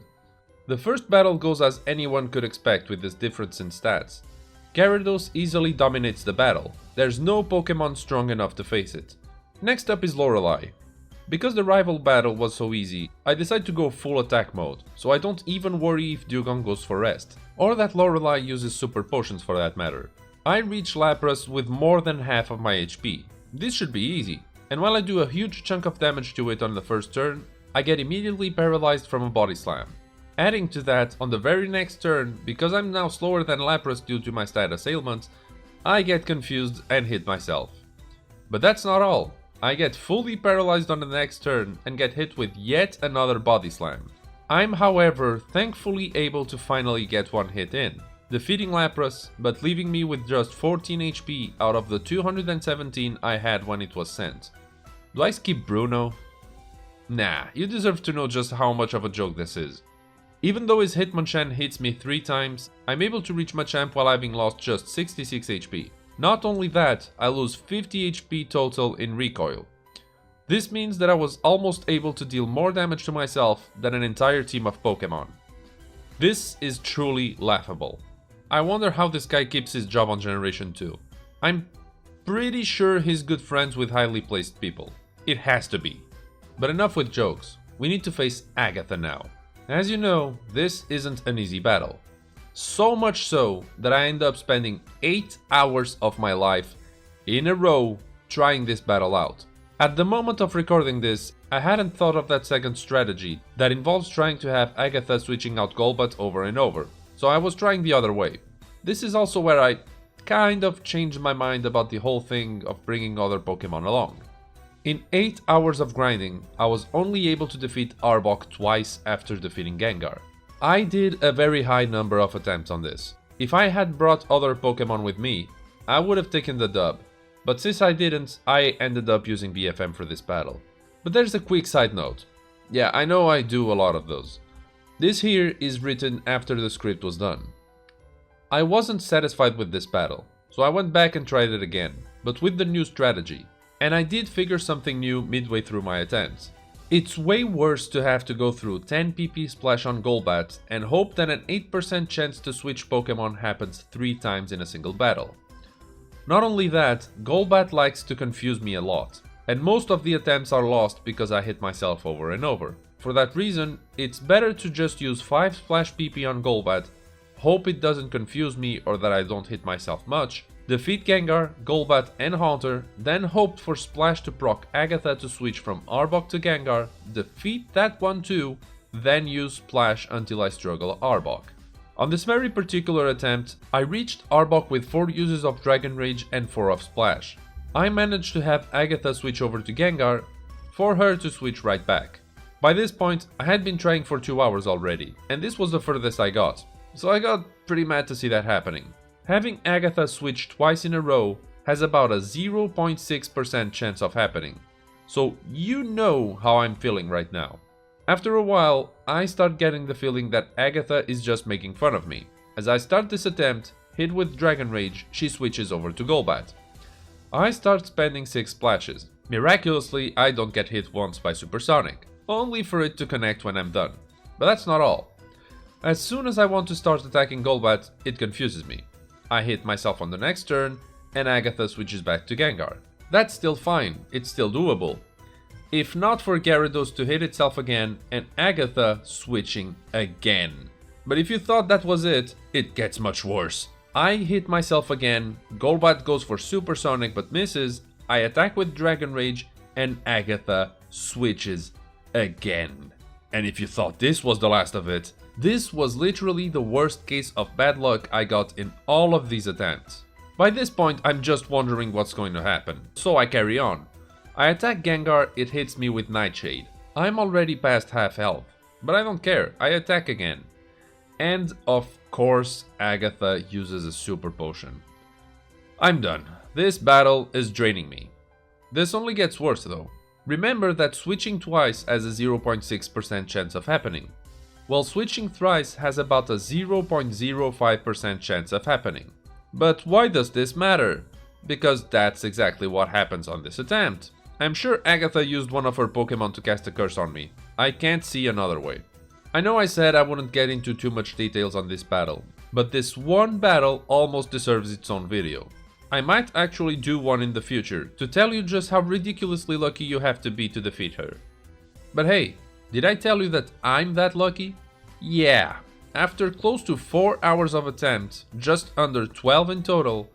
The first battle goes as anyone could expect with this difference in stats. Gyarados easily dominates the battle, there's no Pokemon strong enough to face it. Next up is Lorelei. Because the rival battle was so easy, I decided to go full attack mode, so I don't even worry if Dugong goes for rest, or that Lorelei uses super potions for that matter. I reach Lapras with more than half of my HP. This should be easy, and while I do a huge chunk of damage to it on the first turn, I get immediately paralyzed from a body slam. Adding to that, on the very next turn, because I'm now slower than Lapras due to my stat ailment, I get confused and hit myself. But that's not all. I get fully paralyzed on the next turn and get hit with yet another body slam. I'm however thankfully able to finally get one hit in, defeating Lapras but leaving me with just 14 HP out of the 217 I had when it was sent. Do I skip Bruno? Nah, you deserve to know just how much of a joke this is. Even though his Hitmonchan hits me 3 times, I'm able to reach Machamp while having lost just 66 HP. Not only that, I lose 50 HP total in recoil. This means that I was almost able to deal more damage to myself than an entire team of Pokemon. This is truly laughable. I wonder how this guy keeps his job on Generation 2. I'm pretty sure he's good friends with highly placed people. It has to be. But enough with jokes, we need to face Agatha now. As you know, this isn't an easy battle. So much so that I end up spending 8 hours of my life in a row trying this battle out. At the moment of recording this, I hadn't thought of that second strategy that involves trying to have Agatha switching out Golbat over and over, so I was trying the other way. This is also where I kind of changed my mind about the whole thing of bringing other Pokemon along. In 8 hours of grinding, I was only able to defeat Arbok twice after defeating Gengar. I did a very high number of attempts on this. If I had brought other Pokemon with me, I would have taken the dub, but since I didn't, I ended up using BFM for this battle. But there's a quick side note. Yeah, I know I do a lot of those. This here is written after the script was done. I wasn't satisfied with this battle, so I went back and tried it again, but with the new strategy. And I did figure something new midway through my attempts. It's way worse to have to go through 10 PP splash on Golbat and hope that an 8% chance to switch Pokemon happens 3 times in a single battle. Not only that, Golbat likes to confuse me a lot, and most of the attempts are lost because I hit myself over and over. For that reason, it's better to just use 5 splash PP on Golbat, hope it doesn't confuse me or that I don't hit myself much, defeat Gengar, Golbat and Haunter, then hope for Splash to proc Agatha to switch from Arbok to Gengar, defeat that one too, then use Splash until I struggle Arbok. On this very particular attempt, I reached Arbok with 4 uses of Dragon Rage and 4 of Splash. I managed to have Agatha switch over to Gengar, for her to switch right back. By this point, I had been trying for 2 hours already, and this was the furthest I got, so I got pretty mad to see that happening. Having Agatha switch twice in a row has about a 0.6% chance of happening, so you know how I'm feeling right now. After a while, I start getting the feeling that Agatha is just making fun of me. As I start this attempt, hit with Dragon Rage, she switches over to Golbat. I start spending 6 splashes. Miraculously, I don't get hit once by Supersonic, only for it to connect when I'm done. But that's not all. As soon as I want to start attacking Golbat, it confuses me. I hit myself on the next turn, and Agatha switches back to Gengar. That's still fine, it's still doable. If not for Gyarados to hit itself again, and Agatha switching again. But if you thought that was it gets much worse. I hit myself again, Golbat goes for Supersonic but misses, I attack with Dragon Rage, and Agatha switches again. And if you thought this was the last of it, this was literally the worst case of bad luck I got in all of these attempts. By this point, I'm just wondering what's going to happen, so I carry on. I attack Gengar, it hits me with Nightshade. I'm already past half health, but I don't care, I attack again. And of course, Agatha uses a super potion. I'm done. This battle is draining me. This only gets worse though. Remember that switching twice has a 0.6% chance of happening, while switching thrice has about a 0.05% chance of happening. But why does this matter? Because that's exactly what happens on this attempt. I'm sure Agatha used one of her Pokemon to cast a curse on me. I can't see another way. I know I said I wouldn't get into too much details on this battle, but this one battle almost deserves its own video. I might actually do one in the future to tell you just how ridiculously lucky you have to be to defeat her. But hey, did I tell you that I'm that lucky? Yeah, after close to 4 hours of attempts, just under 12 in total,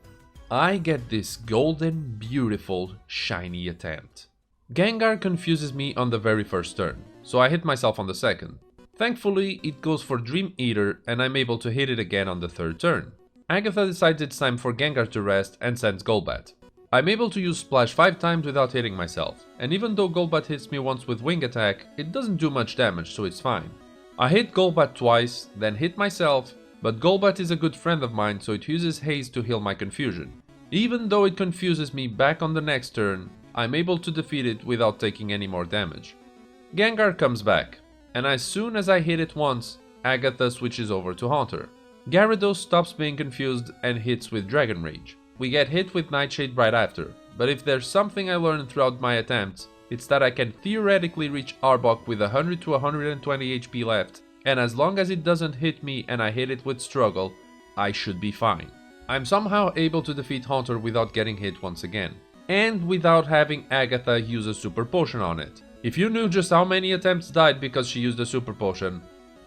I get this golden, beautiful, shiny attempt. Gengar confuses me on the very first turn, so I hit myself on the second. Thankfully, it goes for Dream Eater and I'm able to hit it again on the third turn. Agatha decides it's time for Gengar to rest and sends Golbat. I'm able to use Splash 5 times without hitting myself, and even though Golbat hits me once with Wing Attack, it doesn't do much damage, so it's fine. I hit Golbat twice, then hit myself, but Golbat is a good friend of mine, so it uses Haze to heal my confusion. Even though it confuses me back on the next turn, I'm able to defeat it without taking any more damage. Gengar comes back, and as soon as I hit it once, Agatha switches over to Haunter. Gyarados stops being confused and hits with Dragon Rage. We get hit with Nightshade right after, but if there's something I learned throughout my attempts, it's that I can theoretically reach Arbok with 100 to 120 HP left, and as long as it doesn't hit me and I hit it with struggle, I should be fine. I'm somehow able to defeat Haunter without getting hit once again, and without having Agatha use a super potion on it. If you knew just how many attempts died because she used a super potion.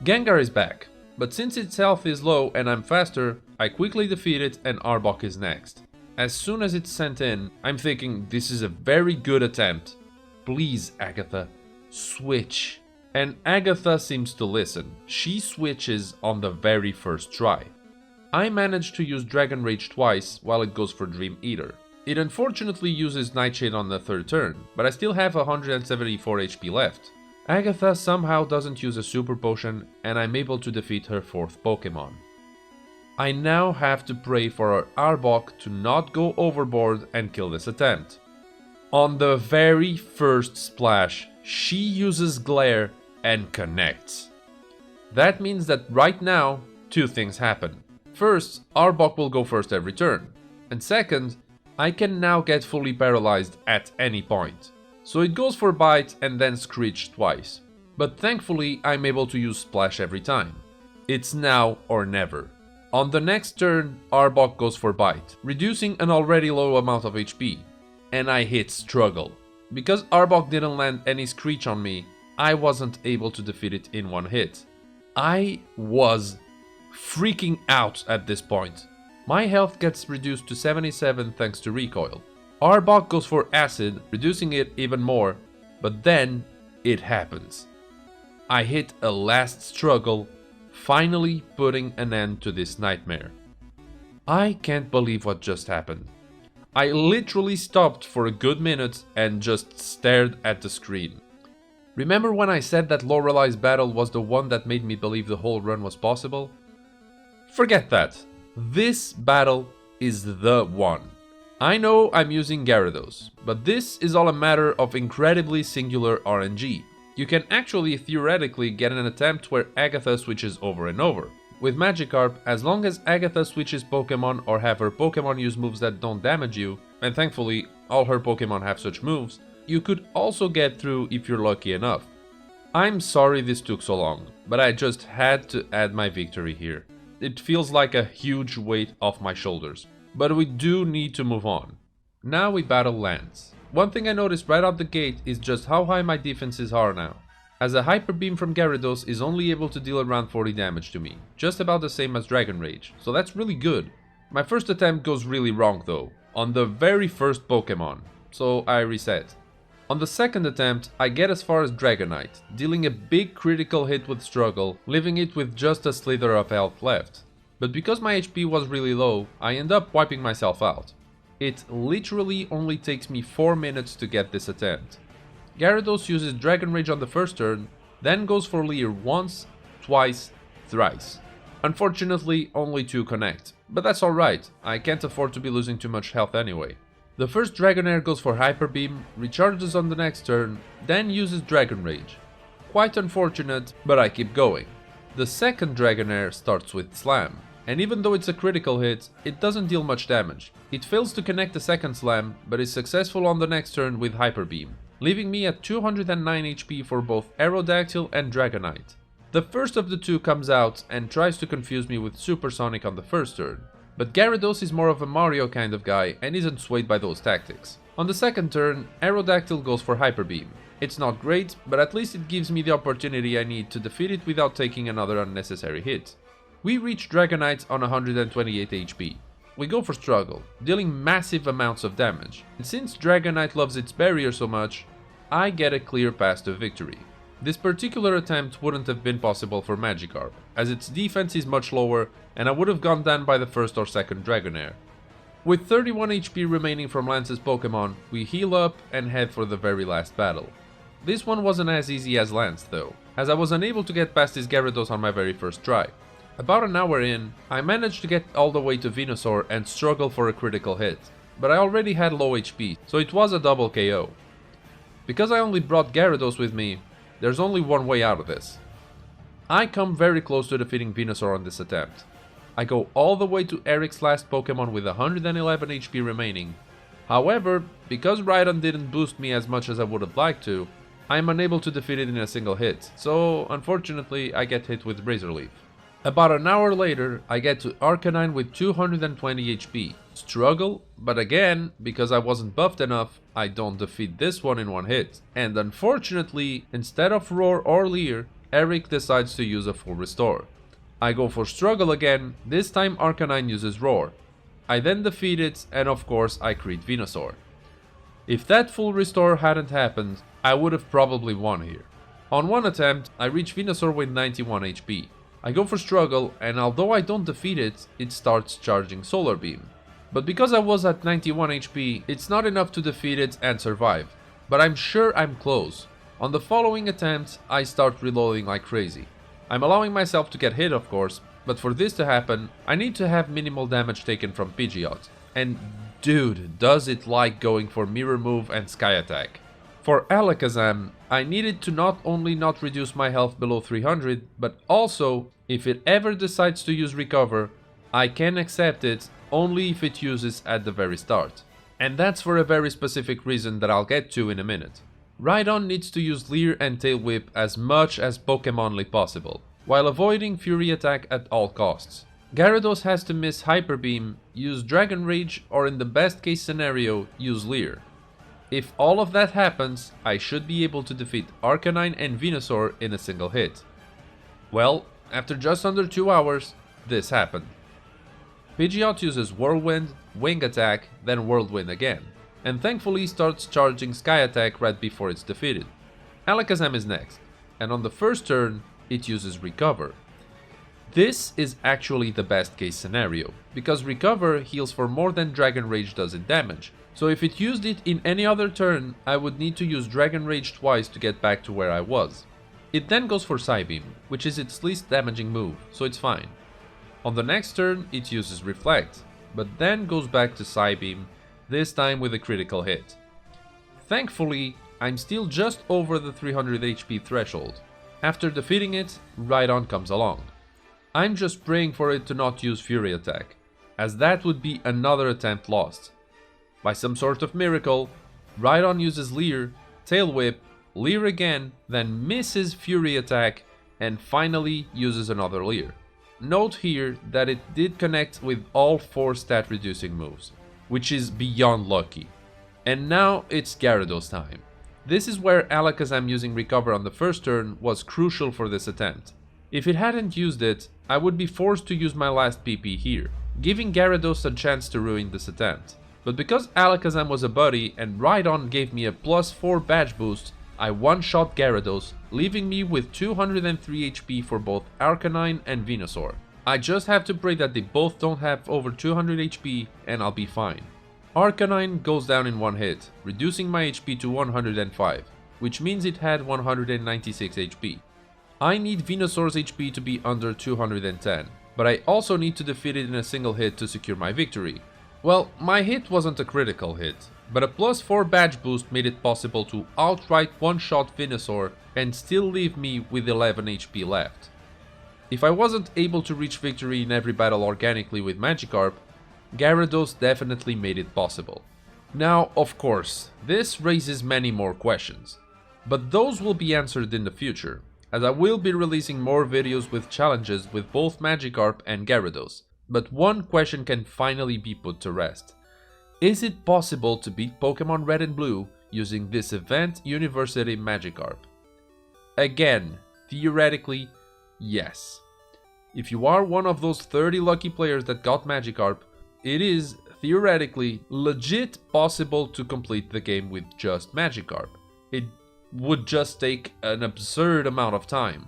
Gengar is back. But since its health is low and I'm faster, I quickly defeat it and Arbok is next. As soon as it's sent in, I'm thinking this is a very good attempt. Please, Agatha, switch. And Agatha seems to listen. She switches on the very first try. I managed to use Dragon Rage twice while it goes for Dream Eater. It unfortunately uses Nightshade on the third turn, but I still have 174 HP left. Agatha somehow doesn't use a super potion and I'm able to defeat her 4th Pokemon. I now have to pray for our Arbok to not go overboard and kill this attempt. On the very first splash, she uses Glare and connects. That means that right now, 2 things happen. First, Arbok will go first every turn, and second, I can now get fully paralyzed at any point. So it goes for Bite and then Screech twice. But thankfully I'm able to use Splash every time. It's now or never. On the next turn, Arbok goes for Bite, reducing an already low amount of HP. And I hit Struggle. Because Arbok didn't land any Screech on me, I wasn't able to defeat it in one hit. I was freaking out at this point. My health gets reduced to 77 thanks to Recoil. Arbok goes for Acid, reducing it even more, but then it happens. I hit a last Struggle, finally putting an end to this nightmare. I can't believe what just happened. I literally stopped for a good minute and just stared at the screen. Remember when I said that Lorelei's battle was the one that made me believe the whole run was possible? Forget that. This battle is the one. I know I'm using Gyarados, but this is all a matter of incredibly singular RNG. You can actually theoretically get an attempt where Agatha switches over and over. With Magikarp, as long as Agatha switches Pokemon or have her Pokemon use moves that don't damage you, and thankfully all her Pokemon have such moves, you could also get through if you're lucky enough. I'm sorry this took so long, but I just had to add my victory here. It feels like a huge weight off my shoulders, but we do need to move on. Now we battle Lance. One thing I noticed right out the gate is just how high my defenses are now, as a Hyper Beam from Gyarados is only able to deal around 40 damage to me, just about the same as Dragon Rage, so that's really good. My first attempt goes really wrong though, on the very first Pokemon, so I reset. On the second attempt, I get as far as Dragonite, dealing a big critical hit with Struggle, leaving it with just a slither of health left. But because my HP was really low, I end up wiping myself out. It literally only takes me 4 minutes to get this attempt. Gyarados uses Dragon Rage on the first turn, then goes for Leer once, twice, thrice. Unfortunately, only 2 connect, but that's alright, I can't afford to be losing too much health anyway. The first Dragonair goes for Hyper Beam, recharges on the next turn, then uses Dragon Rage. Quite unfortunate, but I keep going. The second Dragonair starts with Slam, and even though it's a critical hit, it doesn't deal much damage. It fails to connect the second Slam, but is successful on the next turn with Hyper Beam, leaving me at 209 HP for both Aerodactyl and Dragonite. The first of the two comes out and tries to confuse me with Supersonic on the first turn, but Gyarados is more of a Mario kind of guy and isn't swayed by those tactics. On the second turn, Aerodactyl goes for Hyper Beam. It's not great, but at least it gives me the opportunity I need to defeat it without taking another unnecessary hit. We reach Dragonite on 128 HP. We go for Struggle, dealing massive amounts of damage, and since Dragonite loves its barrier so much, I get a clear path to victory. This particular attempt wouldn't have been possible for Magikarp, as its defense is much lower and I would have gone down by the first or second Dragonair. With 31 HP remaining from Lance's Pokemon, we heal up and head for the very last battle. This one wasn't as easy as Lance though, as I was unable to get past his Gyarados on my very first try. About an hour in, I managed to get all the way to Venusaur and struggle for a critical hit, but I already had low HP, so it was a double KO. Because I only brought Gyarados with me, there's only one way out of this. I come very close to defeating Venusaur on this attempt. I go all the way to Eric's last Pokemon with 111 HP remaining. However, because Rhydon didn't boost me as much as I would have liked to, I am unable to defeat it in a single hit, so unfortunately I get hit with Razor Leaf. About an hour later, I get to Arcanine with 220 HP. Struggle, but again, because I wasn't buffed enough, I don't defeat this one in one hit. And unfortunately, instead of Roar or Leer, Eric decides to use a full restore. I go for Struggle again, this time Arcanine uses Roar. I then defeat it, and of course I crit Venusaur. If that full restore hadn't happened, I would have probably won here. On one attempt, I reach Venusaur with 91 HP. I go for Struggle, and although I don't defeat it, it starts charging Solar Beam. But because I was at 91 HP, it's not enough to defeat it and survive. But I'm sure I'm close. On the following attempt, I start reloading like crazy. I'm allowing myself to get hit of course, but for this to happen, I need to have minimal damage taken from Pidgeot. And dude, does it like going for Mirror Move and Sky Attack. For Alakazam, I needed to not only not reduce my health below 300, but also, if it ever decides to use Recover, I can accept it only if it uses at the very start. And that's for a very specific reason that I'll get to in a minute. Rhydon needs to use Leer and Tail Whip as much as Pokemonly possible, while avoiding Fury Attack at all costs. Gyarados has to miss Hyper Beam, use Dragon Rage, or in the best case scenario, use Leer. If all of that happens, I should be able to defeat Arcanine and Venusaur in a single hit. Well, after just under 2 hours, this happened. Pidgeot uses Whirlwind, Wing Attack, then Whirlwind again, and thankfully starts charging Sky Attack right before it's defeated. Alakazam is next, and on the first turn, it uses Recover. This is actually the best case scenario, because Recover heals for more than Dragon Rage does in damage, so if it used it in any other turn, I would need to use Dragon Rage twice to get back to where I was. It then goes for Psybeam, which is its least damaging move, so it's fine. On the next turn, it uses Reflect, but then goes back to Psybeam, this time with a critical hit. Thankfully, I'm still just over the 300 HP threshold. After defeating it, Rhydon comes along. I'm just praying for it to not use Fury Attack, as that would be another attempt lost. By some sort of miracle, Rhydon uses Leer, Tail Whip, Leer again, then misses Fury Attack, and finally uses another Leer. Note here that it did connect with all 4 stat reducing moves, which is beyond lucky. And now it's Gyarados time. This is where Alakazam using Recover on the first turn was crucial for this attempt. If it hadn't used it, I would be forced to use my last PP here, giving Gyarados a chance to ruin this attempt. But because Alakazam was a buddy and Rhydon gave me a +4 badge boost, I one-shot Gyarados, leaving me with 203 HP for both Arcanine and Venusaur. I just have to pray that they both don't have over 200 HP and I'll be fine. Arcanine goes down in one hit, reducing my HP to 105, which means it had 196 HP. I need Venusaur's HP to be under 210, but I also need to defeat it in a single hit to secure my victory. Well, my hit wasn't a critical hit, but a +4 badge boost made it possible to outright one-shot Venusaur and still leave me with 11 HP left. If I wasn't able to reach victory in every battle organically with Magikarp, Gyarados definitely made it possible. Now, of course, this raises many more questions, but those will be answered in the future, as I will be releasing more videos with challenges with both Magikarp and Gyarados. But one question can finally be put to rest. Is it possible to beat Pokemon Red and Blue using this event University Magikarp? Again, theoretically, yes. If you are one of those 30 lucky players that got Magikarp, it is, theoretically, legit possible to complete the game with just Magikarp. It would just take an absurd amount of time.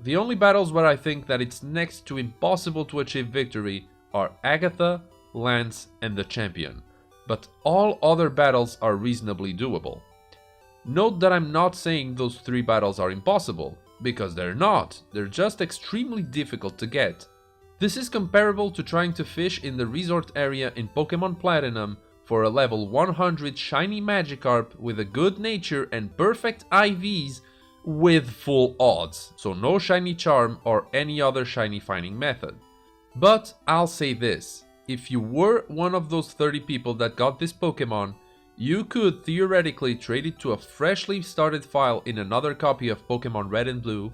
The only battles where I think that it's next to impossible to achieve victory are Agatha, Lance, and the Champion, but all other battles are reasonably doable. Note that I'm not saying those 3 battles are impossible, because they're not, they're just extremely difficult to get. This is comparable to trying to fish in the resort area in Pokemon Platinum for a level 100 shiny Magikarp with a good nature and perfect IVs with full odds, so no shiny charm or any other shiny finding method. But I'll say this, if you were one of those 30 people that got this Pokemon, you could theoretically trade it to a freshly started file in another copy of Pokemon Red and Blue,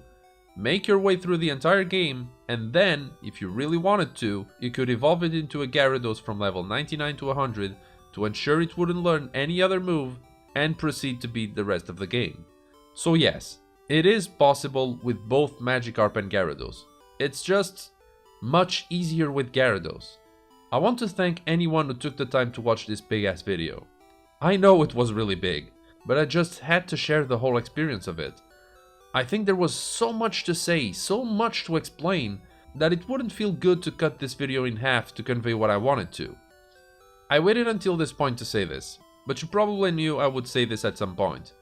make your way through the entire game, and then, if you really wanted to, you could evolve it into a Gyarados from level 99 to 100 to ensure it wouldn't learn any other move and proceed to beat the rest of the game. So yes, it is possible with both Magikarp and Gyarados. It's just much easier with Gyarados. I want to thank anyone who took the time to watch this big ass video. I know it was really big, but I just had to share the whole experience of it. I think there was so much to say, so much to explain, that it wouldn't feel good to cut this video in half to convey what I wanted to. I waited until this point to say this, but you probably knew I would say this at some point.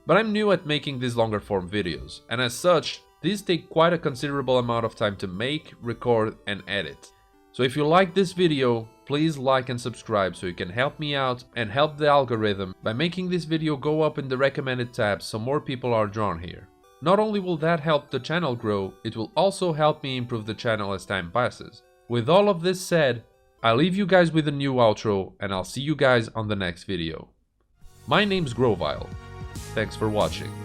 But I'm new at making these longer form videos, and as such, these take quite a considerable amount of time to make, record, and edit. So if you like this video, please like and subscribe so you can help me out and help the algorithm by making this video go up in the recommended tab so more people are drawn here. Not only will that help the channel grow, it will also help me improve the channel as time passes. With all of this said, I'll leave you guys with a new outro and I'll see you guys on the next video. My name's Grovile. Thanks for watching.